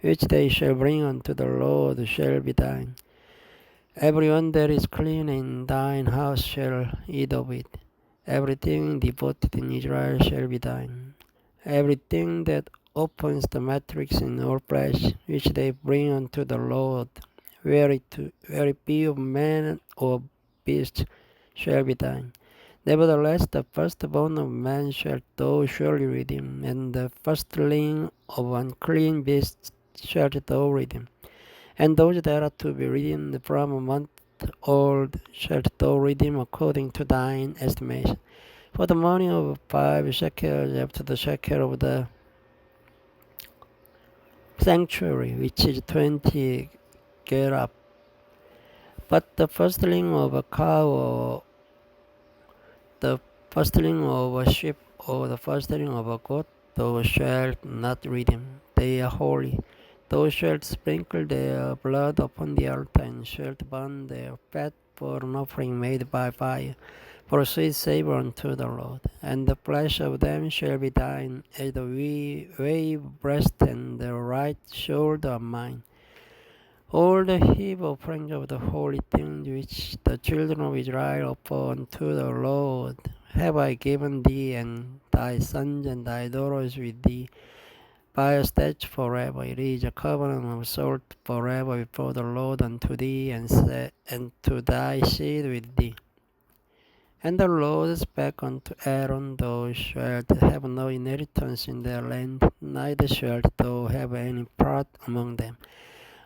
which they shall bring unto the Lord shall be thine. Every one that is clean in thine house shall eat of it. Everything devoted in Israel shall be thine. Everything that opens the matrix in all flesh, which they bring unto the Lord, whether it be of man or beast, shall be thine. Nevertheless, the firstborn of man shalt thou surely redeem, and the firstling of unclean beasts shalt thou redeem. And those that are to be redeemed from a month old shalt thou redeem according to thine estimation. For the money of 5 shekels after the shekel of the sanctuary, which is 20 gerah. But the firstling of a cow, or the firstling of a sheep, or the firstling of a goat, thou shalt not redeem. They are holy. Thou shalt sprinkle their blood upon the altar, and shalt burn their fat for an offering made by fire, for a sweet savour unto the Lord. And the flesh of them shall be thine, as the wave breast and the right shoulder of mine. All the heave offerings of the holy things which the children of Israel offer unto the Lord have I given thee, and thy sons and thy daughters with thee, by a statute forever. It is a covenant of salt forever before the Lord unto thee, and to thy seed with thee. And the Lord spake unto Aaron, Thou shalt have no inheritance in their land, neither shalt thou have any part among them.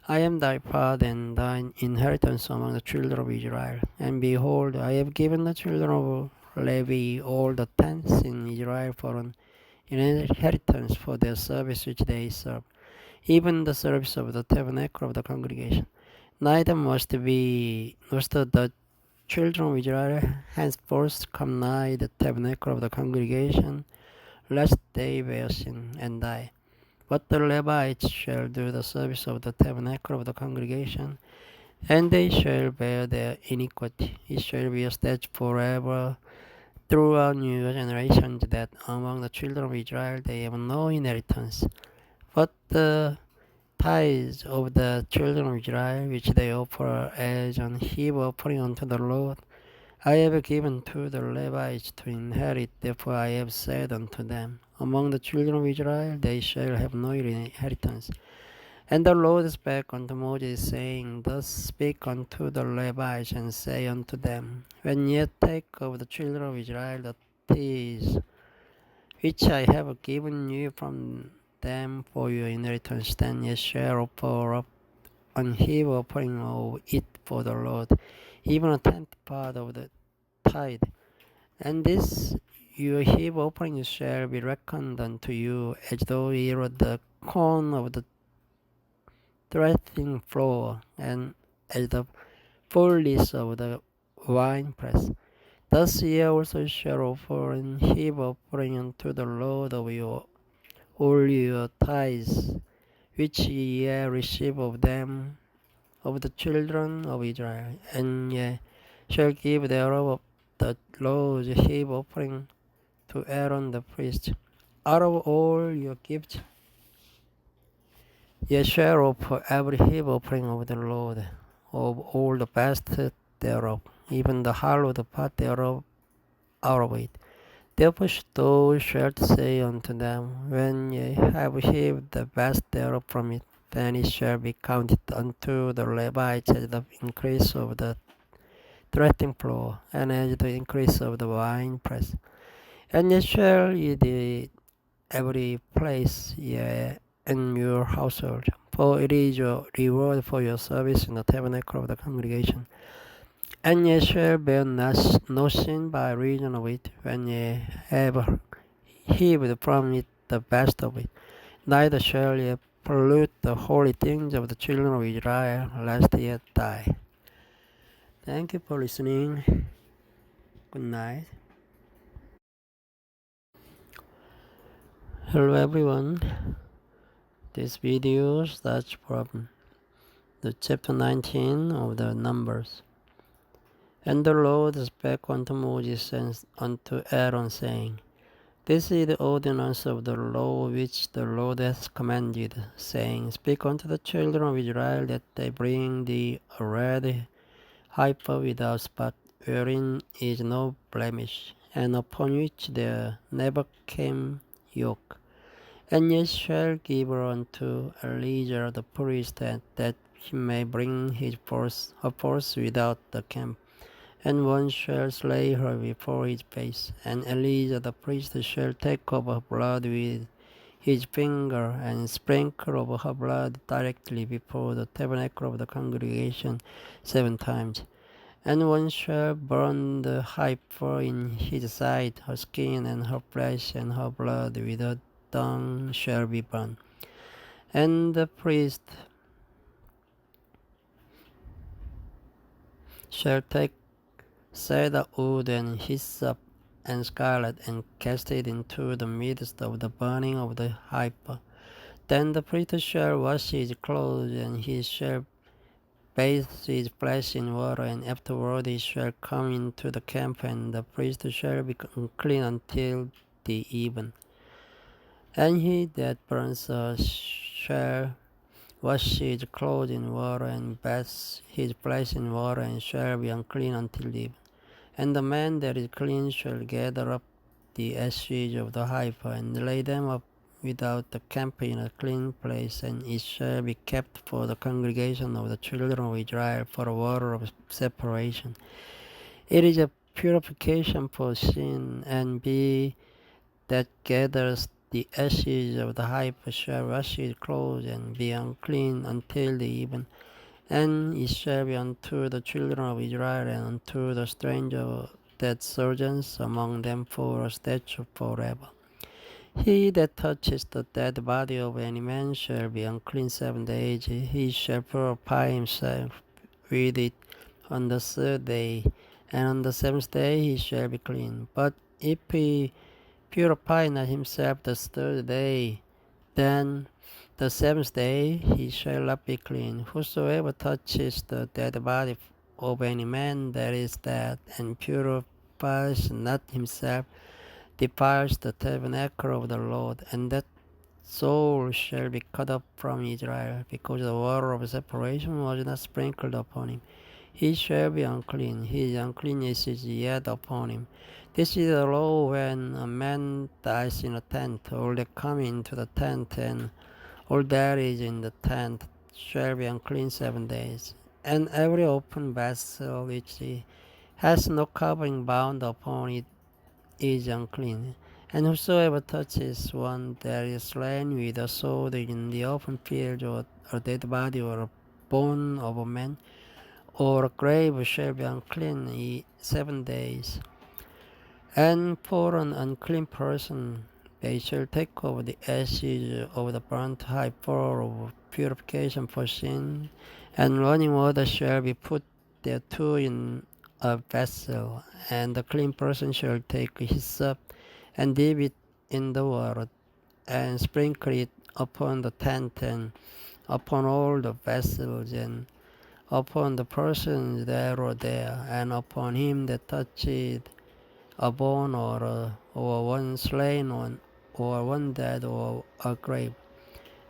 I am thy part and thine inheritance among the children of Israel. And behold, I have given the children of Levi all the tents in Israel for an inheritance for their service which they serve, even the service of the tabernacle of the congregation. Neither must the children of Israel henceforth come nigh the tabernacle of the congregation, lest they bear sin and die. But the Levites shall do the service of the tabernacle of the congregation, and they shall bear their iniquity. It shall be a statute forever throughout new generations, that among the children of Israel they have no inheritance. But the tithes of the children of Israel, which they offer as an heave offering unto the Lord, I have given to the Levites to inherit. Therefore I have said unto them, Among the children of Israel they shall have no inheritance. And the Lord spake unto Moses, saying, Thus speak unto the Levites, and say unto them, When ye take of the children of Israel the tithes, which I have given you from them for your inheritance, then ye shall offer up an heave offering of it for the Lord, even a tenth part of the tithe. And this your heave offering shall be reckoned unto you, as though ye were the corn of the threshing floor, and as the fullness of the winepress. Thus ye also shall offer an heave offering unto the Lord of all your tithes, which ye receive of them, of the children of Israel, and ye shall give thereof the Lord's heave offering to Aaron the priest. Out of all your gifts ye shall offer every heave offering of the Lord, of all the best thereof, even the hallowed part thereof out of it. Therefore thou shalt say unto them, When ye have heaved the best thereof from it, then it shall be counted unto the Levites as the increase of the threshing floor, and as the increase of the winepress. And ye shall eat it every place ye in your household, for it is your reward for your service in the tabernacle of the congregation. And ye shall bear no sin by reason of it, when ye have heaved from it the best of it. Neither shall ye pollute the holy things of the children of Israel, lest ye die. Thank you for listening. Good night. Hello everyone. This video starts from the chapter 19 of the Numbers. And the Lord spake unto Moses and unto Aaron, saying, This is the ordinance of the law which the Lord hath commanded, saying, Speak unto the children of Israel that they bring thee a red heifer without spot, wherein is no blemish, and upon which there never came yoke. And ye shall give her unto Eleazar the priest, that he may bring her forth without the camp. And one shall slay her before his face, and Eleazar the priest shall take of her blood with his finger, and sprinkle over her blood directly before the tabernacle of the congregation 7 times. And one shall burn the heifer in his sight, her skin and her flesh and her blood with her dung shall be burned. And the priest shall take cedar wood and hyssop and scarlet, and cast it into the midst of the burning of the heifer. Then the priest shall wash his clothes, and he shall bathe his flesh in water, and afterward he shall come into the camp, and the priest shall be unclean until the even. And he that burns shall wash his clothes in water, and bathe his flesh in water, and shall be unclean until the even. And the man that is clean shall gather up the ashes of the heifer, and lay them up without the camp in a clean place, and it shall be kept for the congregation of the children of Israel for a water of separation. It is a purification for sin, and he that gathers the ashes of the heifer shall wash his clothes, and be unclean until the even. And it shall be unto the children of Israel, and unto the stranger that sojourns among them for a statute forever. He that touches the dead body of any man shall be unclean 7 days. He shall purify himself with it on the 3rd day, and on the 7th day he shall be clean. But if he purify not himself the 3rd day, then the 7th day he shall not be clean. Whosoever touches the dead body of any man that is dead, and purifies not himself, defiles the tabernacle of the Lord, and that soul shall be cut off from Israel, because the water of separation was not sprinkled upon him. He shall be unclean, his uncleanness is yet upon him. This is the law when a man dies in a tent. All that come into the tent, and all that is in the tent, shall be unclean 7 days. And every open vessel which has no covering bound upon it is unclean. And whosoever touches one that is slain with a sword in the open field, or a dead body, or a bone of a man, or a grave, shall be unclean 7 days. And for an unclean person they shall take of the ashes of the burnt heifer of purification for sin, and running water shall be put thereto in a vessel, and the clean person shall take hyssop, and dip it in the water, and sprinkle it upon the tent, and upon all the vessels, and upon the persons that are there, and upon him that toucheth a bone, or one slain one, or one dead, or a grave.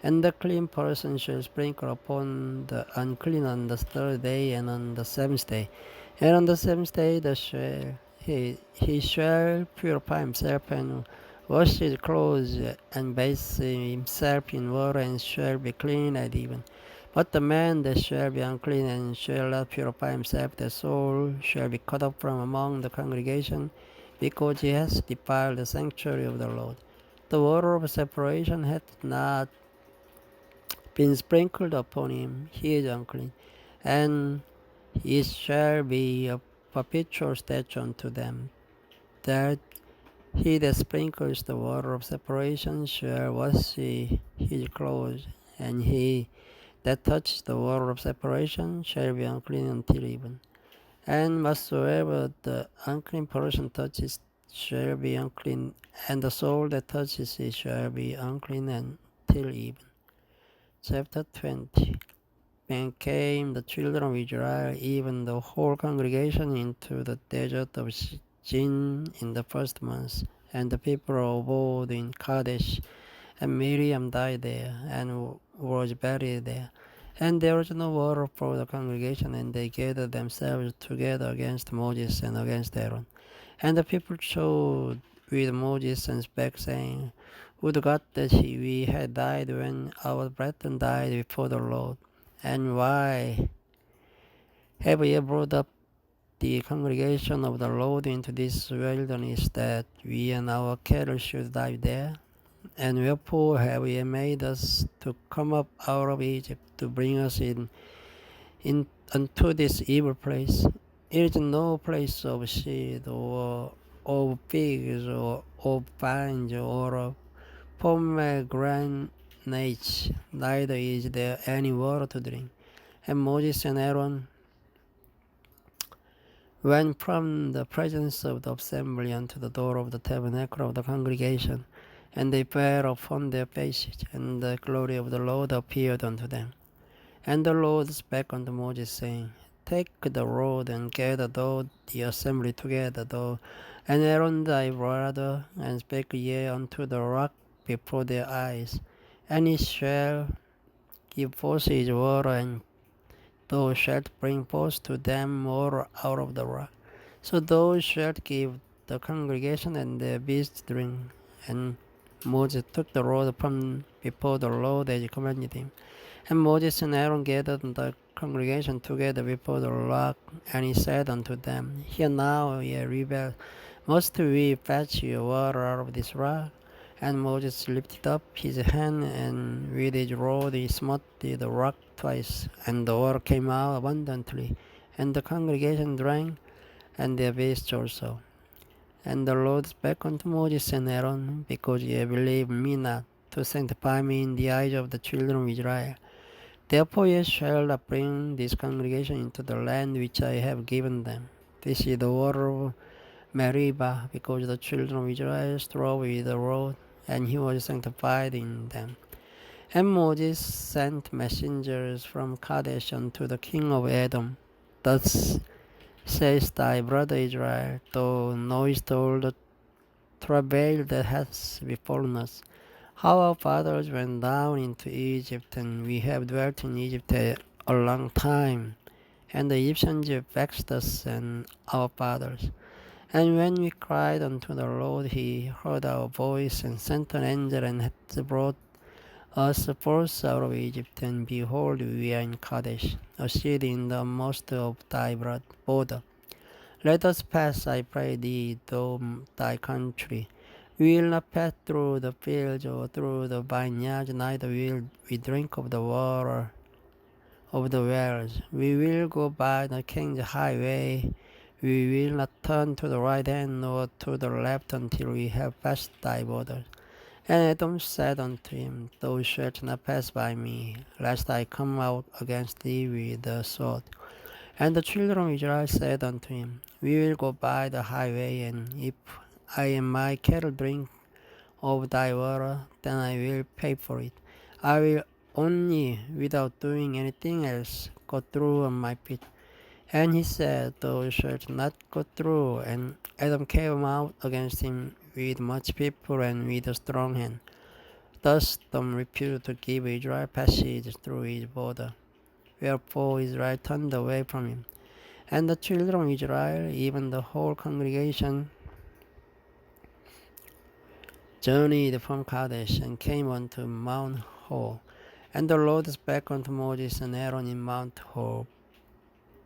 And the clean person shall sprinkle upon the unclean on the 3rd day, and on the 7th day. And on the 7th day he shall purify himself, and wash his clothes, and bathe himself in water, and shall be clean at even. But the man that shall be unclean, and shall not purify himself, the soul shall be cut off from among the congregation, because he has defiled the sanctuary of the Lord. The water of separation hath not been sprinkled upon him, he is unclean. And it shall be a perpetual statute unto them, that he that sprinkles the water of separation shall wash his clothes, and he that touches the water of separation shall be unclean until even. And whatsoever the unclean person touches shall be unclean, and the soul that touches it shall be unclean until even. Chapter 20. came the children of Israel, even the whole congregation, into the desert of Zin in the first month, and the people abode in Kadesh, and Miriam died there, and was buried there. And there was no water for the congregation, and they gathered themselves together against Moses and against Aaron. And the people showed with Moses and spake, saying, Would God that we had died when our brethren died before the Lord. And why have ye brought up the congregation of the Lord into this wilderness, that we and our cattle should die there? And wherefore have ye made us to come up out of Egypt, to bring us in unto this evil place? It is no place of seed, or of figs, or of vines, or of pomegranates, neither is there any water to drink. And Moses and Aaron went from the presence of the assembly unto the door of the tabernacle of the congregation, and they fell upon their faces, and the glory of the Lord appeared unto them. And the Lord spake unto Moses, saying, Take the rod, and gather thou the assembly together, thou and Aaron thy brother, and spake ye unto the rock before their eyes, and it shall give forth his water, and thou shalt bring forth to them water out of the rock. So thou shalt give the congregation and their beasts drink. And Moses took the rod from before the Lord as he commanded him. And Moses and Aaron gathered the congregation together before the rock, and he said unto them, Hear now, ye rebels, must we fetch your water out of this rock? And Moses lifted up his hand, and with his rod he smote the rock twice, and the water came out abundantly, and the congregation drank, and their beasts also. And the Lord spake unto Moses and Aaron, Because ye believe me not, to sanctify me in the eyes of the children of Israel. Therefore ye shall not bring this congregation into the land which I have given them. This is the water of Meribah, because the children of Israel strove with the rod, and he was sanctified in them. And Moses sent messengers from Kadesh unto the king of Edom. Thus says thy brother Israel, Thou knowest all the travail that hath befallen us, how our fathers went down into Egypt, and we have dwelt in Egypt a long time. And the Egyptians vexed us and our fathers. And when we cried unto the Lord, he heard our voice, and sent an angel, and hath brought us forth out of Egypt. And behold, we are in Kadesh, a city in the most of thy border. Let us pass, I pray thee, through thy country. We will not pass through the fields or through the vineyards, neither will we drink of the water of the wells. We will go by the king's highway. We will not turn to the right hand nor to the left until we have passed thy borders. And Edom said unto him, Thou shalt not pass by me, lest I come out against thee with the sword. And the children of Israel said unto him, We will go by the highway, and if I and my cattle drink of thy water, then I will pay for it. I will only, without doing anything else, go through on my feet. And he said, Thou shalt not go through. And Edom came out against him with much people and with a strong hand. Thus Edom refused to give Israel passage through his border. Wherefore Israel turned away from him. And the children of Israel, even the whole congregation, journeyed from Kadesh, and came unto Mount Hor. And the Lord spake unto Moses and Aaron in Mount Hor,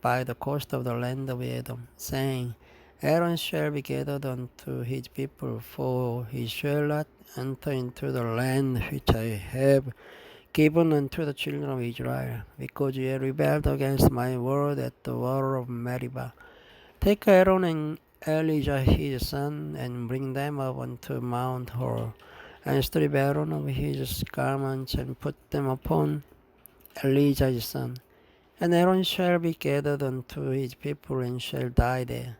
by the coast of the land of Edom, saying, Aaron shall be gathered unto his people, for he shall not enter into the land which I have given unto the children of Israel, because ye rebelled against my word at the water of Meribah. Take Aaron and Elijah his son, and bring them up unto Mount Hor, and strip Aaron of his garments, and put them upon Elijah his son. And Aaron shall be gathered unto his people, and shall die there.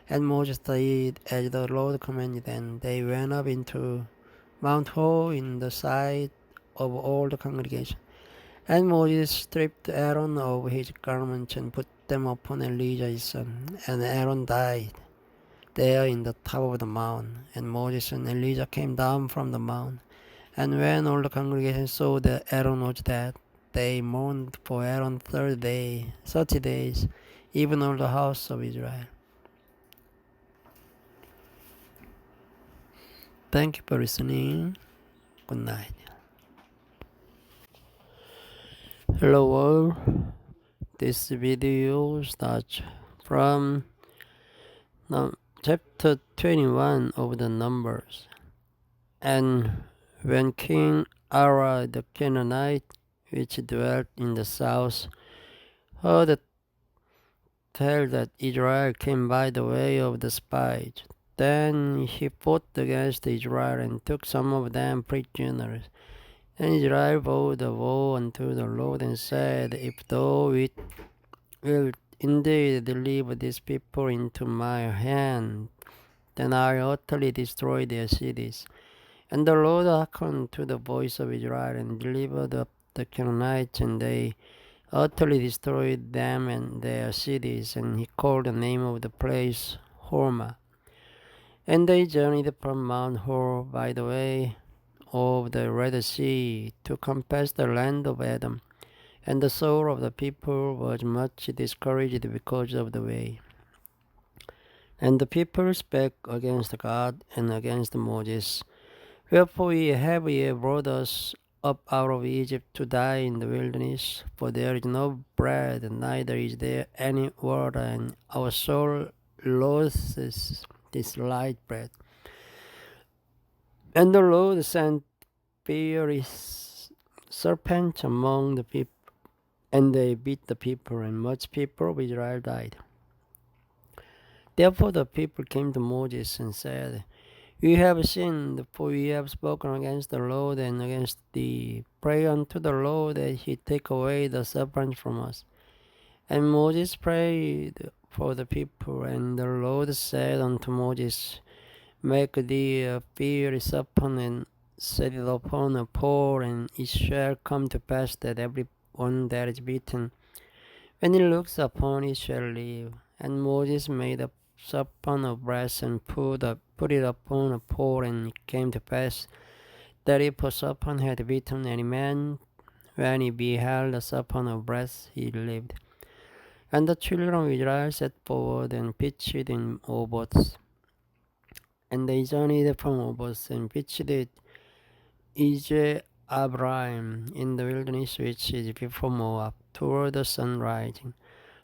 And Moses did as the Lord commanded, and they went up into Mount Hor in the sight of all the congregation. And Moses stripped Aaron of his garments and put them upon Elijah his son, and Aaron died there in the top of the mountain. And Moses and Elijah came down from the mountain. And when all the congregation saw that Aaron was dead, they mourned for Aaron 30 days, even all the house of Israel. Thank you for listening. Good night. Hello all. This video starts from chapter 21 of the Numbers. And when King Ara the Canaanite, which dwelt in the south, heard tell that Israel came by the way of the spies, then he fought against Israel and took some of them prisoners. And Israel vowed a vow unto the Lord and said, If thou wilt indeed deliver these people into my hand, then I'll utterly destroy their cities. And the Lord hearkened to the voice of Israel and delivered up the Canaanites, and they utterly destroyed them and their cities, and he called the name of the place Hormah. And they journeyed from Mount Hor by the way of the Red Sea to compass the land of Edom. And the soul of the people was much discouraged because of the way. And the people spake against God and against Moses, Wherefore have ye brought us up out of Egypt to die in the wilderness? For there is no bread, neither is there any water, and our soul loathes this light bread. And the Lord sent fiery serpents among the people, and they beat the people, and much people of Israel died. Therefore the people came to Moses and said, We have sinned, for we have spoken against the Lord and against thee. Pray unto the Lord that he take away the serpents from us. And Moses prayed for the people, and the Lord said unto Moses, Make thee a fiery serpent, and set it upon a pole, and it shall come to pass that every one that is bitten, when he looks upon it, shall live. And Moses made a serpent of brass and put it upon a pole, and it came to pass that if a serpent had bitten any man, when he beheld a serpent of brass, he lived. And the children of Israel set forward and pitched in Oboth. And they journeyed from Oboth and pitched it Abraham in the wilderness which is before Moab, toward the sunrising.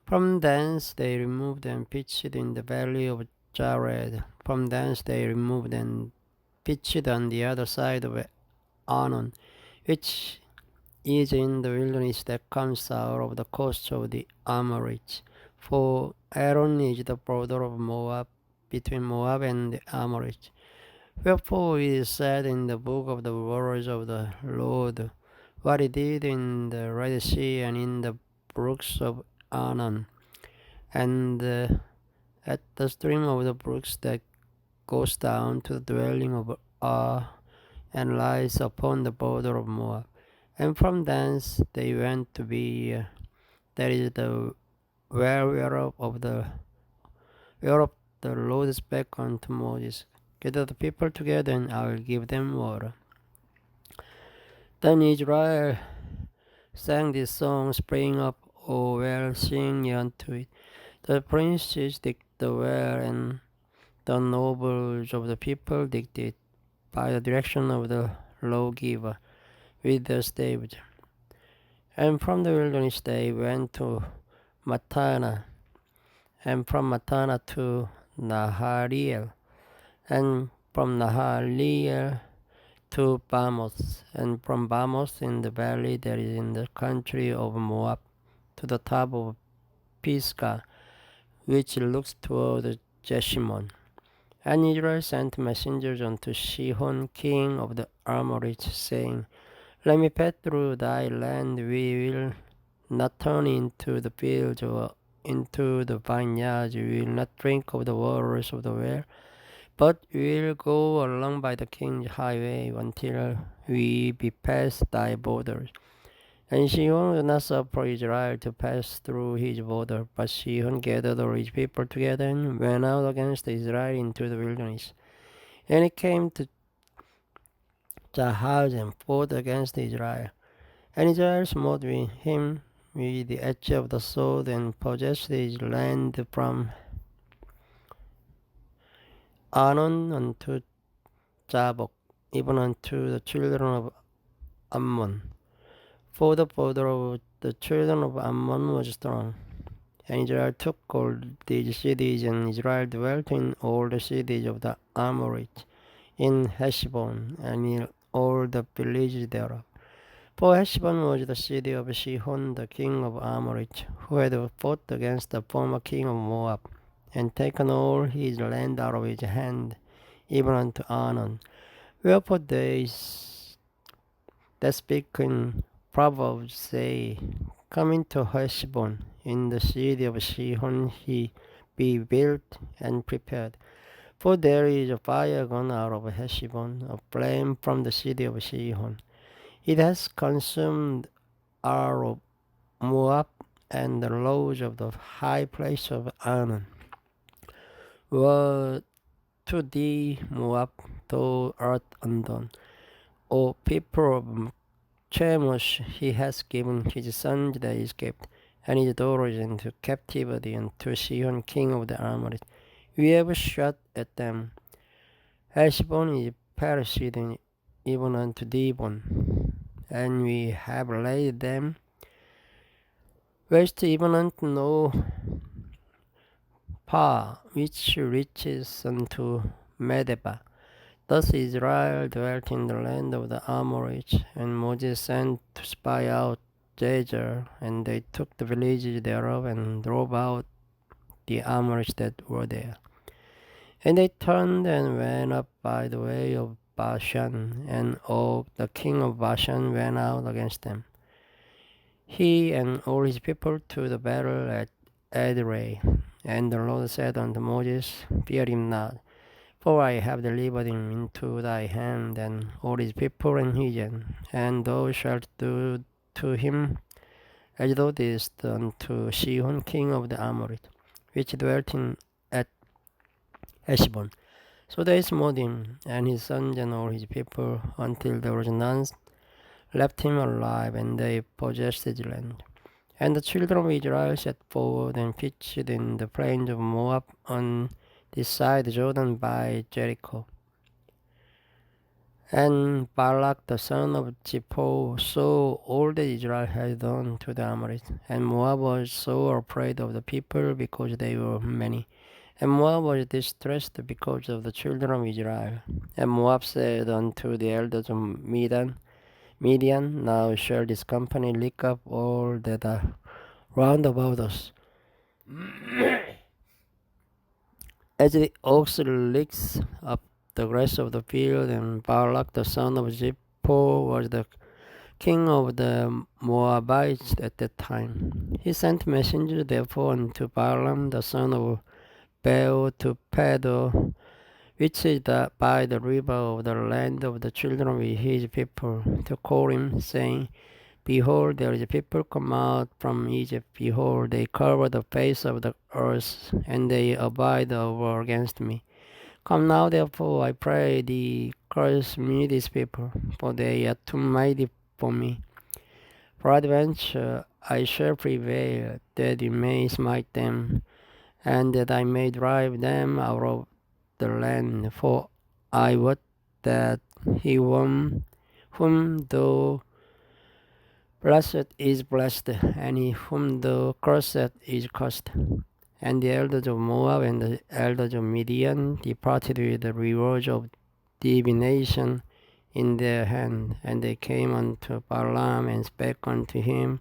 From thence they removed and pitched in the valley of Jared. From thence they removed and pitched on the other side of Arnon, which is in the wilderness that comes out of the coast of the Amorites. For Aaron is the border of Moab, between Moab and the Amorites. Wherefore it is said in the book of the words of the Lord, what he did in the Red Sea and in the brooks of Arnon, and at the stream of the brooks that goes down to the dwelling of Ar, and lies upon the border of Moab. And from thence they went to be, that is the whereof the Lord spake unto Moses, Gather the people together, and I will give them water. Then Israel sang this song, Spring up, O well, sing ye unto it. The princes digged the well, and the nobles of the people digged it by the direction of the lawgiver with the staves. And from the wilderness they went to Matana, and from Matana to Nahariel, and from Nahariel to Bamoth, and from Bamoth in the valley that is in the country of Moab, to the top of Pisgah, which looks toward Jeshimon. And Israel sent messengers unto Sihon, king of the Amorites, saying, Let me pass through thy land, we will not turn into the fields or into the vineyards, we will not drink of the waters of the well, but we will go along by the king's highway until we be past thy borders. And Sihon would not suffer Israel to pass through his border, but Sihon gathered all his people together and went out against Israel into the wilderness. And he came to Jahaz and fought against Israel. And Israel smote with him with the edge of the sword and possessed his land from Arnon unto Jabbok, even unto the children of Ammon. For the border of the children of Ammon was strong. And Israel took all these cities, and Israel dwelt in all the cities of the Amorites, in Heshbon, and in all the villages thereof. For Heshbon was the city of Sihon, the king of Amorites, who had fought against the former king of Moab, and taken all his land out of his hand, even unto Arnon. Wherefore they that speak in Proverbs say, come into Heshbon, in the city of Sihon he be built and prepared. For there is a fire gone out of Heshbon, a flame from the city of Sihon. It has consumed Ar of Moab and the lodge of the high place of Arnon. Woe to thee, Moab, thou art undone. O people of Chemosh, he has given his sons that escaped, and his daughters into captivity unto Sihon, king of the Amorites. We have shot at them. Heshbon is perished even unto Dibon, and we have laid them waste even unto no which reaches unto Medeba. Thus Israel dwelt in the land of the Amorites, and Moses sent to spy out Jazer, and they took the villages thereof, and drove out the Amorites that were there. And they turned and went up by the way of Bashan, and Og the king of Bashan went out against them, he and all his people, to the battle at Edrei. And the Lord said unto Moses, fear him not, for I have delivered him into thy hand, and all his people and heathen, and thou shalt do to him as thou didst unto Sihon king of the Amorites, which dwelt at Heshbon. So they smote him, and his sons and all his people, until there was none left him alive, and they possessed his land. And the children of Israel set forward and pitched in the plains of Moab on this side Jordan by Jericho. And Balak the son of Zippor saw all that Israel had done to the Amorites, and Moab was so afraid of the people because they were many. And Moab was distressed because of the children of Israel. And Moab said unto the elders of Midian, now shall this company lick up all that are round about us, as the ox licks up the grass of the field. And Balak the son of Zippor was the king of the Moabites at that time. He sent messengers therefore unto Balaam the son of Beor to Pedo, which is by the river of the land of the children of his people, to call him, saying, behold, there is a people come out from Egypt. Behold, they cover the face of the earth, and they abide over against me. Come now, therefore, I pray thee, curse me this people, for they are too mighty for me. Peradventure I shall prevail, that you may smite them, and that I may drive them out of the land. For I wot that he whom thou blessed is blessed, and he whom thou cursed is cursed. And the elders of Moab and the elders of Midian departed with the rewards of divination in their hand. And they came unto Balaam and spake unto him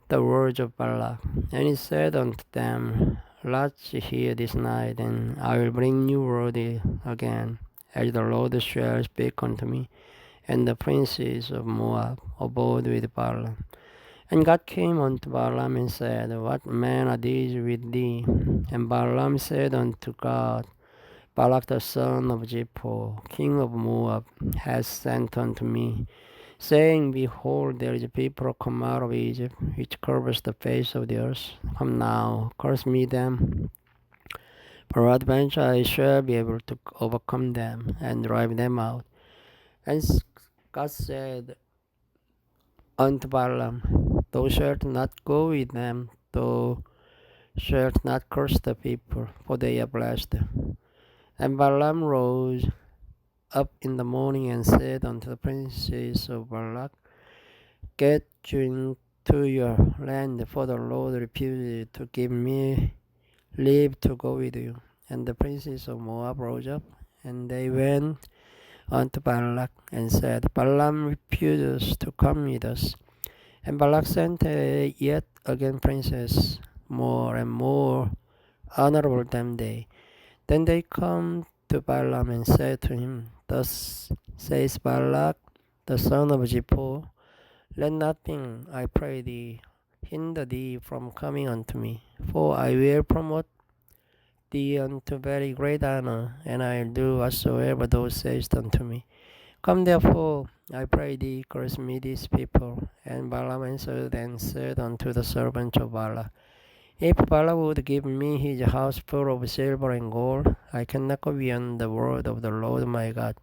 the words of Balak. And he said unto them, lodge here this night, and I will bring you word again, as the Lord shall speak unto me. And the princes of Moab abode with Balaam. And God came unto Balaam and said, what men are these with thee? And Balaam said unto God, Balak the son of Zippor, king of Moab, has sent unto me, saying, Behold, there is a people come out of Egypt, which covers the face of the earth. Come now, curse me them. Peradventure I shall be able to overcome them and drive them out. And God said unto Balaam, Thou shalt not go with them, thou shalt not curse the people, for they are blessed. And Balaam rose up in the morning and said unto the princes of Balak, Get you into your land, for the Lord refused to give me leave to go with you. And the princes of Moab rose up, and they went unto Balak, and said, Balaam refuses to come with us. And Balak sent yet again princes, more and more honorable than they. Then they come to Balaam and said to him, Thus says Balak, the son of Zippor, Let nothing, I pray thee, hinder thee from coming unto me, for I will promote thee unto very great honor, and I'll do whatsoever thou sayest unto me. Come therefore, I pray thee, curse me these people. And Balaam answered and said unto the servants of Balak, If Balak would give me his house full of silver and gold, I cannot go beyond the word of the Lord my God,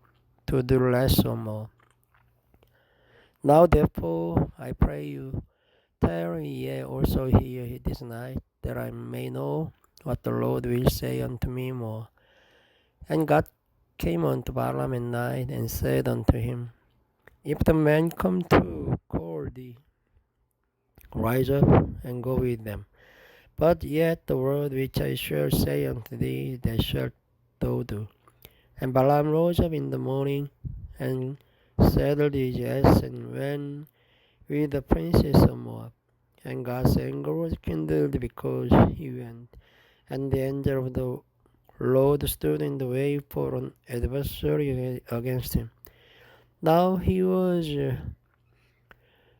to do less or more. Now therefore, I pray you, tarry ye also here this night, that I may know what the Lord will say unto me more. And God came unto Balaam at night, and said unto him, If the men come to call thee, rise up and go with them. But yet the word which I shall say unto thee, that shalt thou do. And Balaam rose up in the morning, and saddled his ass, and went with the princes of Moab. And God's anger was kindled because he went. And the angel of the Lord stood in the way for an adversary against him. Now he was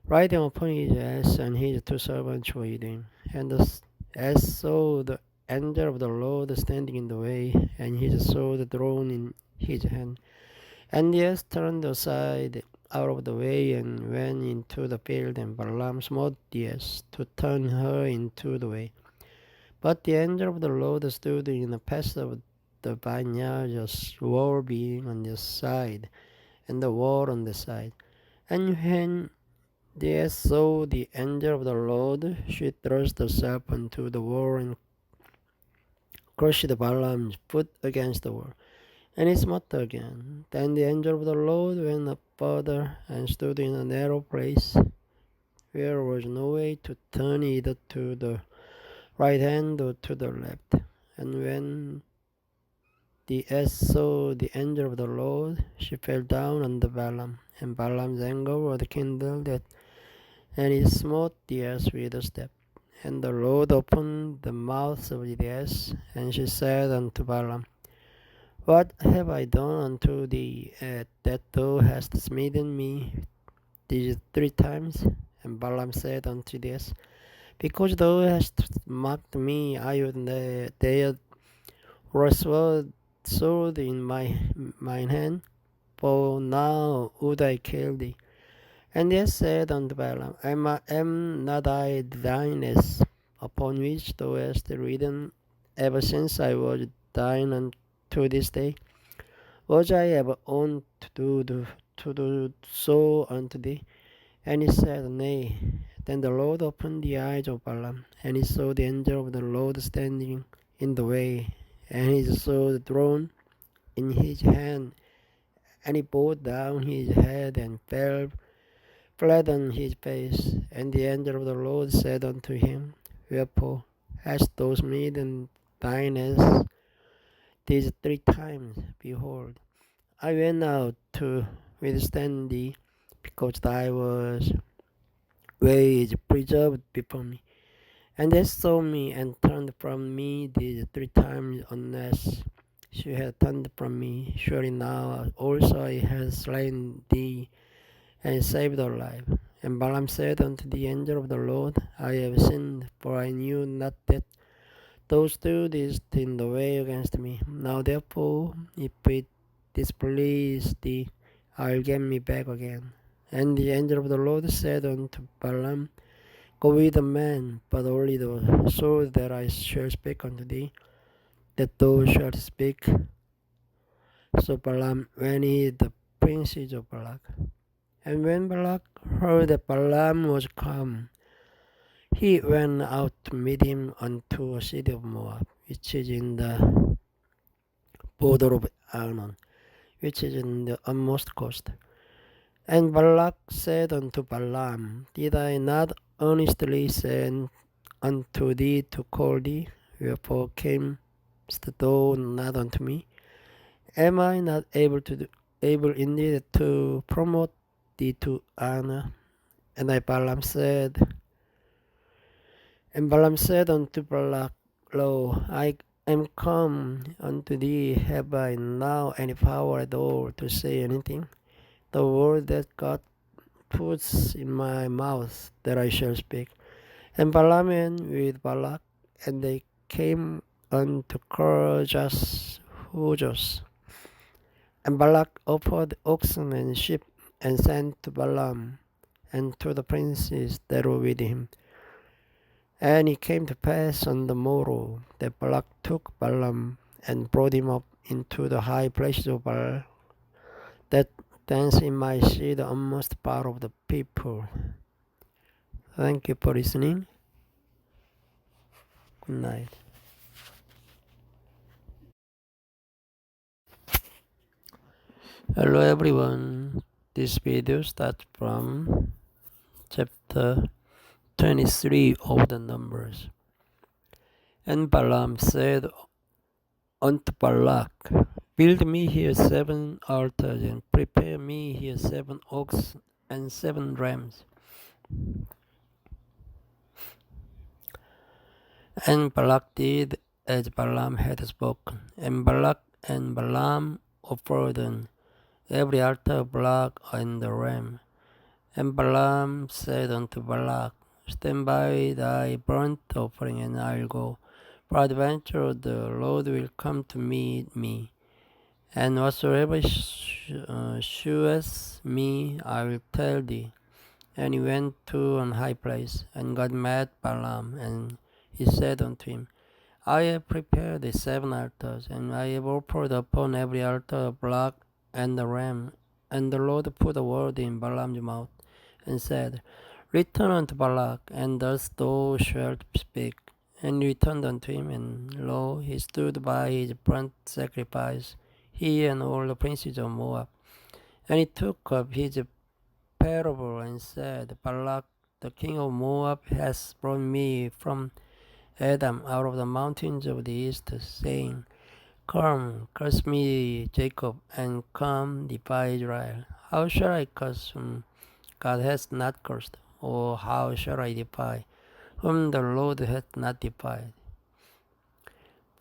riding upon his ass, and his two servants were with him. And the ass saw the angel of the Lord standing in the way, and his sword drawn in his hand. And the ass turned aside out of the way, and went into the field, and Balaam smote the ass to turn her into the way. But the angel of the Lord stood in the path of the vineyard, the wall being on the side, and the wall on the side. And when the ass saw the angel of the Lord, she thrust herself into the wall, and crushed Balaam's foot against the wall, and he smote her again. Then the angel of the Lord went up further, and stood in a narrow place, where there was no way to turn either to the right hand or to the left. And when the ass saw the angel of the Lord, she fell down under Balaam, and Balaam's anger was kindled, and he smote the ass with a staff. And the Lord opened the mouth of the ass, and she said unto Balaam, What have I done unto thee, that thou hast smitten me these 3 times? And Balaam said unto the ass, Because thou hast mocked me, I would there were sword in mine hand, for now would I kill thee. And they said unto Balaam, Am not I thine upon which thou hast ridden ever since I was thine unto this day? Was I ever owned to do so unto thee? And he said, Nay. Then the Lord opened the eyes of Balaam, and he saw the angel of the Lord standing in the way, and his sword drawn in his hand, and he bowed down his head and fell flat on his face. And the angel of the Lord said unto him, Wherefore hast thou smitten thine ass these 3 times? Behold, I went out to withstand thee, because thy way is preserved before me. And they saw me, and turned from me these 3 times, unless she had turned from me. Surely now also I have slain thee, and saved her life. And Balaam said unto the angel of the Lord, I have sinned, for I knew not that thou stoodest in the way against me. Now therefore, if it displease thee, I'll get me back again. And the angel of the Lord said unto Balaam, Go with the man, but only the sword that I shall speak unto thee, that thou shalt speak. So Balaam went with the princes of Balak. And when Balak heard that Balaam was come, he went out to meet him unto a city of Moab, which is in the border of Arnon, which is in the utmost coast. And Balak said unto Balaam, Did I not earnestly send unto thee to call thee? Wherefore camest thou not unto me? Am I not able indeed to promote thee to honor? And Balaam said unto Balak, Lo, I am come unto thee. Have I now any power at all to say anything? The word that God puts in my mouth, that I shall speak. And Balaam went with Balak, and they came unto Korjas Hujos. And Balak offered oxen and sheep, and sent to Balaam, and to the princes that were with him. And it came to pass on the morrow that Balak took Balaam, and brought him up into the high places of Baal, that thence he might see the utmost part of the people. Thank you for listening. Good night. Hello everyone. This video starts from chapter 23 of the Numbers. And Balaam said unto Balak, Build me here 7 altars, and prepare me here 7 oxen and 7 rams. And Balak did as Balaam had spoken. And Balak and Balaam offered on every altar of Balak and the ram. And Balaam said unto Balak, Stand by thy burnt offering, and I'll go. Peradventure the Lord will come to meet me, and whatsoever sheweth me I will tell thee. And he went to an high place, and God met Balaam, and he said unto him, I have prepared the 7 altars, and I have offered upon every altar a Balak and the ram. And the Lord put a word in Balaam's mouth, and said, Return unto Balak, and thus thou shalt speak. And he returned unto him, and lo, he stood by his burnt sacrifice, he and all the princes of Moab. And he took up his parable, and said, Balak the king of Moab has brought me from Edom out of the mountains of the east, saying, Come, curse me, Jacob, and come, defy Israel. How shall I curse whom God hath not cursed? Or how shall I defy whom the Lord hath not defied?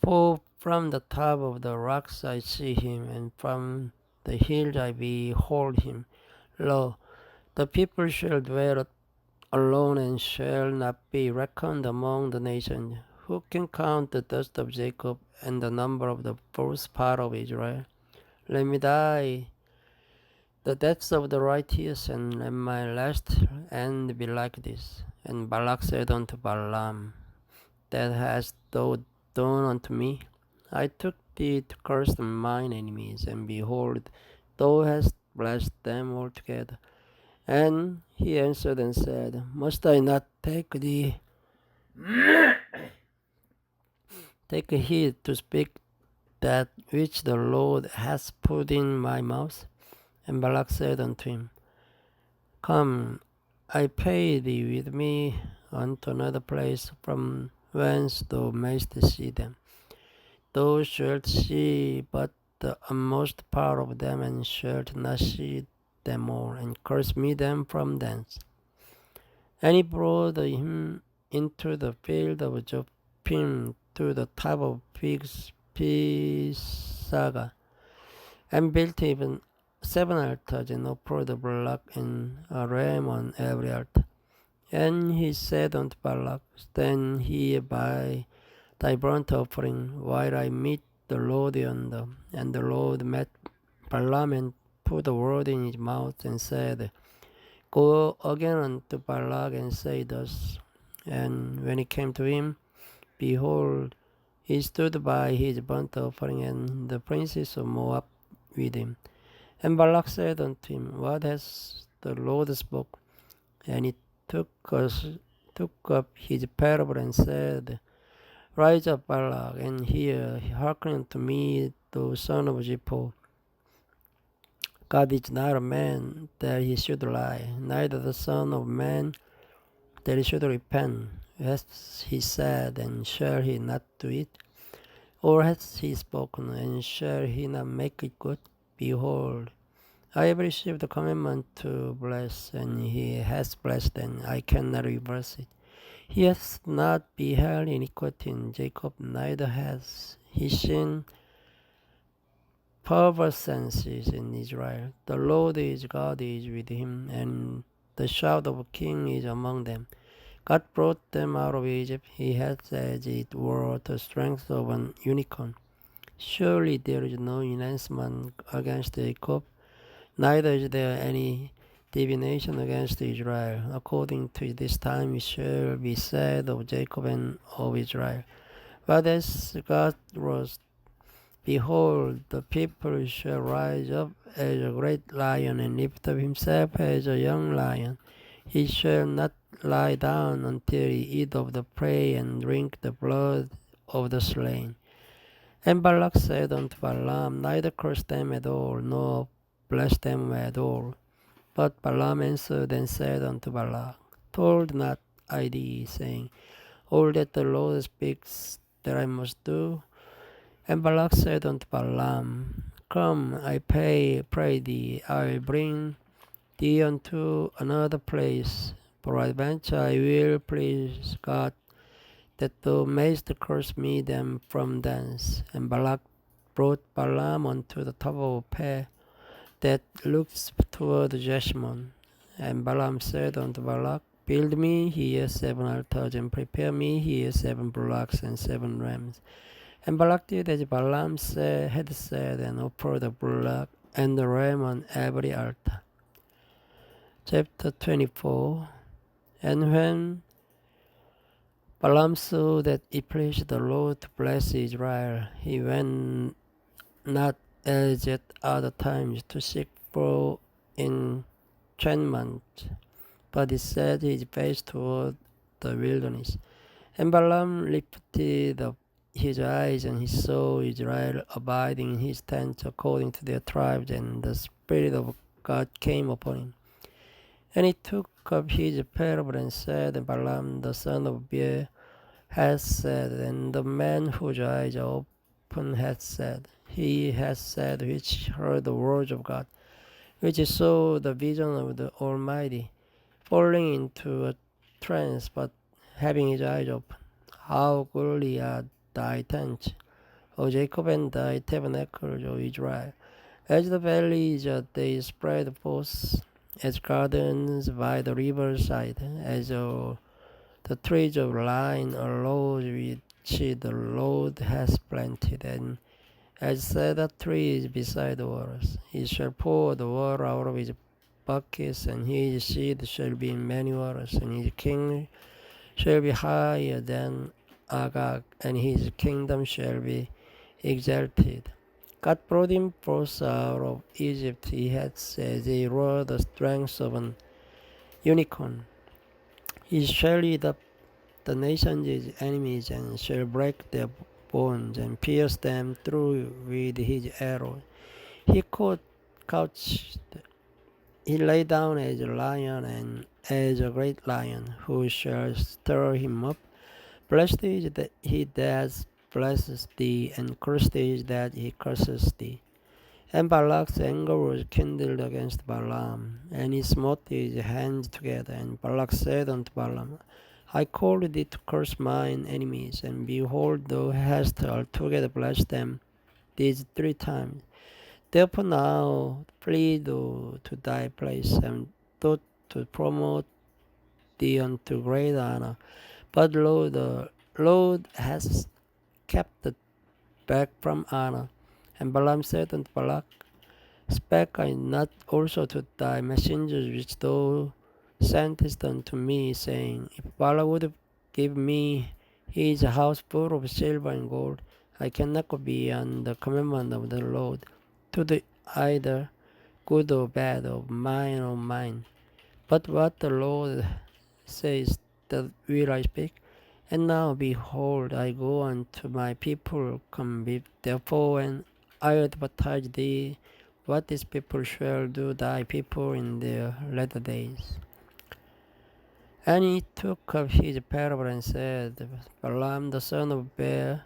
For from the top of the rocks I see him, and from the hills I behold him. Lo, the people shall dwell alone, and shall not be reckoned among the nations. Who can count the dust of Jacob, and the number of the first part of Israel? Let me die the deaths of the righteous, and let my last end be like this. And Balak said unto Balaam, That hast thou done unto me? I took thee to curse mine enemies, and behold, thou hast blessed them altogether. And he answered and said, Must I not take heed to speak that which the Lord hath put in my mouth? And Balak said unto him, Come, I pray thee with me unto another place, from whence thou mayst see them. Thou shalt see but the utmost part of them, and shalt not see them all, and curse me them from thence. And he brought him into the field of Jophim, to the top of Pisgah, and built even 7 altars, and offered a Balak and a ram on every altar. And he said unto Balak, Stand here by thy burnt offering, while I meet the Lord yonder. And the Lord met Balaam, and put a word in his mouth, and said, Go again unto Balak and say thus. And when he came to him, behold, he stood by his burnt offering, and the princes of Moab with him. And Balak said unto him, What has the Lord spoken? And he took up his parable and said, Rise up, Balak, and hear, hearken unto me, thou son of Zippor. God is not a man that he should lie, neither the son of man that he should repent. Has he said, and shall he not do it? Or has he spoken, and shall he not make it good? Behold, I have received the commandment to bless, and he has blessed, and I cannot reverse it. He has not beheld iniquity in Jacob, neither has he seen perversences in Israel. The Lord his God is with him, and the shout of a king is among them. God brought them out of Egypt. He has as it were the strength of an unicorn. Surely there is no enhancement against Jacob, neither is there any divination against Israel. According to this time it shall be said of Jacob and of Israel. But as God was, behold, the people shall rise up as a great lion, and lift up himself as a young lion. He shall not lie down until he eat of the prey and drink the blood of the slain. And Balak said unto Balaam, Neither curse them at all, nor bless them at all. But Balaam answered and said unto Balak, Told not I thee, saying, All that the Lord speaks that I must do? And Balak said unto Balaam, Come, I pray thee, I will bring thee unto another place. Peradventure I will please God, that thou mayst curse me them from thence. And Balak brought Balaam unto the top of a peak that looks toward Jeshimon. And Balaam said unto Balak, Build me here 7 altars, and prepare me here 7 bullocks and 7 rams. And Balak did as Balaam had said, and offered the bullock and the ram on every altar. Chapter 24. And when Balaam saw that it pleased the Lord to bless Israel, he went not as at other times to seek for enchantment, but he set his face toward the wilderness. And Balaam lifted up his eyes, and he saw Israel abiding in his tents according to their tribes, and the Spirit of God came upon him. And he took up his parable and said, And Balaam the son of Beor has said, and the man whose eyes are open has said, He has said, which heard the words of God, which saw the vision of the Almighty, falling into a trance, but having his eyes open. How goodly are thy tents, O Jacob, and thy tabernacles, O Israel. As the valleys they spread forth, as gardens by the riverside, as the trees of line arose which the Lord has planted, and as cedar trees beside the waters. He shall pour the water out of his buckets, and his seed shall be in many waters, and his king shall be higher than Agag, and his kingdom shall be exalted. God brought him forth out of Egypt. He had as it were the strength of an unicorn. He shall eat up the nations his enemies, and shall break their bones, and pierce them through with his arrow. He couched, he lay down as a lion, and as a great lion, who shall stir him up? Blessed is he that blesses thee, and cursed is that he curses thee. And Balak's anger was kindled against Balaam, and he smote his hands together. And Balak said unto Balaam, I called thee to curse mine enemies, and behold, thou hast altogether blessed them these 3 times. Therefore now flee thou to thy place, and thou to promote thee unto great honor. But lo, the Lord has kept it back from honor. And Balaam said unto Balak, Spake I not also to thy messengers which thou sentenced unto me, saying, If Allah would give me his house full of silver and gold, I cannot go beyond the commandment of the Lord, to do either good or bad, of mine or mine. But what the Lord says, that will I speak. And now, behold, I go unto my people, come with therefore, and I advertise thee what this people shall do thy people in their latter days. And he took up his parable and said, Balaam the son of Bear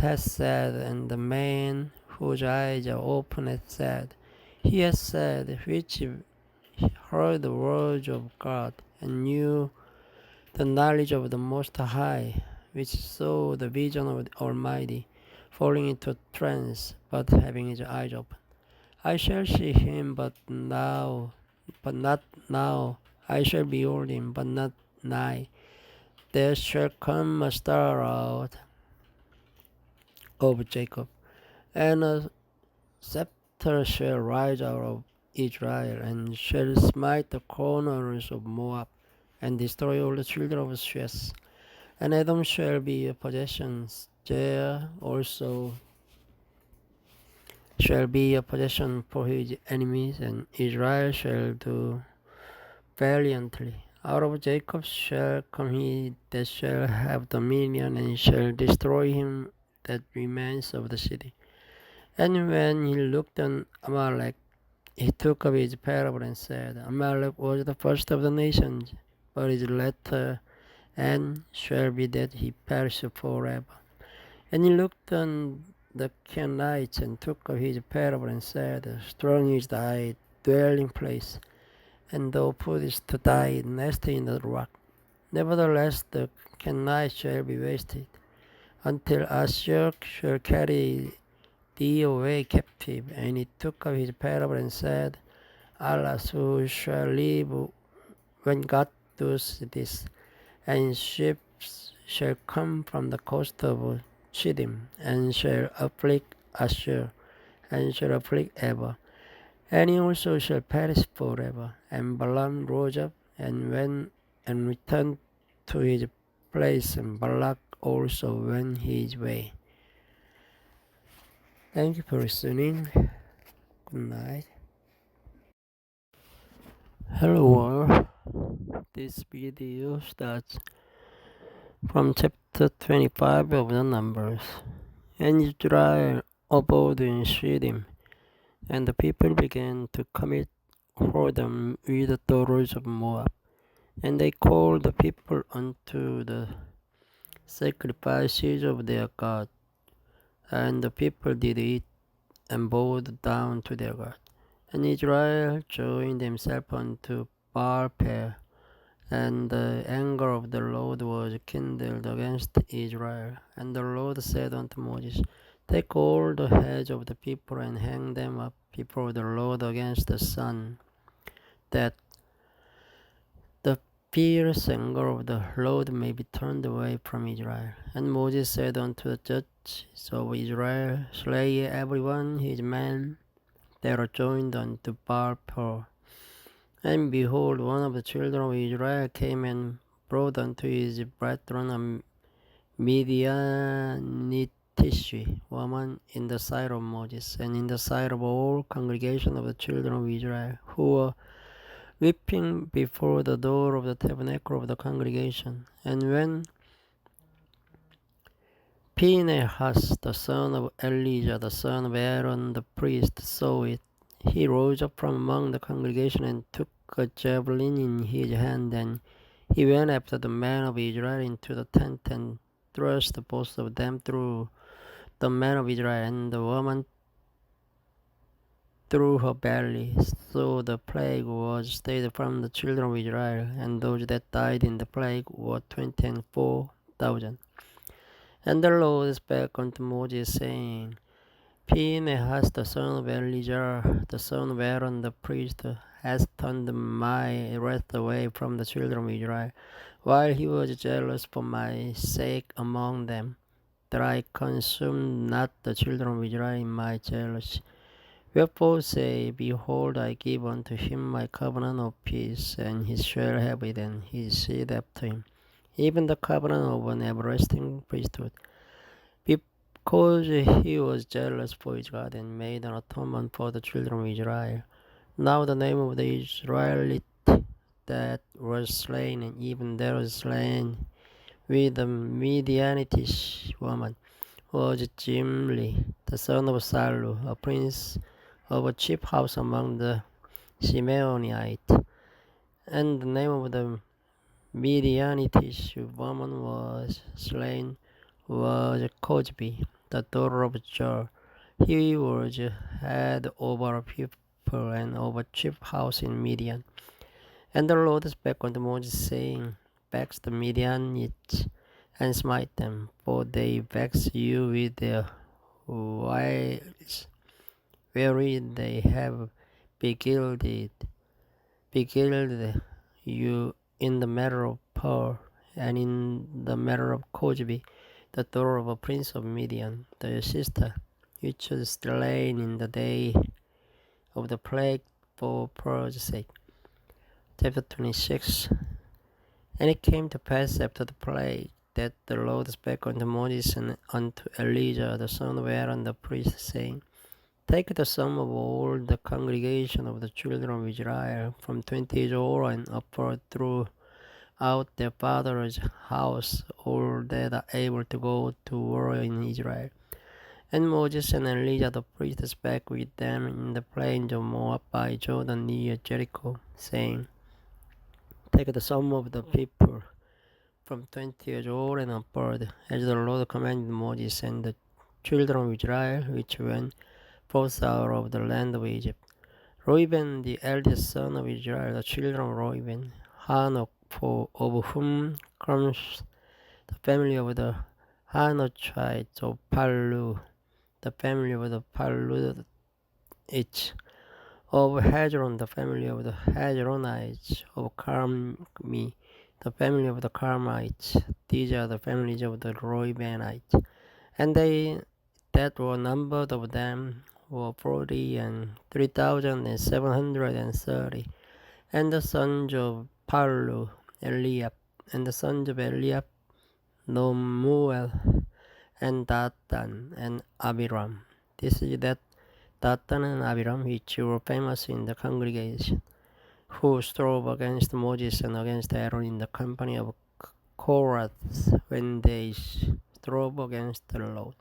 has said, and the man whose eyes are open hath said, He has said, which heard the words of God, and knew the knowledge of the Most High, which saw the vision of the Almighty, falling into a trance, but having his eyes open. I shall see him, but not now. I shall behold him, but not nigh. There shall come a star out of Jacob, and a scepter shall rise out of Israel, and shall smite the corners of Moab, and destroy all the children of Sheth. And Edom shall be a possession, there also shall be a possession for his enemies, and Israel shall do valiantly. Out of Jacob shall come he that shall have dominion, and shall destroy him that remains of the city. And when he looked on Amalek, he took up his parable and said, Amalek was the first of the nations, but his latter end shall be that he perish forever. And he looked on the Canaanites, and took up his parable and said, Strong is thy dwelling place, and thou puttest thy nest in the rock. Nevertheless the Canaanites shall be wasted, until Ashur shall carry thee away captive. And he took up his parable and said, Alas, who shall live when God does this? And ships shall come from the coast of Chittim, and shall afflict Ashur, and shall afflict Eber, and he also shall perish forever. And Balaam rose up and went and returned to his place, and Balak also went his way. Thank you for listening. Good night. Hello world. This video starts from chapter 25 of the Numbers. And Israel abode in Shittim, and the people began to commit whoredom with the daughters of Moab. And they called the people unto the sacrifices of their God, and the people did eat and bowed down to their God. And Israel joined himself unto Baal-peor, and the anger of the Lord was kindled against Israel. And the Lord said unto Moses, Take all the heads of the people, and hang them up before the Lord against the sun, that the fierce anger of the Lord may be turned away from Israel. And Moses said unto the judges of Israel, Slay ye every one his man that are joined unto Baal-peor. And behold, one of the children of Israel came and brought unto his brethren a Midianitish woman in the sight of Moses, and in the sight of all congregation of the children of Israel, who were weeping before the door of the tabernacle of the congregation. And when Phinehas, the son of Elijah, the son of Aaron the priest, saw it, he rose up from among the congregation, and took a javelin in his hand, and he went after the men of Israel into the tent, and thrust both of them through the men of Israel, and the woman through her belly. So the plague was stayed from the children of Israel, and those that died in the plague were 24,000. And the Lord spake unto Moses, saying, Phinehas, the son of Eleazar, the son of Aaron the priest, has turned my wrath away from the children of Israel, while he was jealous for my sake among them, that I consumed not the children of Israel in my jealousy, Wherefore say, Behold, I give unto him my covenant of peace, and he shall have it, and his seed after him, even the covenant of an everlasting priesthood. Because he was jealous for his God, and made an atonement for the children of Israel. Now the name of the Israelite that was slain, and even that was slain with the Midianitish woman, was Jimli, the son of Salu, a prince of a chief house among the Simeonites. And the name of the Midianitish woman was slain was Cosby, the daughter of Jor. He was head over a people and over chief house in Midian. And the Lord spake unto Moses, saying, Vex the Midianites, and smite them, for they vex you with their wiles, wherein they have beguiled you in the matter of Pearl, and in the matter of Cosby, the daughter of a prince of Midian, their sister, which was slain in the day of the plague for Pearl's sake. Chapter 26. And it came to pass after the plague that the Lord spake unto Moses and unto Elijah the son of Aaron the priest, saying, Take the sum of all the congregation of the children of Israel, from 20 years old and upward, throughout their father's house, all that are able to go to war in Israel. And Moses and Elijah the priest spake with them in the plains of Moab by Jordan near Jericho, saying, Take the sum of the people from 20 years old and upward, as the Lord commanded Moses and the children of Israel, which went forth out of the land of Egypt. Reuben, the eldest son of Israel, the children of Reuben, Hanok, of whom comes the family of the Hanochites of Palu, the family of the Paluites, of Hezron, the family of the Hezronites, of Carmi, the family of the Carmites. These are the families of the Reubenites. And they that were numbered of them were 43,730. And the sons of Palu, Eliab, and the sons of Eliab, Nomuel, and Datan, and Abiram. This is that Datan and Abiram, which were famous in the congregation, who strove against Moses and against Aaron in the company of Korath, when they strove against the Lord.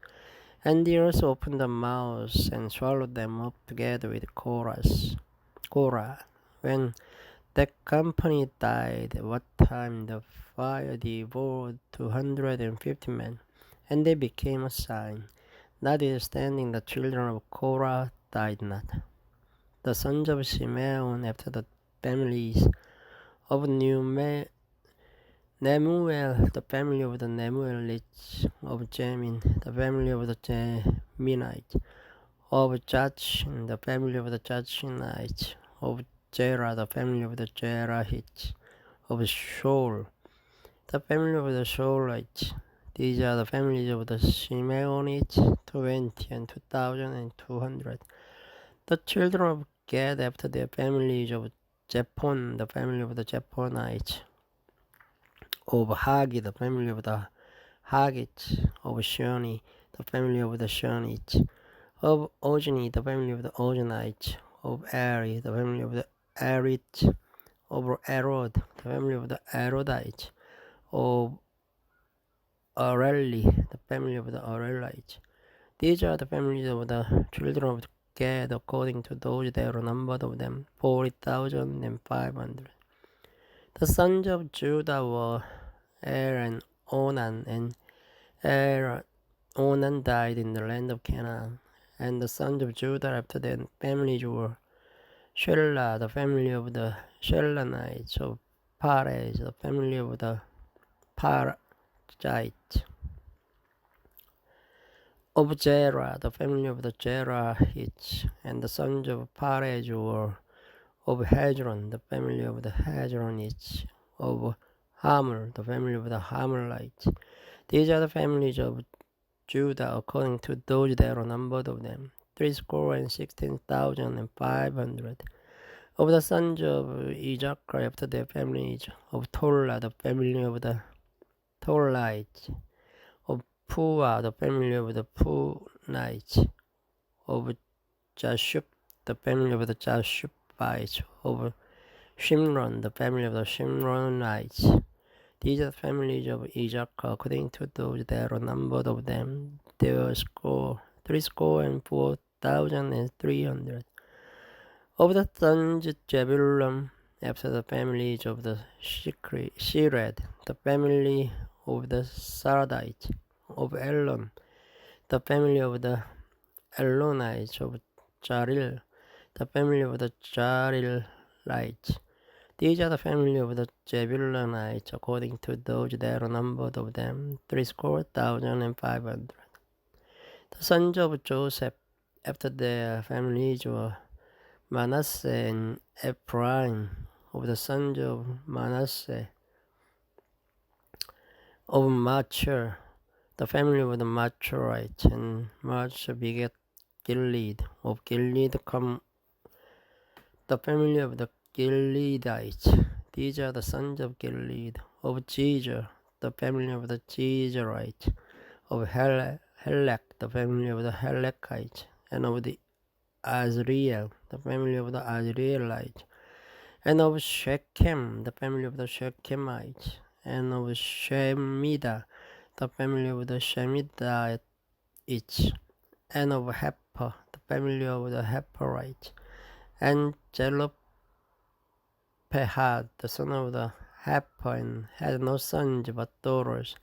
And the earth opened their mouths and swallowed them up together with Korah. When that company died, what time the fire devoured 250 men, and they became a sign. Notwithstanding, the children of Korah died not. The sons of Simeon, after the families of Nemuel, the family of the Nemuelites, of Jamin, the family of the Jaminites, of Jachin, the family of the Jachinites, of Jerah, the family of the Jerahites, of Shaul, the family of the Shaulites. These are the families of the Simeonites, 20 and 2,200. The children of Gad, after their families, of Jephon, the family of the Jephonites, of Hagi, the family of the Hagites, of Shoni, the family of the Shonites, of Ojni, the family of the Ojnites, of Ari, the family of the Arites, of Arod, the family of the Arodites, of Areli, the family of the Arelites. These are the families of the children of Gad, according to those that were numbered of them, 40,500. The sons of Judah were Er and Onan, and Onan died in the land of Canaan. And the sons of Judah after their families were Shelah, the family of the Shelanites, of Perez, the family of the Perizzites, of Jerah, the family of the Jerahites. And the sons of Perez were of Hezron, the family of the Hezronites, of Hamul, the family of the Hamulites. These are the families of Judah according to those that are numbered of them, 16,500. Of the sons of Issachar after their families, of Tola, the family of the Tolaites, of Puah, the family of the Punites, of Jashub, the family of the Jashubites, of Shimron, the family of the Shimronites. These are the families of Issachar, according to those that are numbered of them. There were threescore and 4,300. Of the sons of Zebulun, after the families of the Shered, the family of the Sardites, of Elon, the family of the Elonites, of Jaril, the family of the Jarilites. These are the family of the Zebulunites, according to those that are numbered of them, 3,500. The sons of Joseph, after their families, were Manasseh and Ephraim. Of the sons of Manasseh, of Machir, the family of the Machirites, and Machir begat Gilead. Of Gilead come the family of the Gileadites. These are the sons of Gilead. Of Jezer, the family of the Jezerites. Of Helek, the family of the Helekites. And of the Azriel, the family of the Azrielites. And of Shechem, the family of the Shechemites. And of Shemida, the family of the Shemidites. And of Hepher, the family of the Hepherites. And Zelophehad, the son of the Hepher, and had no sons but daughters.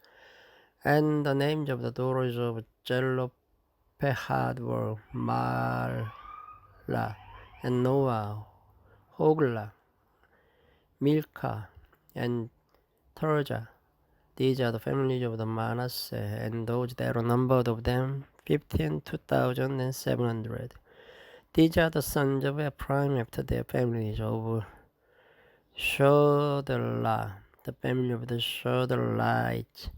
And the names of the daughters of Zelophehad were Mahlah, and Noah, Hoglah, Milcah, and Tirzah. These are the families of the Manasseh, and those that are numbered of them, 2,700. These are the sons of Ephraim after their families, of Shodelah, the family of the Shodelites,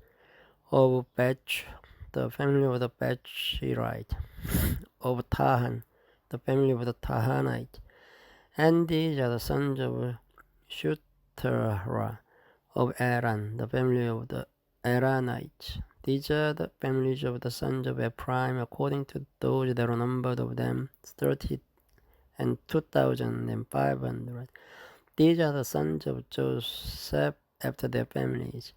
of Bech, the family of the Bechirites, of Tahan, the family of the Tahanites. And these are the sons of Shuterah, of Aran, the family of the Aranites. These are the families of the sons of Ephraim, according to those that are numbered of them, 32,500. These are the sons of Joseph after their families.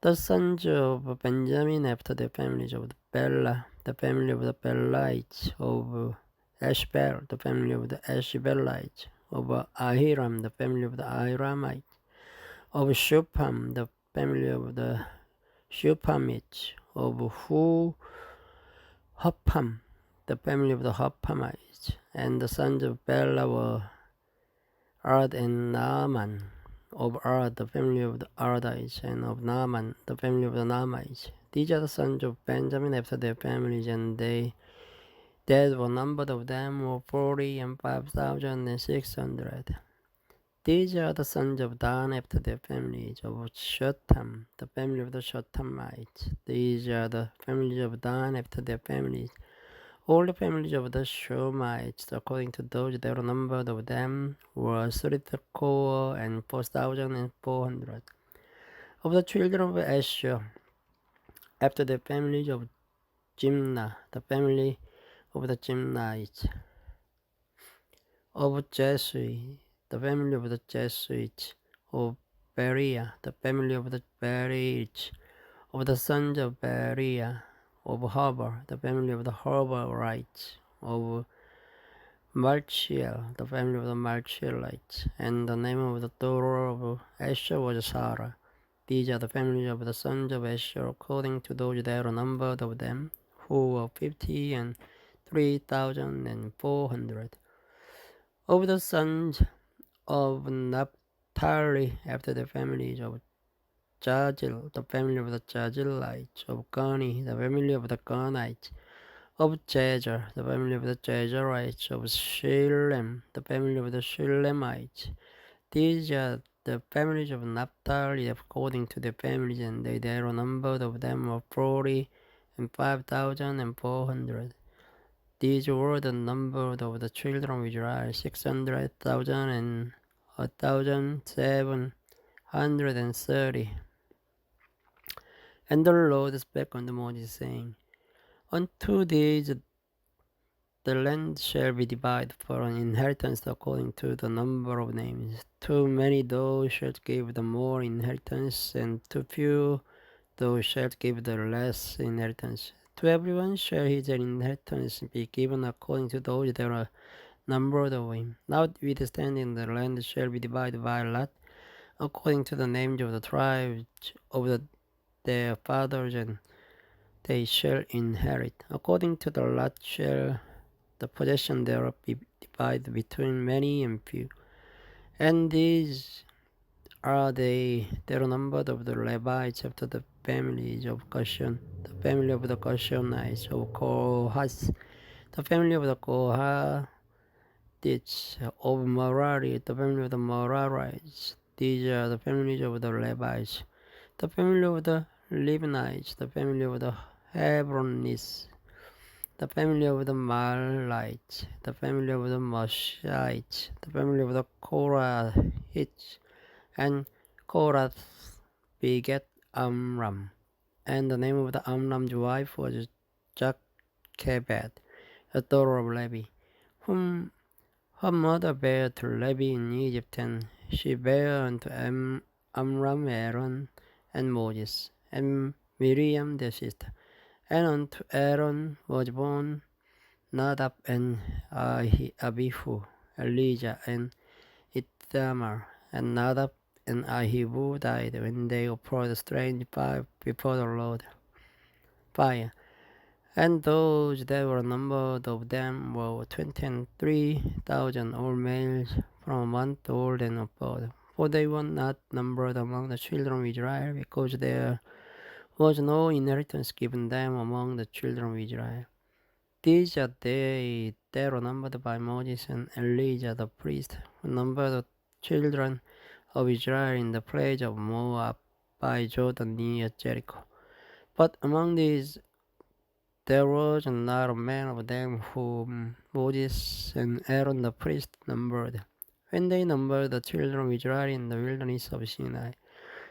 The sons of Benjamin after their families, of Bela, the family of the Belites, of Ashbel, the family of the Ashbelites, of Ahiram, the family of the Ahiramites, of Shupam, the family of the Shupamites, of Huppam, the family of the Huppamites. And the sons of Bela were Ard and Naaman. Of Ard, the family of the Ardites, and of Naaman, the family of the Naamites. These are the sons of Benjamin after their families, and they that were numbered of them were 45,600. These are the sons of Dan after their families, of Shotam, the family of the Shotamites. These are the families of Dan after their families. All the families of the Shomites, according to those that were numbered of them, were 34,400. Of the children of Asher, after the families of Jimnah, the family of the Jimnites. Of Jesui, the family of the Jesuits. Of Berea, the family of the Bereites. Of the sons of Berea, of Harbor, the family of the Harborites, of Malchiel, the family of the Malchielites, and the name of the daughter of Asher was Sarah. These are the families of the sons of Asher, according to those that are numbered of them, who were 53,400. Of the sons of Naphtali, after the families of Jazil, the family of the Jazilites, of Gani, the family of the Ganites, of Jezer, the family of the Jezerites, of Shilem, the family of the Shilemites. These are the families of Naphtali according to their families, and they are numbered of them were 45,400. These were the number of the children of Israel, 600,000 and 1,730. And the Lord spake unto Moses, saying, Unto these the land shall be divided for an inheritance according to the number of names. To many thou shalt give the more inheritance, and to few thou shalt give the less inheritance. To everyone shall his inheritance be given according to those that are numbered of him. Notwithstanding, the land shall be divided by lot, according to the names of the tribes of their fathers, and they shall inherit. According to the lot shall the possession thereof be divided between many and few. And these are they that are numbered of the Levites after the families of Gershon, the family of the Gershonites of Kohath, the family of the Kohathites of Merari, the family of the Merarites. These are the families of the Levites, the family of the Libanites, the family of the Hebronites, the family of the Malites, the family of the Moshites, the family of the Korahites, and Korath begat Amram. And the name of the Amram's wife was Jochebed, the daughter of Levi, whom her mother bare to Levi in Egypt, and she bare unto Amram Aaron and Moses, and Miriam their sister. And unto Aaron was born Nadab and Abihu, Elijah and Ithamar. And Nadab and Abihu died when they offered strange fire before the Lord. Fire. And those that were numbered of them were 23,000, all males from a month old and above. For they were not numbered among the children of Israel, because there was no inheritance given them among the children of Israel. These are they that were numbered by Moses and Elijah the priest, who numbered the children of Israel in the plains of Moab by Jordan near Jericho. But among these there was not a man of them whom Moses and Aaron the priest numbered, when they numbered the children of Israel in the wilderness of Sinai.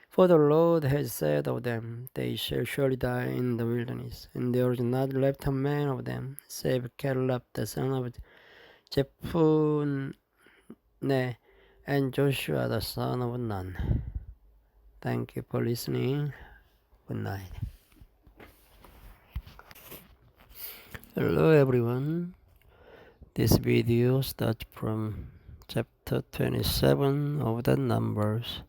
For the Lord has said of them, They shall surely die in the wilderness, and there is not left a man of them, save Caleb the son of Jephunneh, and Joshua the son of Nun. Thank you for listening. Good night. Hello everyone. This video starts from chapter 27 of the Numbers.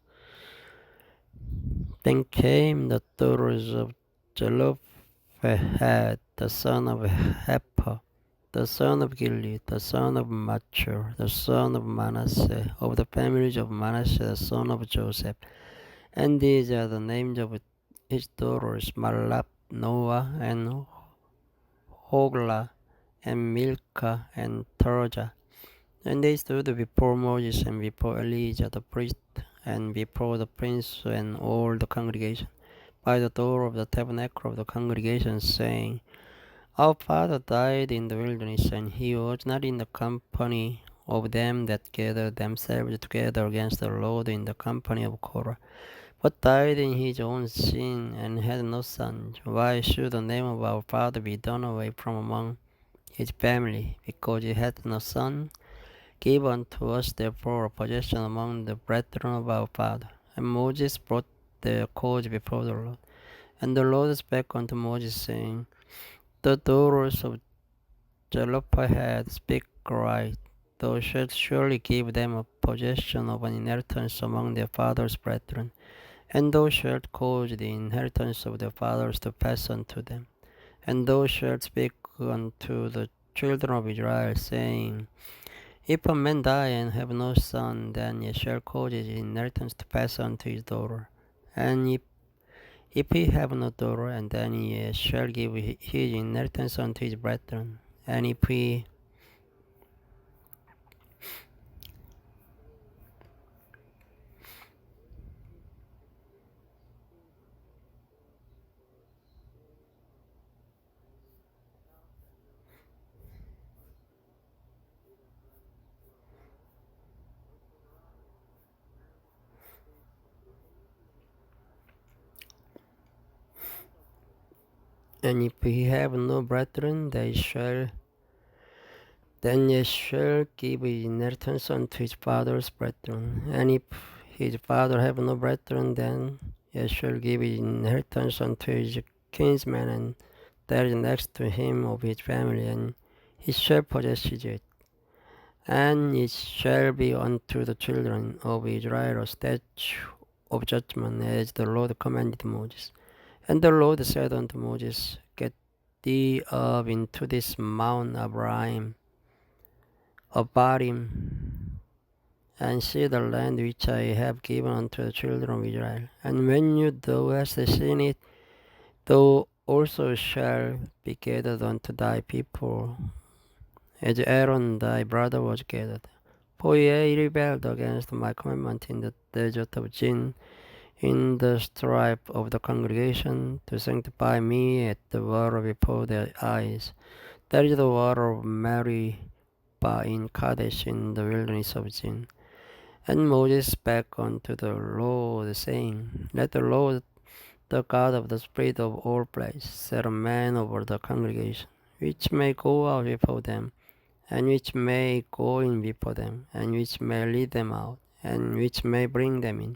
Then came the daughters of Zelophehad, the son of Hepher, the son of Gilead, the son of Machir, the son of Manasseh, of the families of Manasseh, the son of Joseph. And these are the names of his daughters, Malab, Noah, and Hoglah, and Milcah, and Tirzah. And they stood before Moses and before Elijah the priest, and before the prince and all the congregation, by the door of the tabernacle of the congregation, saying, Our father died in the wilderness, and he was not in the company of them that gathered themselves together against the Lord in the company of Korah, but died in his own sin, and had no son. Why should the name of our father be done away from among his family, because he had no son? Give unto us therefore a possession among the brethren of our father. And Moses brought their cause before the Lord. And the Lord spake unto Moses, saying, The daughters of Zelophehad speak right. Thou shalt surely give them a possession of an inheritance among their father's brethren, and thou shalt cause the inheritance of their fathers to pass unto them. And thou shalt speak unto the children of Israel, saying, If a man die and have no son, then he shall cause his inheritance to pass unto his daughter. And if he have no daughter, and then he shall give his inheritance unto his brethren. And if he And if he have no brethren, then ye shall give inheritance unto his father's brethren. And if his father have no brethren, then ye shall give inheritance unto his kinsmen, and that is next to him of his family, and he shall possess it. And it shall be unto the children of Israel a statute of judgment, as the Lord commanded Moses. And the Lord said unto Moses, Get thee up into this mount Abarim, and see the land which I have given unto the children of Israel. And when thou hast seen it, thou also shalt be gathered unto thy people, as Aaron thy brother was gathered. For ye rebelled against my commandment in the desert of Zin, in the strife of the congregation, to sanctify me at the water before their eyes. That is the water of Meribah in Kadesh in the wilderness of Zin. And Moses spake unto the Lord, saying, Let the Lord, the God of the spirit of all flesh, set a man over the congregation, which may go out before them, and which may go in before them, and which may lead them out, and which may bring them in,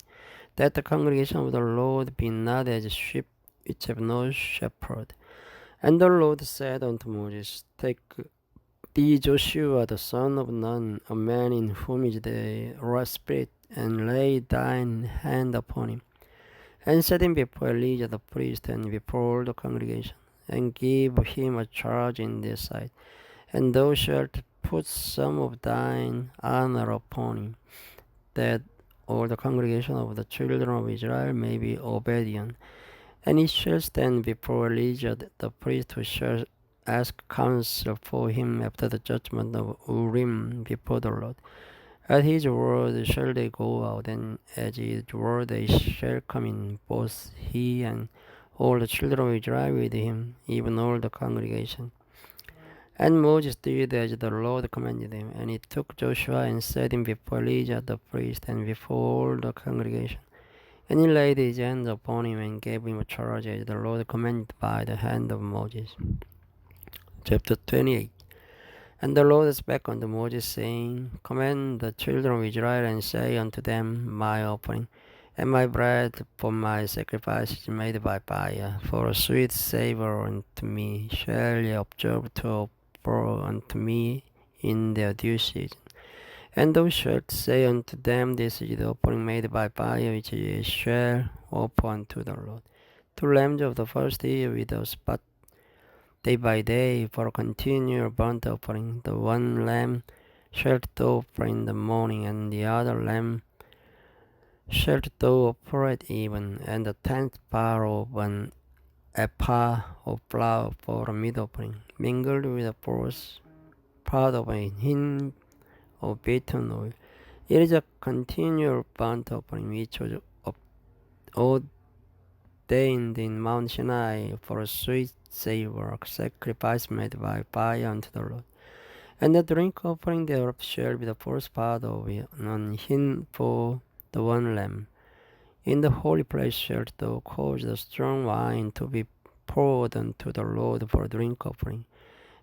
that the congregation of the Lord be not as sheep which have no shepherd. And the Lord said unto Moses, Take thee Joshua the son of Nun, a man in whom is the right spirit, and lay thine hand upon him, and set him before Elijah the priest, and before all the congregation, and give him a charge in their sight. And thou shalt put some of thine honor upon him, that all the congregation of the children of Israel may be obedient. And he shall stand before Elijah the priest, who shall ask counsel for him after the judgment of Urim before the Lord. At his word shall they go out, and at his word they shall come in, both he and all the children of Israel with him, even all the congregation. And Moses did as the Lord commanded him, and he took Joshua and set him before Elijah the priest, and before all the congregation. And he laid his hands upon him, and gave him a charge as the Lord commanded by the hand of Moses. Chapter 28. And the Lord spake unto Moses, saying, Command the children of Israel, and say unto them, My offering and my bread for my sacrifice is made by fire, for a sweet savour unto me. Shall ye observe to offer unto me in their due season? And thou shalt say unto them, This is the offering made by fire, which ye shall offer unto the Lord. 2 lambs of the first year without spot, day by day, for a continual burnt offering. The one lamb shalt thou offer in the morning, and the other lamb shalt thou offer at even, and the 10th part of an ephah of flour for a meat offering, mingled with the 4th part of a hin of beaten oil. It is a continual burnt offering, which was ordained in Mount Sinai for a sweet savour, a sacrifice made by fire unto the Lord. And the drink offering thereof shall be the 4th part of an hin for the one lamb. In the holy place shalt thou cause the strong wine to be poured unto the Lord for a drink offering.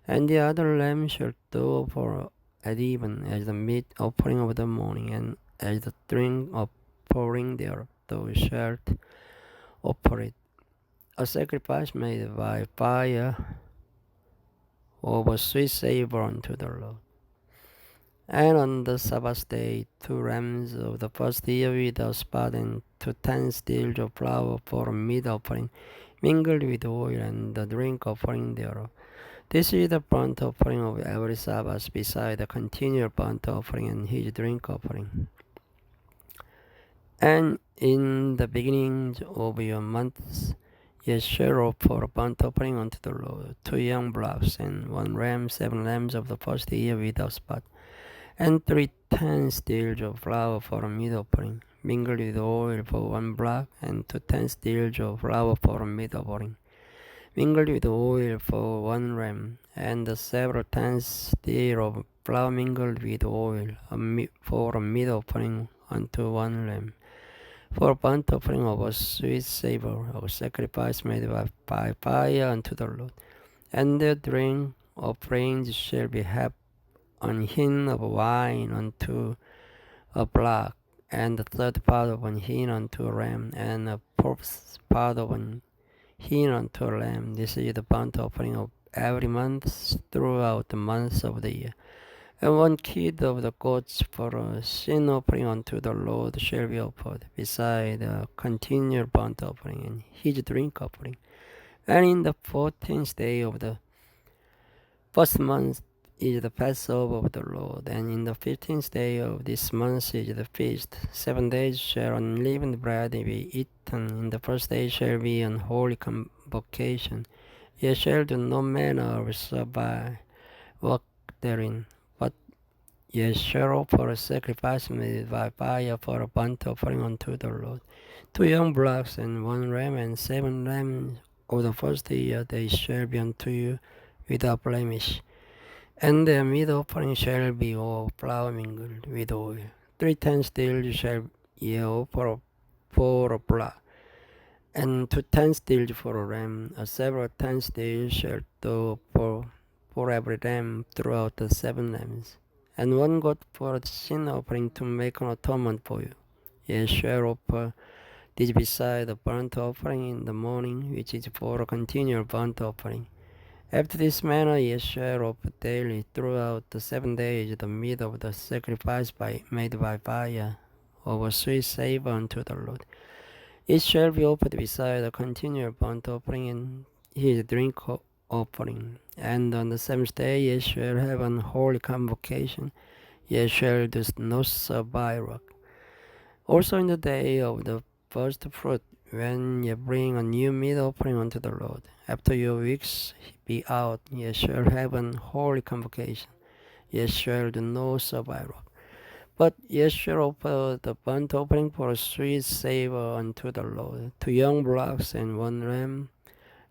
And the other lamb shalt thou offer at even, as the meat offering of the morning, and as the drink offering thereof thou shalt offer it, a sacrifice made by fire of a sweet savour unto the Lord. And on the Sabbath day 2 rams of the first year without spot, and 2 tenths of flour for a meat offering, mingled with oil, and the drink offering thereof. This is the burnt offering of every Sabbath, beside the continual burnt offering and his drink offering. And in the beginning of your months, ye shall offer a burnt offering unto the Lord, 2 young bullocks, and 1 ram, 7 lambs of the first year without spot, and 3 tenths of flour for a meat offering, mingled with oil for 1 bullock, and 2 tenths of flour for a meat offering, mingled with oil for 1 ram, and the several tenths of flour mingled with oil for a meat offering unto 1 lamb. for a burnt offering of a sweet savor of sacrifice made by fire unto the Lord. And the drink offerings shall be half an hin of wine unto a block, and the third part of an hin unto a ram, and a fourth part of an hin unto a lamb. This is the burnt offering of every month throughout the months of the year. And one kid of the goats for a sin offering unto the Lord shall be offered, beside the continual burnt offering and his drink offering. And in the 14th day of the first month is the Passover of the Lord, and in the 15th day of this month is the feast. 7 days shall unleavened bread be eaten. In the first day shall be an holy convocation. Ye shall do no manner of servile work therein, but ye shall offer a sacrifice made by fire for a burnt offering unto the Lord. 2 young bullocks and 1 ram and 7 lambs of the first year, they shall be unto you without blemish. And their meat offering shall be of flour mingled with oil. 3 10 stills shall ye offer for a bullock, and 2 10 stills for a ram. Several 10 stills shall do for every ram throughout the 7 lambs. And 1 goat for a sin offering to make an atonement for you. Ye shall offer this beside the burnt offering in the morning, which is for a continual burnt offering. After this manner ye shall offer daily throughout the 7 days the meat of the sacrifice made by fire of a sweet savor unto the Lord. It shall be offered beside the continual burnt offering and his drink offering. And on the 7th day ye shall have an holy convocation. Ye shall do no servile work. Also in the day of the first fruit, when ye bring a new meat offering unto the Lord, after your weeks be out, ye shall have an holy convocation. Ye shall do no servile work. But ye shall offer the burnt offering for a sweet savor unto the Lord, 2 young bullocks and 1 ram,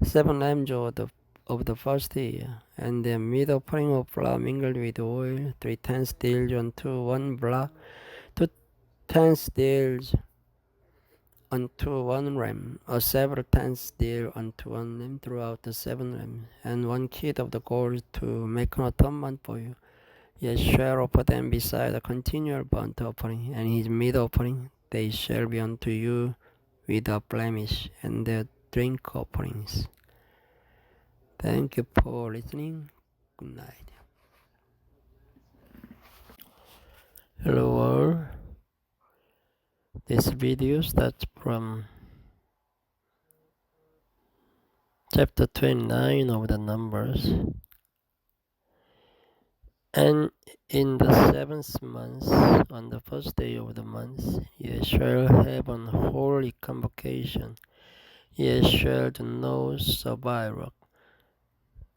7 lambs of the first year, and their meat offering of flour mingled with oil, 3 10 stills unto 1 block, 2 10 stills unto 1 ram, or several 10 stills unto 1 lamb throughout the 7 lambs, and 1 kid of the goats to make an atonement for you. Ye shall offer them beside the continual burnt offering and his meat offering. They shall be unto you without blemish, and their drink offerings. Thank you for listening. Good night. Hello all. This video starts from chapter 29 of the Numbers. And in the 7th month, on the first day of the month, ye shall have an holy convocation. Ye shall do no servile work.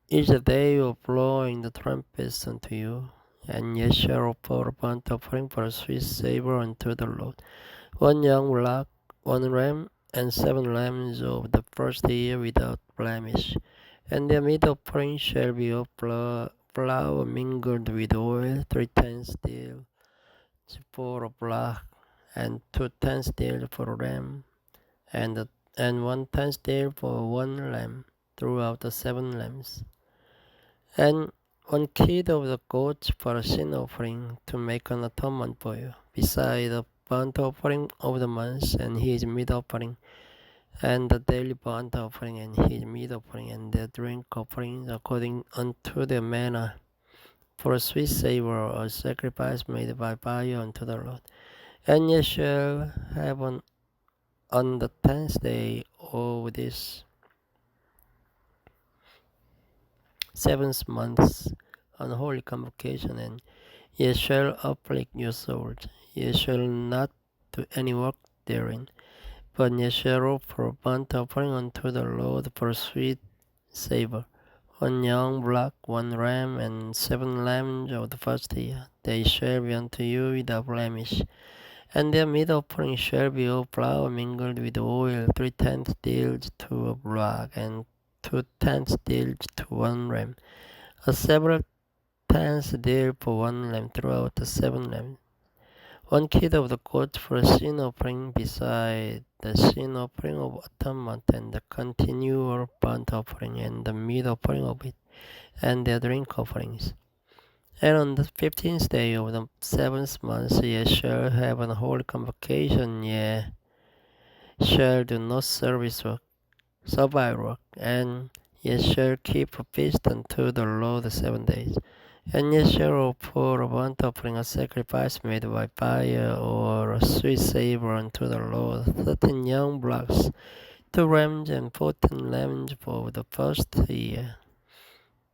It is the day of blowing the trumpets unto you, and ye shall offer a burnt offering for a sweet savor unto the Lord. 1 young bullock, 1 ram, and 7 lambs of the first year without blemish. And their meat offering shall be of flour mingled with oil, 3 10 stills for a bullock, and 2 10 stills for a ram, and 1 10 still for 1 lamb throughout the 7 lambs. And 1 kid of the goats for a sin offering to make an atonement for you, beside the burnt offering of the month and his meat offering, and the daily burnt offering and his meat offering, and their drink offerings according unto their manner, for a sweet savor, a sacrifice made by fire unto the Lord. And ye shall have on the 10th day of this 7th month an holy convocation, and ye shall afflict your souls. Ye shall not do any work therein, but ye shall offer a burnt offering unto the Lord for a sweet savor. 1 young bullock, 1 ram, and 7 lambs of the first year. They shall be unto you without blemish. And their meat offering shall be of flour mingled with oil, 3 10 stills to a bullock, and 2 10 stills to 1 ram, a several 10 stills for 1 lamb throughout the 7 lambs. 1 kid of the goat for a sin offering beside the sin offering of atonement and the continual burnt offering and the meat offering of it and their drink offerings. And on the 15th day of the 7th month ye shall have an holy convocation, ye shall do no service work, and ye shall keep a feast unto the Lord 7 days. And ye shall offer a burnt offering, a sacrifice made by fire, or a sweet savor unto the Lord, 13 young blocks, 2 rams and 14 lambs for the first year.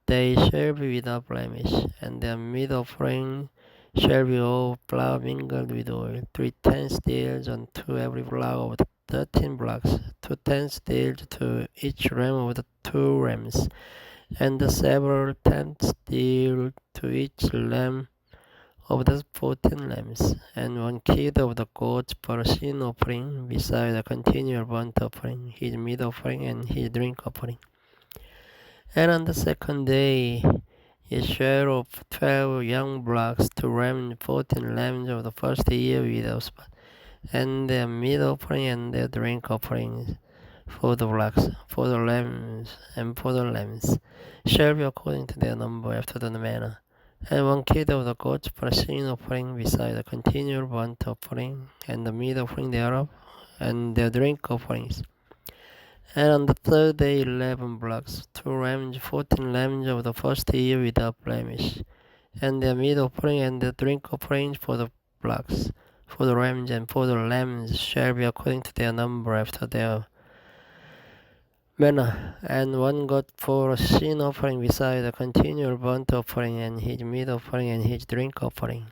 They shall be without blemish, and their meat offering shall be all flour mingled with oil, 3 tenths deals unto every block of the 13 blocks, 2 tenths deals to each ram of the 2 rams, and the several tenths deal to each lamb of the 14 lambs, and 1 kid of the goats for a sin offering, beside the continual burnt offering, his meat offering, and his drink offering. And on the 2nd day ye shall offer 12 young blocks, 2 rams, 14 lambs of the first year without spot, and their meat offering and their drink offerings for the blocks, for the lambs, and for the lambs shall be according to their number after the manner. And 1 kid of the goats for a sin offering, beside the continual burnt offering, and the meat offering thereof, and their drink offerings. And on the 3rd day 11 blocks, 2 rams, 14 lambs of the first year without blemish, and their meat offering and their drink offerings for the blocks, for the rams, and for the lambs shall be according to their number after their manner. And 1 goat for a sin offering, beside the continual burnt offering, and his meat offering, and his drink offering.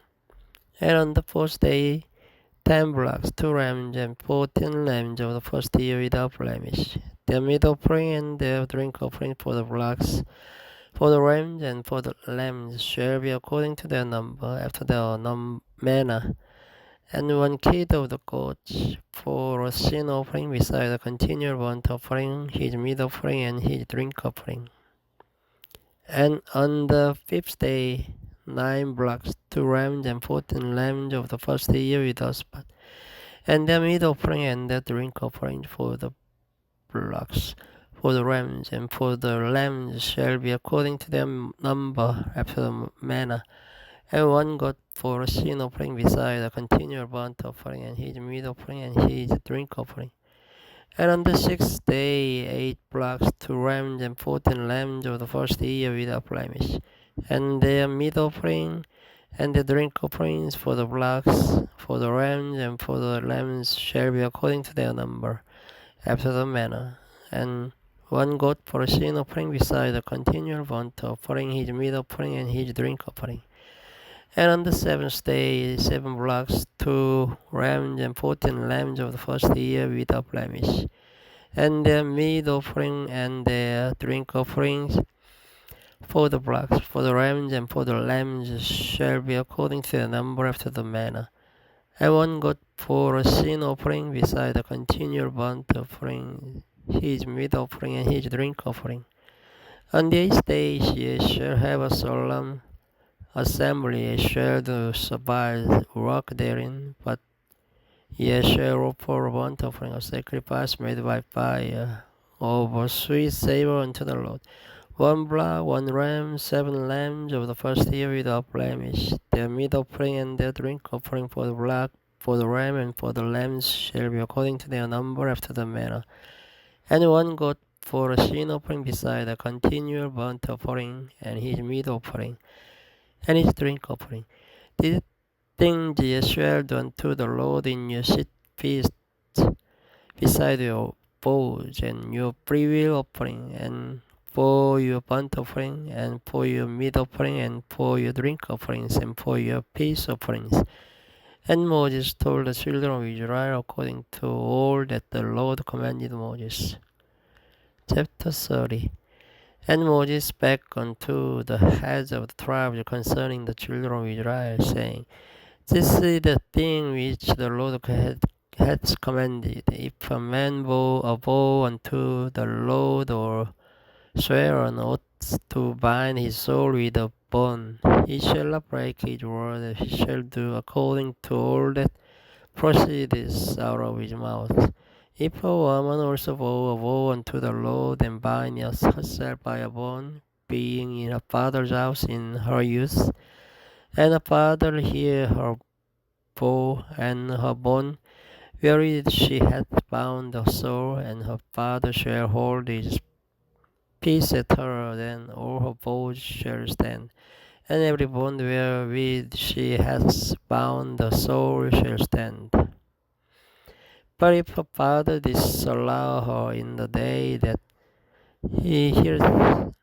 And on the 4th day 10 blocks, 2 rams, and 14 lambs of the first year without blemish, their meat offering and their drink offering for the blocks, for the rams, and for the lambs shall be according to their number after their manner. And 1 kid of the goats for a sin offering, beside the continual burnt offering, his meat offering, and his drink offering. And on the 5th day 9 blocks, 2 rams, and 14 lambs of the first year without spot, and their meat offering and their drink offering for the blocks, for the rams, and for the lambs shall be according to their number after the manner. And 1 goat for a sin offering, beside the continual burnt offering, and his meat offering, and his drink offering. And on the 6th day 8 blocks, 2 rams, and 14 lambs of the first year without blemish, and their meat offering and the drink offerings for the blocks, for the rams, and for the lambs shall be according to their number after the manner. And 1 goat for a sin offering, beside the continual burnt offering, his meat offering, and his drink offering. And on the 7th day 7 blocks, 2 rams, and 14 lambs of the first year without blemish, and their meat offering and their drink offerings for the blocks, for the rams, and for the lambs shall be according to their number after the manner. And 1 goat for a sin offering, beside the continual burnt offering, his meat offering, and his drink offering. On the 8th day ye shall have a solemn assembly, ye shall do service work therein, but ye shall offer a burnt offering, a sacrifice made by fire, of a sweet savor unto the Lord. 1 block, 1 ram, 7 lambs of the first year without blemish. Their meat offering and their drink offering for the block, for the ram, and for the lambs shall be according to their number after the manner. And 1 goat for a sin offering, beside a continual burnt offering, and his meat offering, and his drink offering. These things ye shall do unto the Lord in your feasts, beside your vows, and your freewill offering, and for your burnt offering, and for your meat offering, and for your drink offerings, and for your peace offerings. And Moses told the children of Israel according to all that the Lord commanded Moses. Chapter 30. And Moses spake unto the heads of the tribes concerning the children of Israel, saying, This is the thing which the Lord hath commanded. If a man vow a vow unto the Lord, or swear an oath to bind his soul with a bond, he shall not break his word, he shall do according to all that proceeds out of his mouth. If a woman also vow a vow unto the Lord, and bind herself by a bond, being in her father's house in her youth, and her father hear her vow and her bond, wherein she hath bound her soul, and her father shall hold his peace at her, then all her vows shall stand. And every bond wherewith she hath bound the soul shall stand. But if her father disallow her in the day that he heareth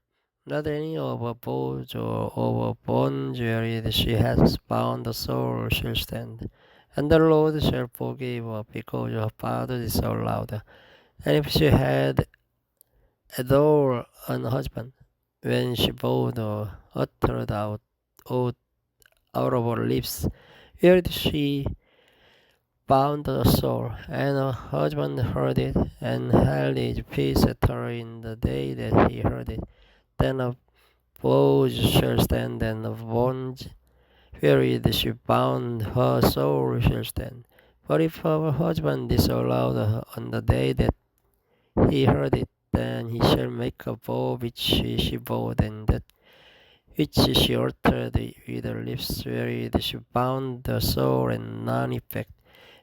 not any of her vows or of her bonds wherewith she hath bound the soul shall stand. And the Lord shall forgive her because her father disallowed her. And if she had adored an husband, when she vowed or uttered out oath out of her lips, where she bound her soul, and her husband heard it, and held his peace at her in the day that he heard it, then her vows shall stand, and the bonds wherewith she bound her soul shall stand. But if her husband disallowed her on the day that he heard it, then he shall make a vow which she vowed, and that which she uttered with her lips, wherewith she bound her soul, and none effect.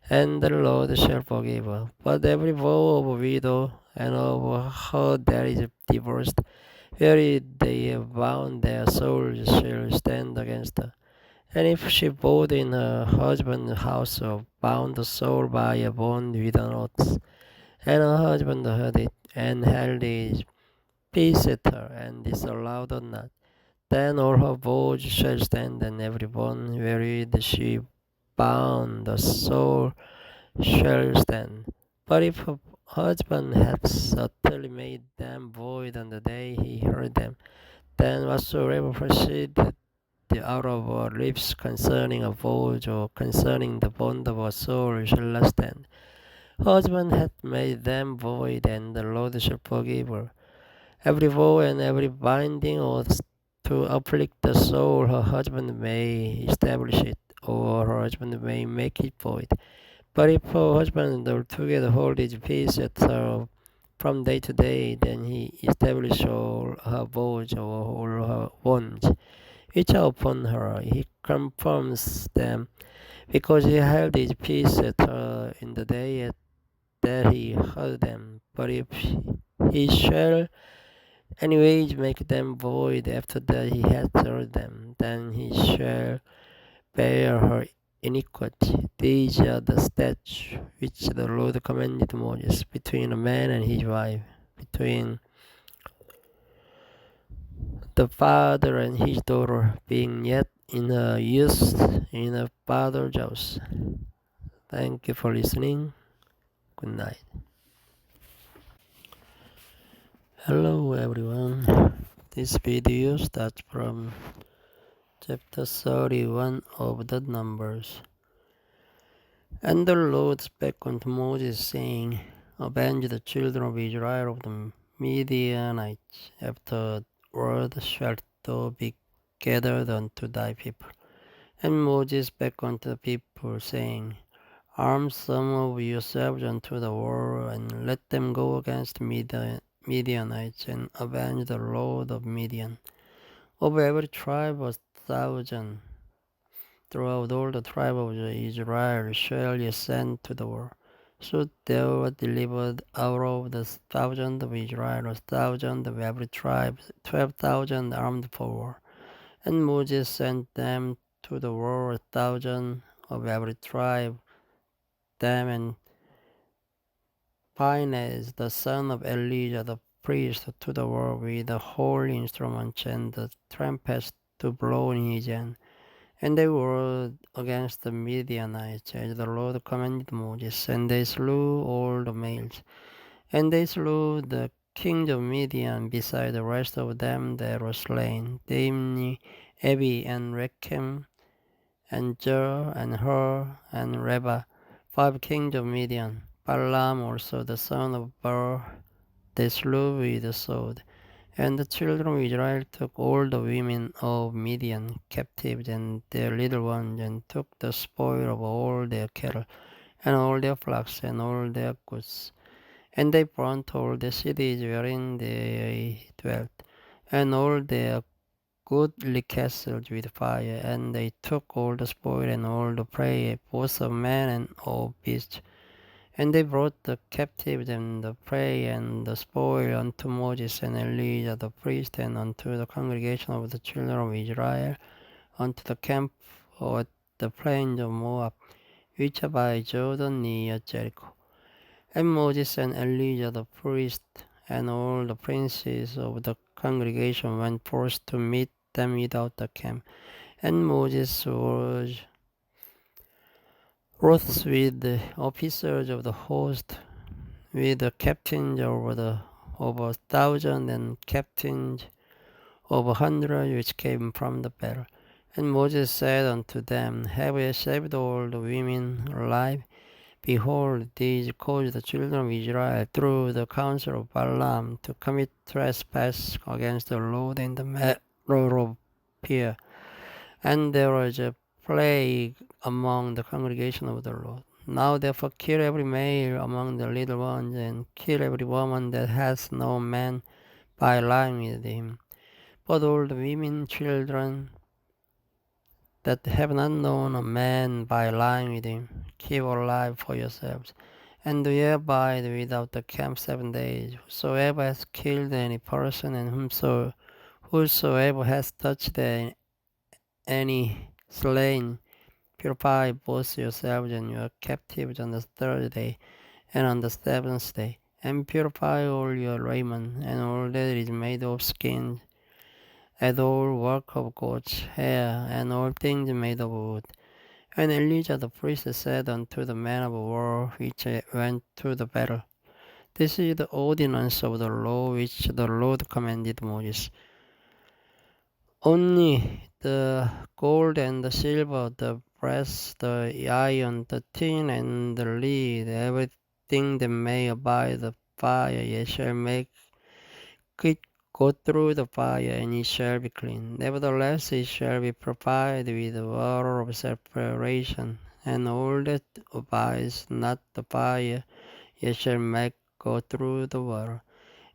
And the Lord shall forgive her. But every vow of a widow and of her that is divorced, wherewith they have bound their souls, shall stand against her. And if she vowed in her husband's house, or bound the soul by a bond with an oath, and her husband heard it, and held his peace at her, and disallowed her not, then all her vows shall stand, and every bond wherewith she bound the soul shall stand. But if her husband hath utterly made them void on the day he heard them, then whatsoever proceeded out of her lips concerning a vows or concerning the bond of her soul shall not stand. Husband hath made them void, and the Lord shall forgive her. Every vow and every binding oath to afflict the soul, her husband may establish it, or her husband may make it void. But if her husband altogether hold his peace at her from day to day, then he establishes all her vows or all her bonds, which are upon her. He confirms them, because he held his peace at her in the day that he heard them. But if he shall anyways make them void after that he hath heard them, then he shall bear her iniquity. These are the statutes which the Lord commanded Moses, between a man and his wife, between the father and his daughter, being yet in her youth in her father's house. Thank you for listening. Good night. Hello everyone. This video starts from chapter 31 of the Numbers. And the Lord spake unto Moses, saying, Avenge the children of Israel of the Midianites. Afterward shalt thou be gathered unto thy people. And Moses spake unto the people, saying, Arm some of yourselves unto the war, and let them go against the Midianites, and avenge the Lord of Midian. Of every tribe 1,000, throughout all the tribe of Israel shall ye send to the war. So there were delivered out of the 1,000 of Israel 1,000 of every tribe, 12,000 armed for war. And Moses sent them to the war 1,000 of every tribe, them and Phinehas the son of Elijah the priest to the war with the whole instruments and the trumpets to blow in his hand. And they warred against the Midianites, as the Lord commanded Moses, and they slew all the males. And they slew the kings of Midian, beside the rest of them that were slain, namely Ebi and Rechem, and Jer, and Hur, and Reba, 5 kings of Midian. Balaam also the son of Beor they slew with the sword. And the children of Israel took all the women of Midian captives and their little ones, and took the spoil of all their cattle, and all their flocks, and all their goods. And they burnt all the cities wherein they dwelt, and all their goodly castles with fire. And they took all the spoil and all the prey, both of man and of beast. And they brought the captives and the prey and the spoil unto Moses and Elijah the priest, and unto the congregation of the children of Israel, unto the camp at the plains of Moab, which are by Jordan near Jericho. And Moses and Elijah the priest and all the princes of the congregation went forth to meet them without the camp. And Moses was wroth with the officers of the host, with the captains over 1,000 and captains of 100 which came from the battle. And Moses said unto them, Have ye saved all the women alive? Behold, these caused the children of Israel through the counsel of Balaam to commit trespass against the Lord in the matter of Peor. And there was a plague among the congregation of the Lord. Now therefore kill every male among the little ones, and kill every woman that hath no man by lying with him. But all the women, children that have not known a man by lying with him, keep alive for yourselves. And ye abide without the camp 7 days. Whosoever has killed any person, and whosoever has touched any slain, purify both yourselves and your captives on the 3rd day, and on the 7th day, and purify all your raiment, and all that is made of skins, and all work of goat's hair, and all things made of wood. And Elijah the priest said unto the men of war which went to the battle, This is the ordinance of the law which the Lord commanded Moses. Only the gold and the silver, the brass, the iron, the tin, and the lead, everything that may abide the fire, ye shall make it go through the fire, and it shall be clean. Nevertheless, it shall be purified with water of separation, and all that abides not the fire, ye shall make go through the water.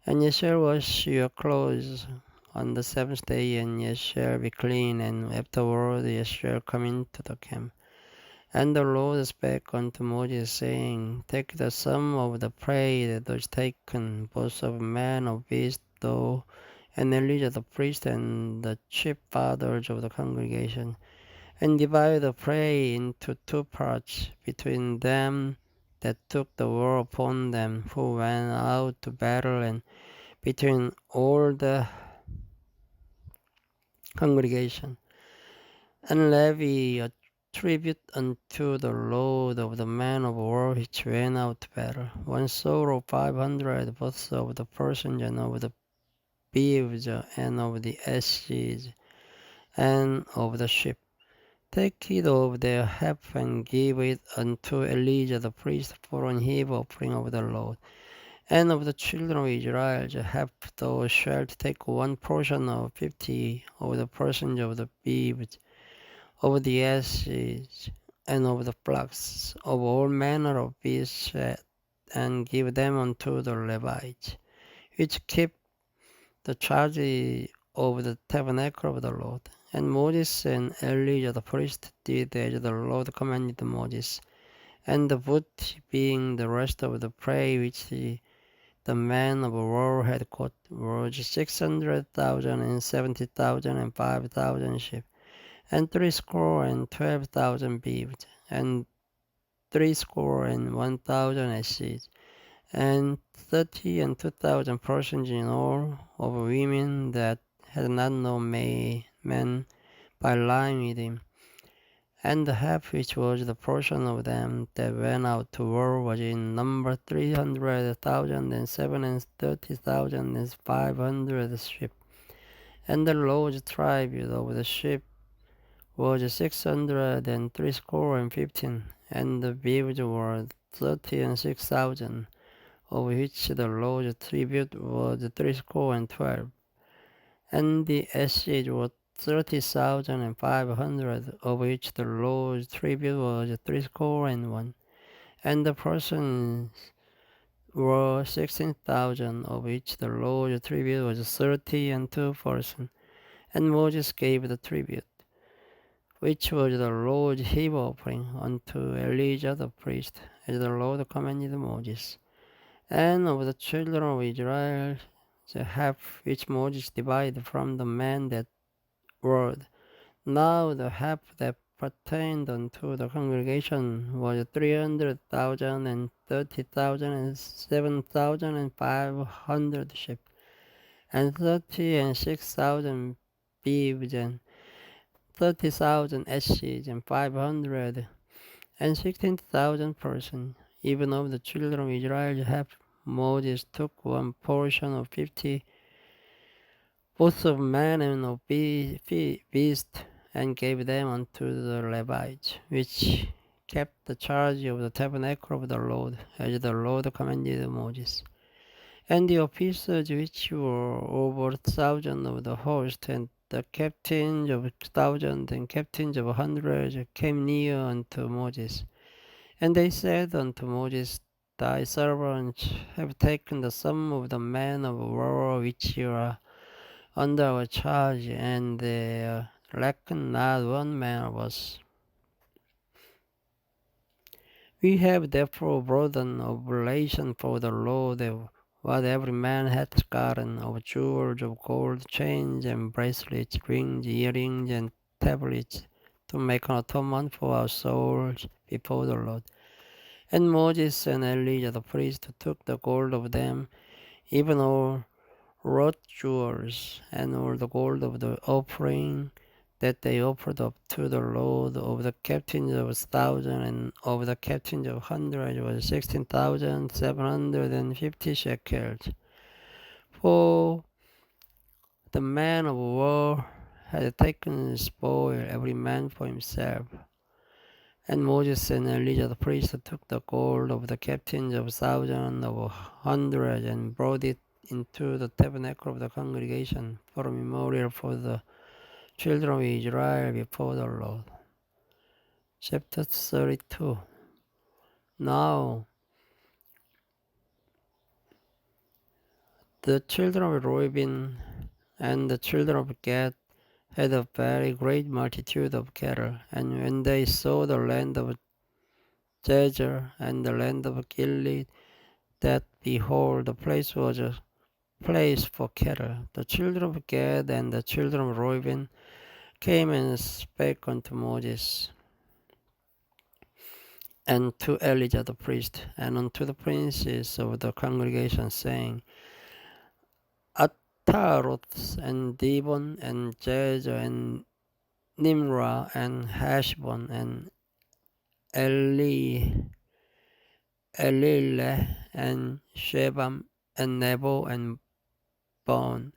And ye shall wash your clothes on the 7th day, and ye shall be clean, and afterward ye shall come into the camp. And the Lord spake unto Moses, saying, Take the sum of the prey that was taken, both of man of beast, thou and Elijah the priest, and the chief fathers of the congregation, and divide the prey into 2 parts between them that took the war upon them who went out to battle, and between all the congregation. And levy a tribute unto the Lord of the men of war which went out to battle, 1 sword of 500, both of the persons and of the beeves, and of the asses, and of the sheep. Take it of their half, and give it unto Elijah the priest for an heave offering of the Lord. And of the children of Israel, half thou shalt take 1 portion of 50 of the persons of the beeves, of the asses, and of the flocks, of all manner of beasts, and give them unto the Levites, which keep the charge of the tabernacle of the Lord. And Moses and Elijah the priest did as the Lord commanded Moses. And the wood, being the rest of the prey which the man of war had caught, was 600,000 and 70,000 and 5,000 sheep, and 312,000 beeves, and 1,000 asses, and 30 and 2,000 persons in all, of women that had not known man by lying with him. And the half which was the portion of them that went out to war was in number 300,000 and 730,000 and 500 sheep. And the Lord's tribute of the sheep was 615, and the beeves were 36,000, of which the Lord's tribute was 312. And the ashes were 30,500, of which the Lord's tribute was 61, and the persons were 16,000, of which the Lord's tribute was 32 persons. And Moses gave the tribute, which was the Lord's heave offering, unto Elijah the priest, as the Lord commanded Moses. And of the children of Israel, the half which Moses divided from the man that word. Now the half that pertained unto the congregation was 300,000 and 30,000 and 7,500 sheep, and 36,000 beeves, and 30,000 asses, and 500 and 16,000 persons. Even of the children of Israel half Moses took one portion of 50, both of man and of beast, and gave them unto the Levites, which kept the charge of the tabernacle of the Lord, as the Lord commanded Moses. And the officers which were over 1,000 of the host, and the captains of 1,000 and captains of 100 came near unto Moses. And they said unto Moses, Thy servants have taken the sum of the men of war which are under our charge, and there lacked not one man of us. We have therefore brought an oblation for the Lord of what every man hath gotten, of jewels, of gold, chains, and bracelets, rings, earrings, and tablets, to make an atonement for our souls before the Lord. And Moses and Elijah the priest took the gold of them, even all wrought jewels, and all the gold of the offering that they offered up to the Lord, of the captains of 1,000 and of the captains of 100 was 16,750 shekels. For the man of war had taken spoil, every man for himself. And Moses and Elijah the priest took the gold of the captains of 1,000 of 100 and brought it into the tabernacle of the congregation for a memorial for the children of Israel before the Lord. Chapter 32. Now the children of Reuben and the children of Gad had a very great multitude of cattle, and when they saw the land of Jazer and the land of Gilead, that behold, the place was a place for cattle, the children of Gad and the children of Reuben came and spake unto Moses and to Elijah the priest, and unto the princes of the congregation, saying, Ataroth and Dibon and Jazer and Nimrah and Heshbon and Elileh and Shebam and Nebo and Bon,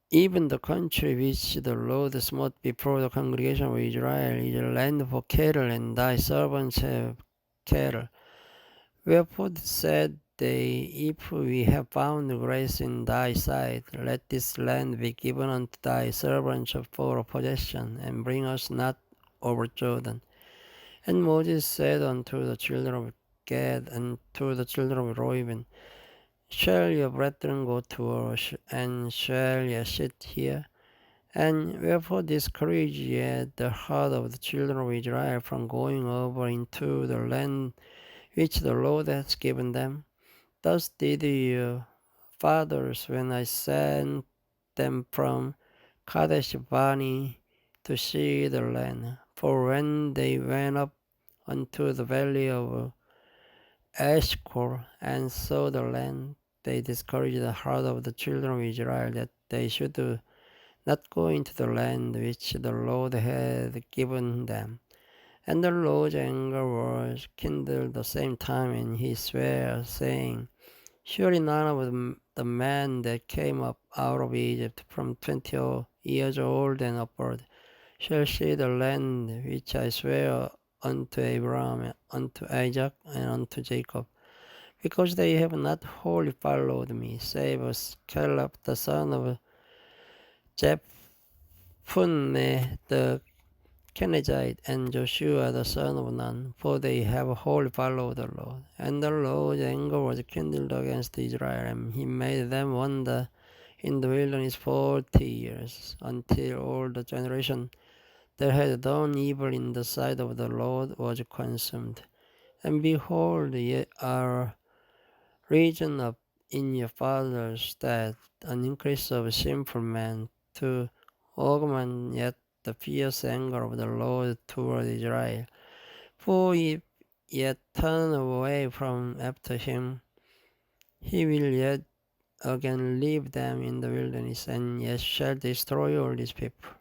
even the country which the Lord smote before the congregation of Israel, is a land for cattle, and thy servants have cattle. Wherefore said they, If we have found grace in thy sight, let this land be given unto thy servants for a possession, and bring us not over Jordan. And Moses said unto the children of Gad and to the children of Reuben, Shall your brethren go to war, and shall ye sit here? And wherefore discourage ye the heart of the children of Israel from going over into the land which the Lord hath given them? Thus did your fathers when I sent them from Kadesh Barnea to see the land. For when they went up unto the valley of Eshcol and saw the land, they discouraged the heart of the children of Israel, that they should not go into the land which the Lord had given them. And the Lord's anger was kindled the same time, and he sware, saying, Surely none of the men that came up out of Egypt from 20 years old and upward shall see the land which I swear unto Abraham, unto Isaac, and unto Jacob, because they have not wholly followed me, save Caleb the son of Jephunneh the Kenizzite and Joshua the son of Nun, for they have wholly followed the Lord. And the Lord's anger was kindled against Israel, and he made them wander in the wilderness 40 years, until all the generation that had done evil in the sight of the Lord was consumed. And behold, ye are risen up in your father's stead an increase of sinful men, to augment yet the fierce anger of the Lord toward Israel. For if ye turn away from after him, he will yet again leave them in the wilderness, and yet shall destroy all these people.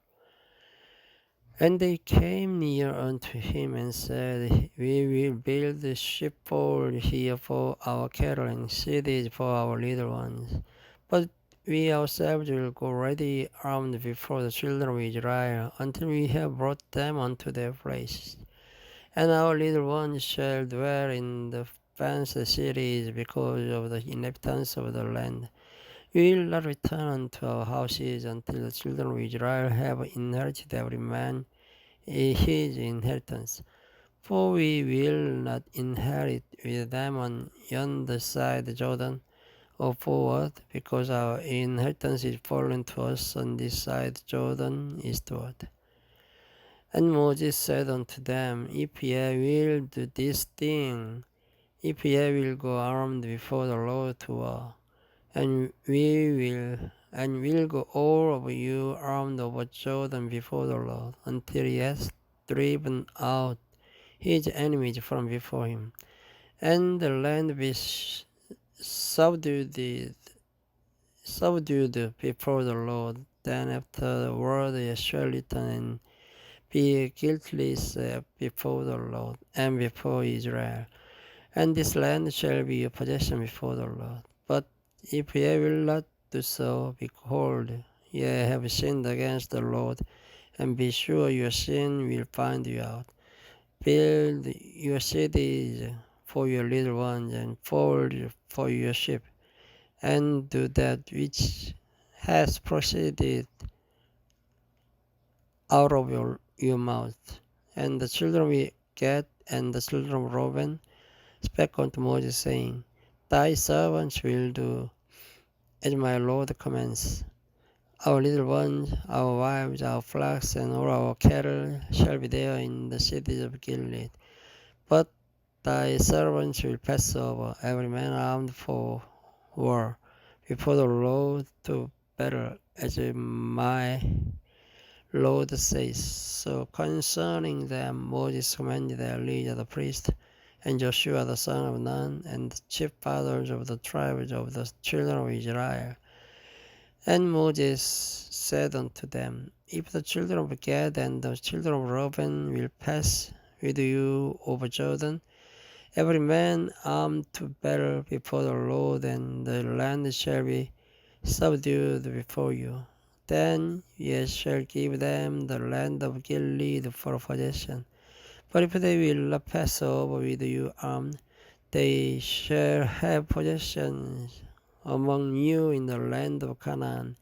And they came near unto him and said, We will build a sheepfold here for our cattle and cities for our little ones. But we ourselves will go ready armed before the children of Israel until we have brought them unto their places. And our little ones shall dwell in the fenced cities because of the inhabitants of the land. We will not return unto our houses until the children of Israel have inherited every man his inheritance. For we will not inherit with them on yonder side Jordan or forward, because our inheritance is fallen to us on this side Jordan eastward. And Moses said unto them, If ye will do this thing, if ye will go armed before the Lord to war, and will go all of you armed over Jordan before the Lord, until he has driven out his enemies from before him, and the land be subdued before the Lord. Then afterward ye shall return and be guiltless before the Lord and before Israel, and this land shall be your possession before the Lord. But if ye will not do so, behold, ye have sinned against the Lord, and be sure your sin will find you out. Build your cities for your little ones, and fold for your sheep, and do that which has proceeded out of your mouth. And the children of Gad and the children of Reuben spake unto Moses, saying, Thy servants will do as my Lord commands. Our little ones, our wives, our flocks, and all our cattle shall be there in the cities of Gilead. But thy servants will pass over, every man armed for war, before the Lord to battle, as my Lord says. So concerning them Moses commanded Eleazar the priest, and Joshua the son of Nun, and the chief fathers of the tribes of the children of Israel. And Moses said unto them, If the children of Gad and the children of Reuben will pass with you over Jordan, every man armed to battle before the Lord, and the land shall be subdued before you, then ye shall give them the land of Gilead for possession. But if they will not pass over with you armed, they shall have possessions among you in the land of Canaan.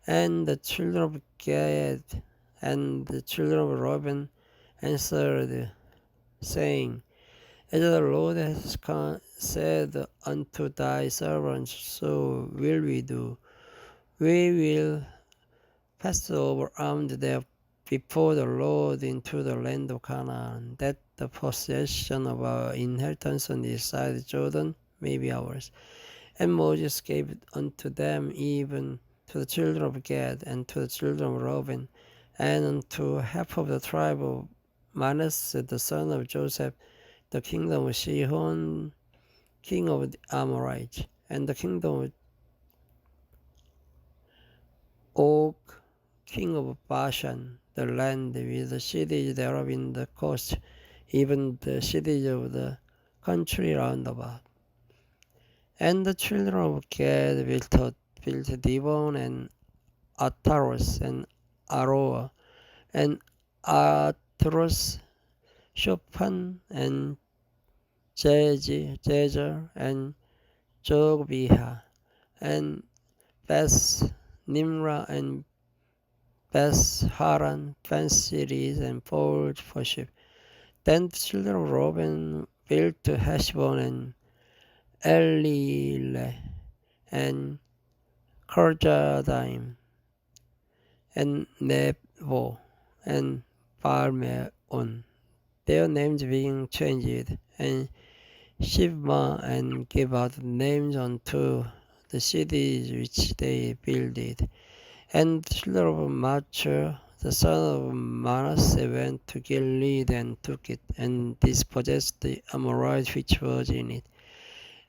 And the children of Gad and the children of Reuben answered, saying, As the Lord has said unto thy servants, so will we do. We will pass over armed there before the Lord into the land of Canaan, that the possession of our inheritance on this side Jordan may be ours. And Moses gave unto them, even to the children of Gad and to the children of Reuben, and unto half of the tribe of Manasseh the son of Joseph, the kingdom of Sihon, king of the Amorites, and the kingdom of Og, king of Bashan, the land with the cities thereof in the coast, even the cities of the country round about. And the children of Gad built Dibon and Ataros and Aroa and Atros, Shophan and Jezer and Jogbiha and Beth Nimrah and Beth, Haran, Phancides, and forged for ship. Then the children of Reuben built to Heshbon and Elile and Kirjathaim and Nebo and Balmeon, their names being changed, and Shibma and gave out names unto the cities which they builded. And the children of Machir, the son of Manasseh, went to Gilead and took it, and dispossessed the Amorites which was in it.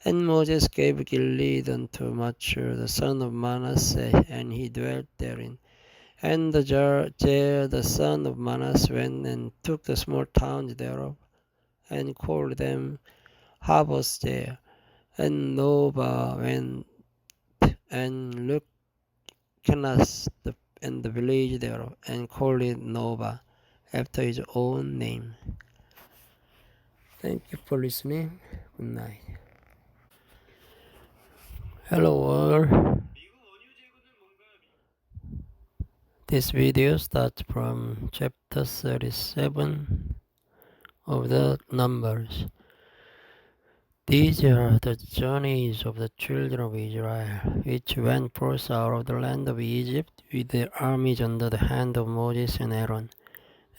And Moses gave Gilead unto Machir, the son of Manasseh, and he dwelt therein. And Jair, the son of Manasseh, went and took the small towns thereof, and called them harbors there. And Nobah went and looked Kenas and the village thereof, and called it Nobah, after his own name. Thank you for listening. Good night. Hello all. This video starts from chapter 37 of the Numbers. These are the journeys of the children of Israel, which went forth out of the land of Egypt with their armies under the hand of Moses and Aaron.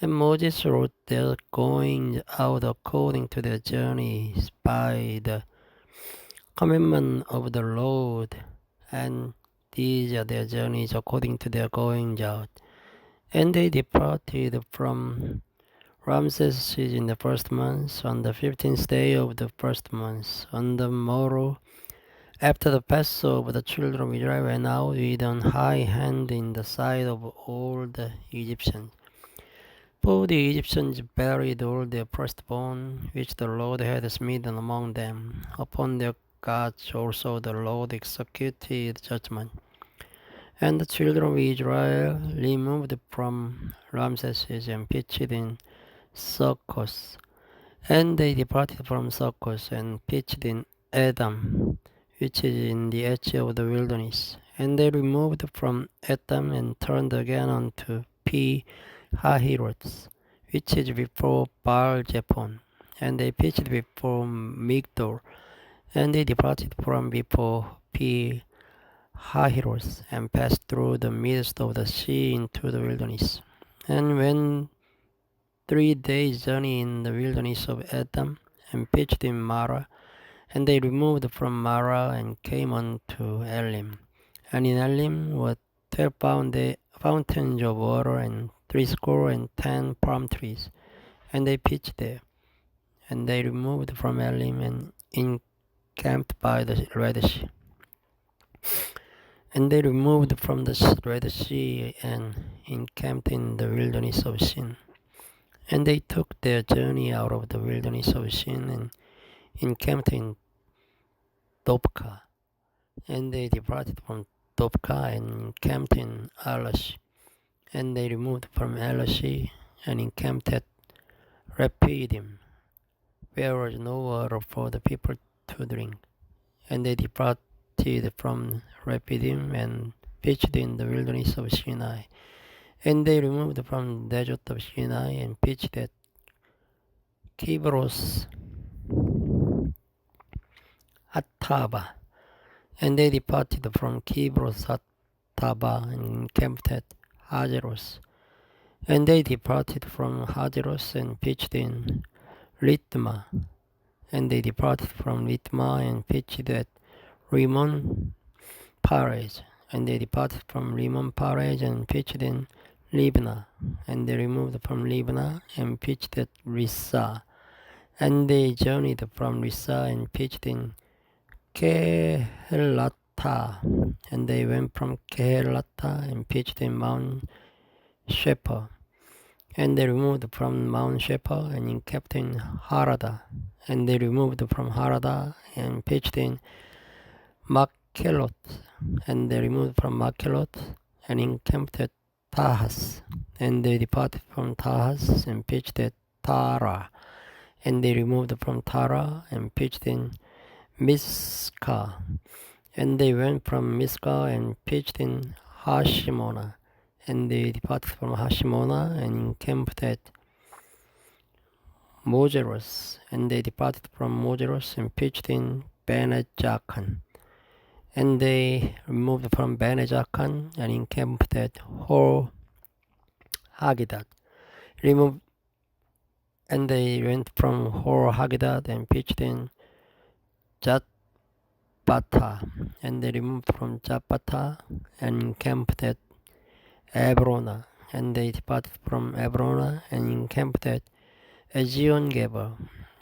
And Moses wrote their goings out according to their journeys by the commandment of the Lord, and these are their journeys according to their goings out. And they departed from Ramses in the first month, on the 15th day of the first month. On the morrow, after the Passover, the children of Israel went out with an high hand in the sight of all the Egyptians. For the Egyptians buried all their firstborn, which the Lord had smitten among them. Upon their gods also the Lord executed judgment. And the children of Israel removed from Ramses and pitched in Succoth. And they departed from Succoth and pitched in Edom, which is in the edge of the wilderness. And they removed from Edom and turned again unto Pi-hahiroth, which is before Baal-zephon. And they pitched before Migdol. And they departed from before Pi-hahiroth and passed through the midst of the sea into the wilderness. And when 3 days' journey in the wilderness of Edom, and pitched in Marah. And they removed from Marah and came unto Elim. And in Elim were 12 fountains of water, and 70 palm trees. And they pitched there. And they removed from Elim and encamped by the Red Sea. And they removed from the Red Sea and encamped in the wilderness of Sin. And they took their journey out of the wilderness of Sin and encamped in Dopka. And they departed from Dopka and encamped in Alash. And they removed from Alash and encamped at Rephidim, where was no water for the people to drink. And they departed from Rephidim and pitched in the wilderness of Sinai. And they removed from the desert of Sinai and pitched at Kibros Hattaba. And they departed from Kibros Hattaba and encamped at Hazeros. And they departed from Hazeros and pitched in Ritma. And they departed from Ritma and pitched at Rimmon Perez. And they departed from Rimmon Perez and pitched in Libnah. And they removed from Libnah and pitched at Rissa. And they journeyed from Rissa and pitched in Kehelata. And they went from Kehelata and pitched in Mount Shephar. And they removed from Mount Shephar and encamped in Harada. And they removed from Harada and pitched in Makhelot. And they removed from Makhelot and encamped at Tahas. And they departed from Tahas and pitched at Tara. And they removed from Tara and pitched in Mizkah. And they went from Mizkah and pitched in Hashimona. and they departed from Hashimona and encamped at Mogeros, and they departed from Mogeros and pitched in Benejakan. And they removed from Benejakan and encamped at Hor Hagidat. And they went from Hor Hagidat and pitched in Jatbata. And they removed from Jatbata and encamped at Ebrona. And they departed from Ebrona and encamped at Ezion Geber.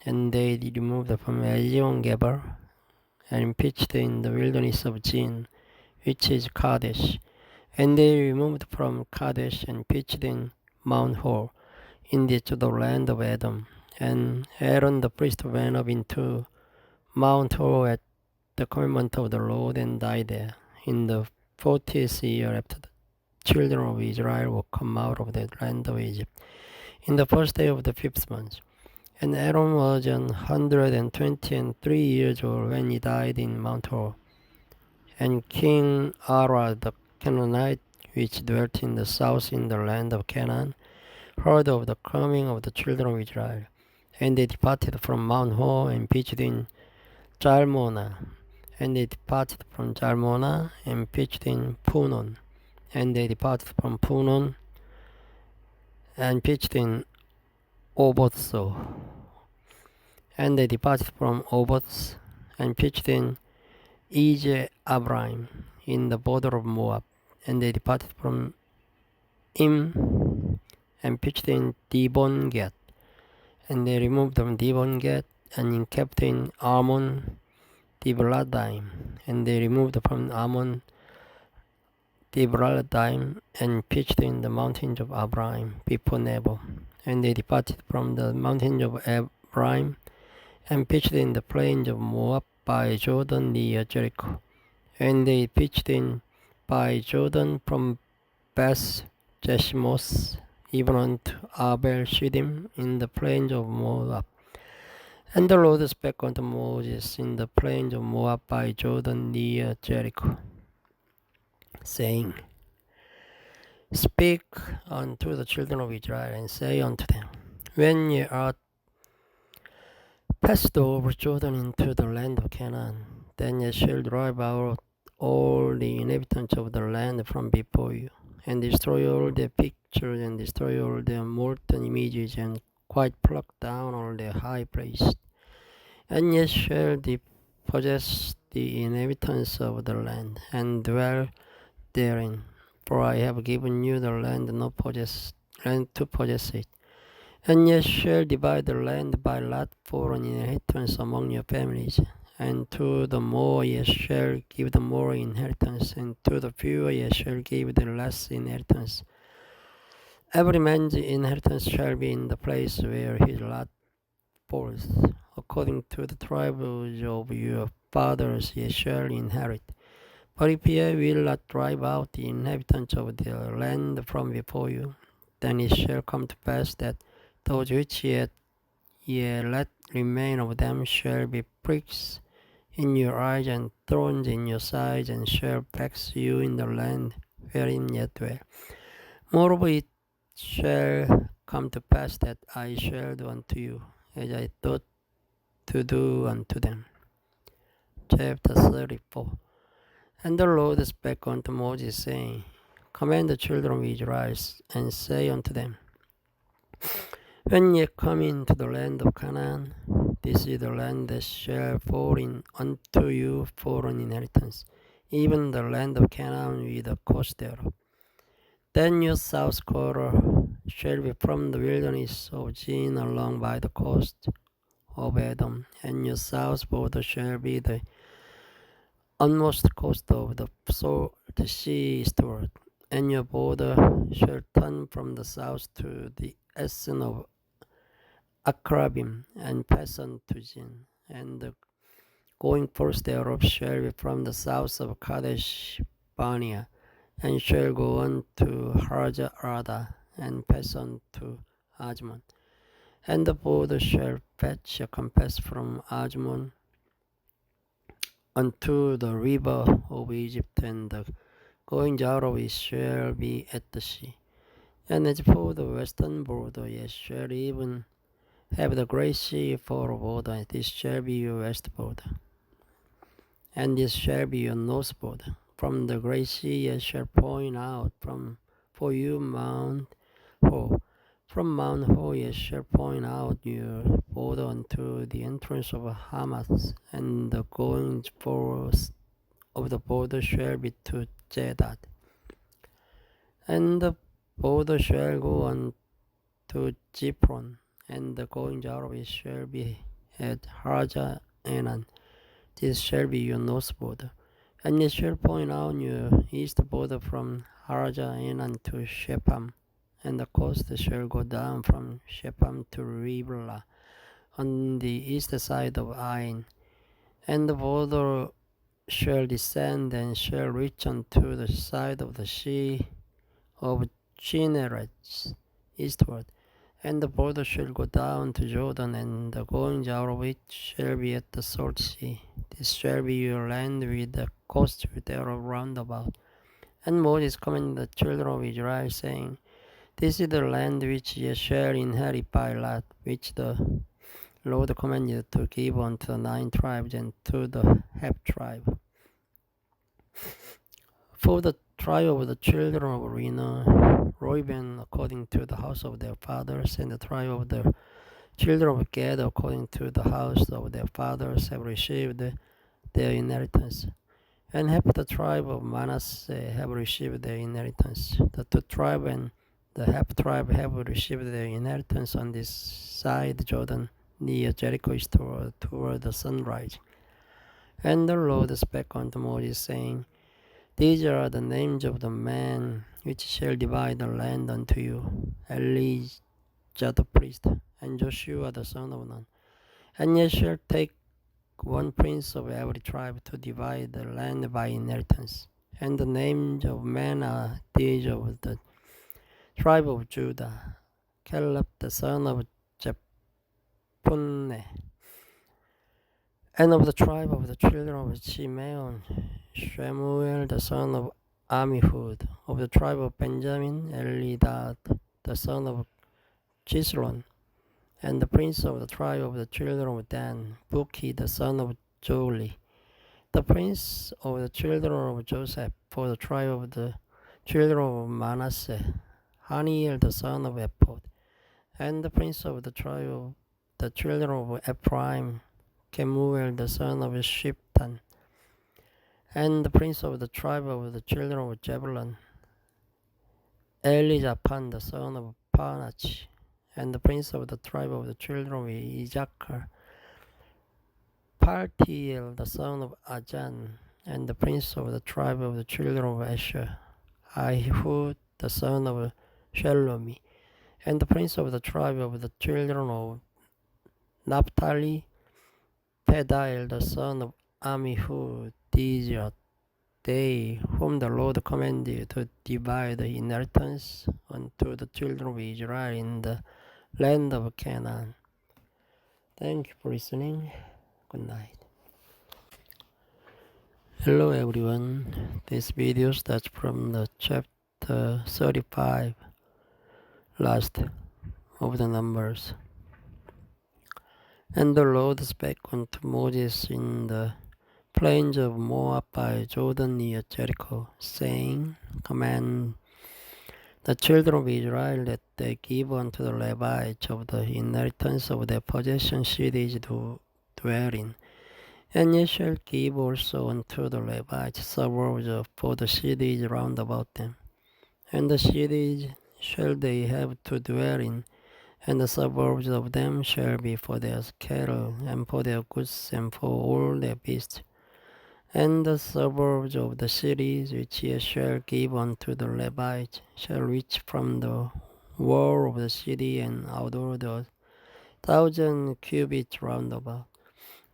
And they removed from Ezion Geber and pitched in the wilderness of Zin, which is Kadesh. And they removed from Kadesh and pitched in Mount Hor, in the land of Edom. And Aaron the priest went up into Mount Hor at the commandment of the Lord and died there, in the 40th year after the children of Israel were come out of the land of Egypt, in the first day of the 5th month. And Aaron was 123 years old when he died in Mount Hor. And King Ara the Canaanite, which dwelt in the south in the land of Canaan, heard of the coming of the children of Israel. And they departed from Mount Hor and pitched in Jalmona. And they departed from Jalmona and pitched in Punon. And they departed from Punon and pitched in Obotso. And they departed from Obots and pitched in Ije Abraham, in the border of Moab. And they departed from Im and pitched in Dibon Gad. And they removed from Dibon Gad and encamped in Ammon Dibradaim. And they removed from Ammon Dibradaim and pitched in the mountains of Abraham before Nebo. And they departed from the mountains of Abraham and pitched in the plains of Moab by Jordan near Jericho. And they pitched in by Jordan from Beth Jeshimoth even unto Abel Shittim in the plains of Moab. And the Lord spake unto Moses in the plains of Moab by Jordan near Jericho, saying, Speak unto the children of Israel, and say unto them, When ye are passed over Jordan into the land of Canaan, then ye shall drive out all the inhabitants of the land from before you, and destroy all their pictures, and destroy all their molten images, and quite pluck down all their high places. And ye shall possess the inhabitants of the land, and dwell therein. For I have given you the land to possess it. And ye shall divide the land by lot for an inheritance among your families. And to the more ye shall give the more inheritance, and to the fewer ye shall give the less inheritance. Every man's inheritance shall be in the place where his lot falls. According to the tribes of your fathers ye shall inherit. But if ye will not drive out the inhabitants of the land from before you, then it shall come to pass that those which ye let remain of them shall be pricks in your eyes and thorns in your sides, and shall vex you in the land wherein ye dwell. Moreover, it shall come to pass that I shall do unto you as I thought to do unto them. Chapter 34. And the Lord spake unto Moses, saying, Command the children of Israel, and say unto them, When ye come into the land of Canaan, this is the land that shall fall in unto you for an inheritance, even the land of Canaan with the coast thereof. Then your south quarter shall be from the wilderness of Zin along by the coast of Edom, and your south border shall be the utmost coast of the sea eastward, and your border shall turn from the south to the ascent of Akrabim, and pass on to Zin, and the going forth thereof shall be from the south of Kadesh Barnea, and shall go on to Hajarada, and pass on to Ajmon. And the border shall fetch a compass from Ajmon unto the river of Egypt, and the going out of it shall be at the sea. And as for the western border, ye shall even have the great sea for a border, and this shall be your west border. And this shall be your north border. From the great sea ye shall point out for you Mount Ho. From Mount Ho ye shall point out your border unto the entrance of Hamath, and the going forth of the border shall be to Jedad. And the border shall go on to Jipron, and the going out of it shall be at Haraja Enan. This shall be your north border. And ye shall point out your east border from Haraja Enan to Shepam, and the coast shall go down from Shepam to Riblah on the east side of Ain. And the border shall descend and shall reach unto the side of the sea of Chinnereth eastward. And the border shall go down to Jordan, and the going out of it shall be at the salt sea. This shall be your land with the coast thereof round about. And Moses commanded the children of Israel, saying, This is the land which ye shall inherit by lot, which the Lord commanded to give unto the 9 tribes and to the half tribe. For the tribe of the children of Reuben according to the house of their fathers, and the tribe of the children of Gad according to the house of their fathers have received their inheritance. And half the tribe of Manasseh have received their inheritance. The 2 tribes and the half tribe have received their inheritance on this side Jordan, near Jericho eastward toward the sunrise. And the Lord spake unto Moses, saying, These are the names of the men which shall divide the land unto you, Elijah the priest, and Joshua the son of Nun. And ye shall take 1 prince of every tribe to divide the land by inheritance. And the names of men are these of the tribe of Judah, Caleb the son of Jephunneh. And of the tribe of the children of Simeon, Shemuel the son of Ammihud. Of the tribe of Benjamin, Elidad the son of Chislon. And the prince of the tribe of the children of Dan, Buki the son of Joli. The prince of the children of Joseph, for the tribe of the children of Manasseh, Haniel the son of Ephod. And the prince of the tribe of the children of Ephraim, Kemuel the son of Shiptan. And the prince of the tribe of the children of Zebulun, Elizaphan the son of Panach. And the prince of the tribe of the children of Issachar, Paltiel the son of Ajan. And the prince of the tribe of the children of Asher, Ahihud the son of Shelomi. And the prince of the tribe of the children of Naphtali, Pedael the son of Ammihud. These are they whom the Lord commanded to divide the inheritance unto the children of Israel in the land of Canaan. Thank you for listening. Good night. Hello everyone. This video starts from the chapter 35, last of the Numbers. And the Lord spake unto Moses in the plains of Moab by Jordan near Jericho, saying, Command the children of Israel that they give unto the Levites of the inheritance of their possession cities to dwell in. And ye shall give also unto the Levites suburbs for the cities round about them. And the cities shall they have to dwell in, and the suburbs of them shall be for their cattle, and for their goods, and for all their beasts. And the suburbs of the cities which ye shall give unto the Levites shall reach from the wall of the city and outward 1,000 cubits round about.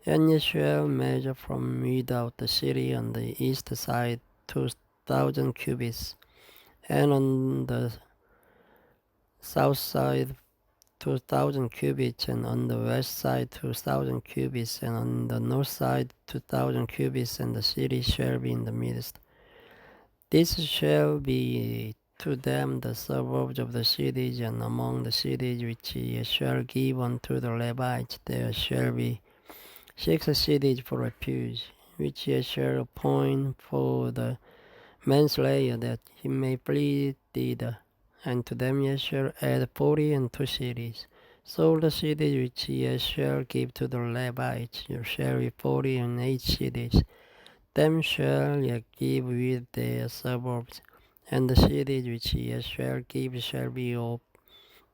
And ye shall measure from without the city on the east side 2,000 cubits, and on the south side 2,000 cubits, and on the west side 2,000 cubits, and on the north side 2,000 cubits, and the city shall be in the midst. This shall be to them the suburbs of the cities, and among the cities which ye shall give unto the Levites there shall be 6 cities for refuge, which ye shall appoint for the manslayer, that he may plead thither. And to them ye shall add 42 cities. So the cities which ye shall give to the Levites shall be 48 cities. Them shall ye give with their suburbs, and the cities which ye shall give shall be of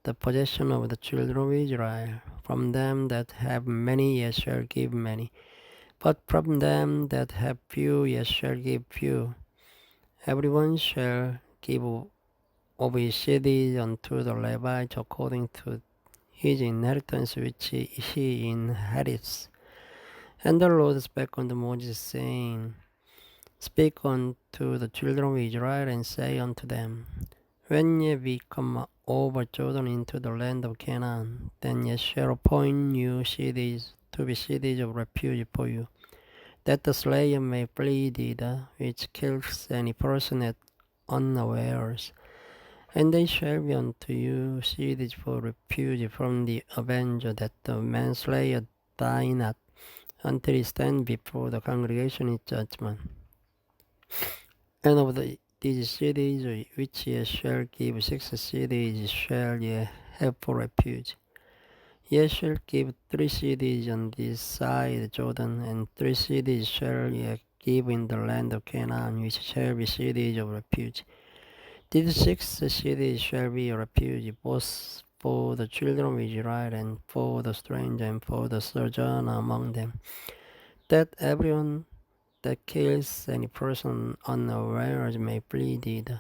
the possession of the children of Israel. From them that have many ye shall give many, but from them that have few ye shall give few. Everyone shall give of his cities unto the Levites according to his inheritance which he inherits. And the Lord spake unto Moses, saying, Speak unto the children of Israel, and say unto them, When ye be come over Jordan into the land of Canaan, then ye shall appoint you cities to be cities of refuge for you, that the slayer may flee thither, which kills any person at unawares. And they shall be unto you cities for refuge from the avenger, that the manslayer die not, until he stand before the congregation in judgment. And of these cities which ye shall give 6 cities shall ye have for refuge. Ye shall give 3 cities on this side Jordan, and 3 cities shall ye give in the land of Canaan, which shall be cities of refuge. These 6 cities shall be a refuge, both for the children of Israel, and for the stranger, and for the sojourner among them, that everyone that kills any person unawares may flee thither.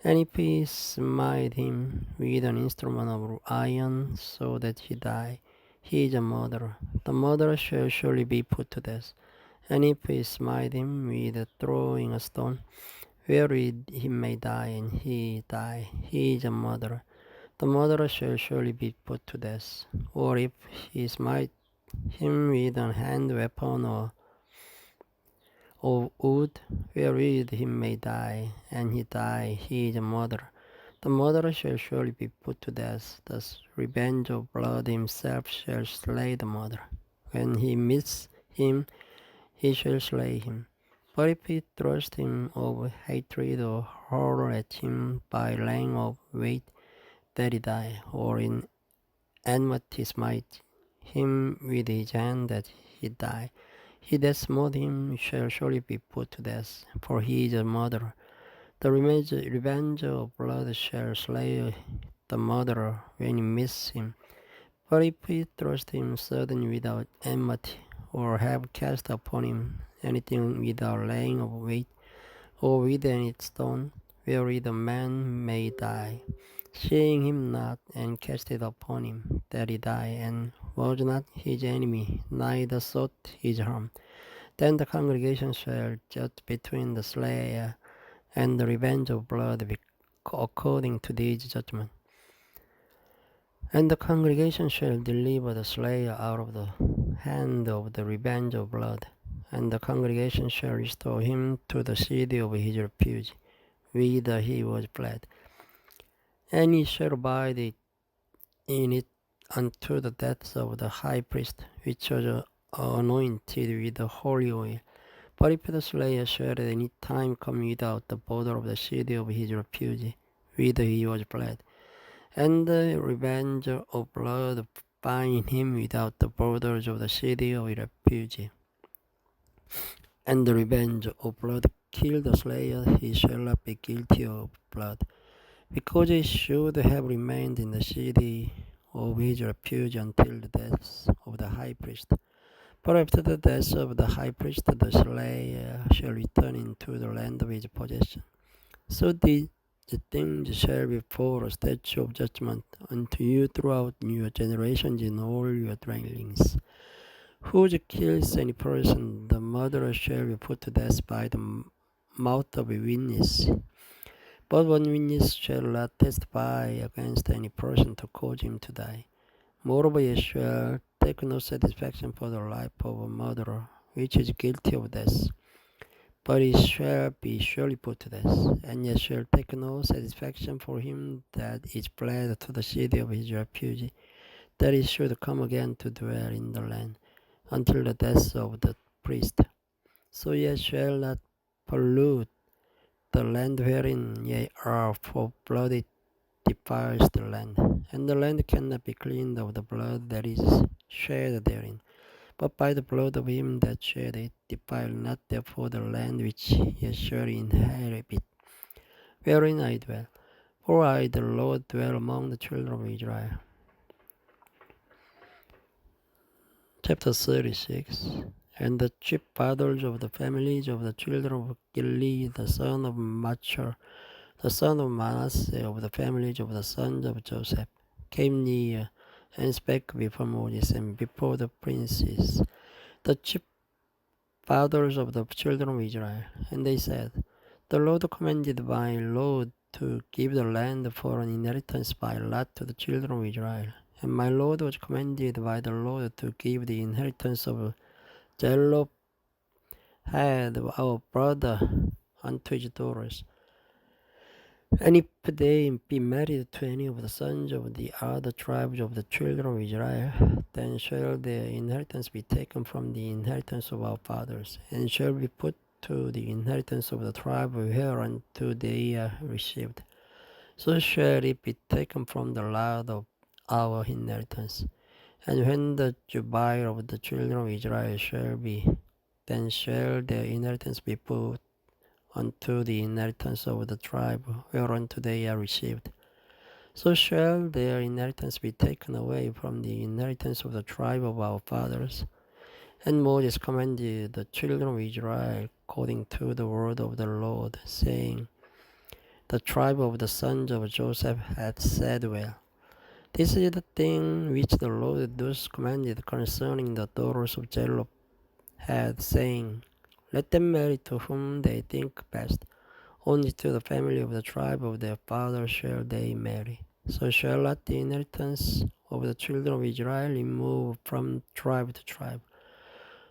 And if he smite him with an instrument of iron, so that he die, he is a murderer. The murderer shall surely be put to death. And if he smite him with throwing a stone, wherewith he may die, and he die, he is a murderer. The murderer shall surely be put to death. Or if he smite him with an hand weapon or wood, wherewith he may die, and he die, he is a murderer. The murderer shall surely be put to death. Thus revenge of blood himself shall slay the murderer. When he meets him, he shall slay him. But if he thrust him of hatred or horror at him by laying of weight, that he die, or in enmity smite him with his hand, that he die, he that smote him shall surely be put to death, for he is a murderer. The revenge of blood shall slay the murderer when he meets him. But if he thrust him suddenly without enmity, or have cast upon him anything without laying of weight, or with any stone, wherewith a man may die, seeing him not, and cast it upon him, that he die, and was not his enemy, neither sought his harm, then the congregation shall judge between the slayer and the revenge of blood according to this judgment. And the congregation shall deliver the slayer out of the hand of the revenge of blood, and the congregation shall restore him to the city of his refuge, whither he was fled. And he shall abide in it unto the death of the high priest, which was anointed with the holy oil. But if the slayer shall at any time come without the border of the city of his refuge, whither he was fled, and the revenge of blood find him without the borders of the city of refuge, and the revenge of blood kill the slayer, he shall not be guilty of blood, because he should have remained in the city of his refuge until the death of the high priest. But after the death of the high priest, the slayer shall return into the land of his possession. So these things shall be for a statute of judgment unto you throughout your generations in all your dwellings. Whoso kills any person, the murderer shall be put to death by the mouth of a witness. But one witness shall not testify against any person to cause him to die. Moreover, ye shall take no satisfaction for the life of a murderer, which is guilty of death. but he shall be surely put to death, and yet shall take no satisfaction for him that is fled to the city of his refuge, that he should come again to dwell in the land, until the death of the priest. So ye shall not pollute the land wherein ye are, for blood it defiles the land, and the land cannot be cleaned of the blood that is shed therein. But by the blood of him that shed it, defile not therefore the land which ye shall inherit it, wherein I dwell. For I, the Lord, dwell among the children of Israel. Chapter 36. And the chief fathers of the families of the children of Gilead, the son of Machir, the son of Manasseh, of the families of the sons of Joseph, came near and spake before Moses and before the princes, the chief fathers of the children of Israel. And they said, The Lord commanded my Lord to give the land for an inheritance by lot to the children of Israel. And my Lord was commanded by the Lord to give the inheritance of Zelophehad, our brother, unto his daughters. And if they be married to any of the sons of the other tribes of the children of Israel, then shall their inheritance be taken from the inheritance of our fathers, and shall be put to the inheritance of the tribe whereunto they are received. So shall it be taken from the lot of our inheritance. And when the jubilee of the children of Israel shall be, then shall their inheritance be put unto the inheritance of the tribe whereunto they are received. So shall their inheritance be taken away from the inheritance of the tribe of our fathers. And Moses commanded the children of Israel according to the word of the Lord, saying, The tribe of the sons of Joseph hath said well. This is the thing which the Lord thus commanded concerning the daughters of Zelophehad, saying, Let them marry to whom they think best. Only to the family of the tribe of their father shall they marry. So shall not the inheritance of the children of Israel move from tribe to tribe.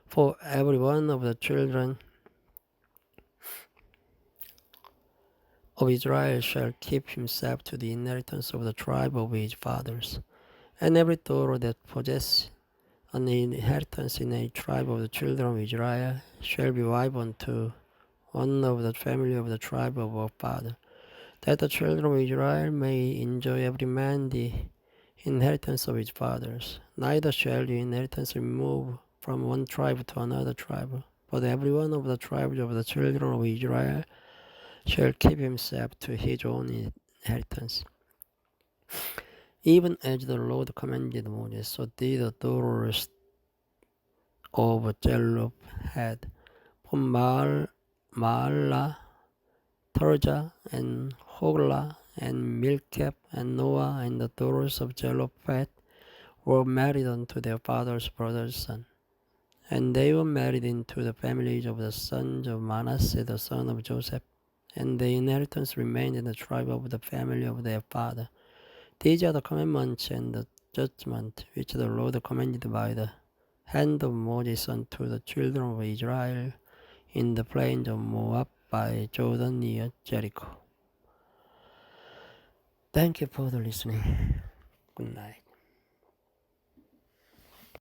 For every one of the children of Israel shall keep himself to the inheritance of the tribe of his fathers. And every daughter that possesses an inheritance in a tribe of the children of Israel shall be wife unto one of the family of the tribe of our father, that the children of Israel may enjoy every man the inheritance of his fathers. Neither shall the inheritance remove from one tribe to another tribe, but every one of the tribes of the children of Israel shall keep himself to his own inheritance. Even as the Lord commanded Moses, so did the daughters of Zelophehad, from Mahlah, Tirzah, and Hoglah, and Milcah, and Noah, and the daughters of Zelophehad were married unto their father's brother's son. And they were married into the families of the sons of Manasseh, the son of Joseph, and the inheritance remained in the tribe of the family of their father. These are the commandments and the judgment which the Lord commanded by the hand of Moses unto the children of Israel in the plains of Moab by Jordan near Jericho. Thank you for the listening. Good night.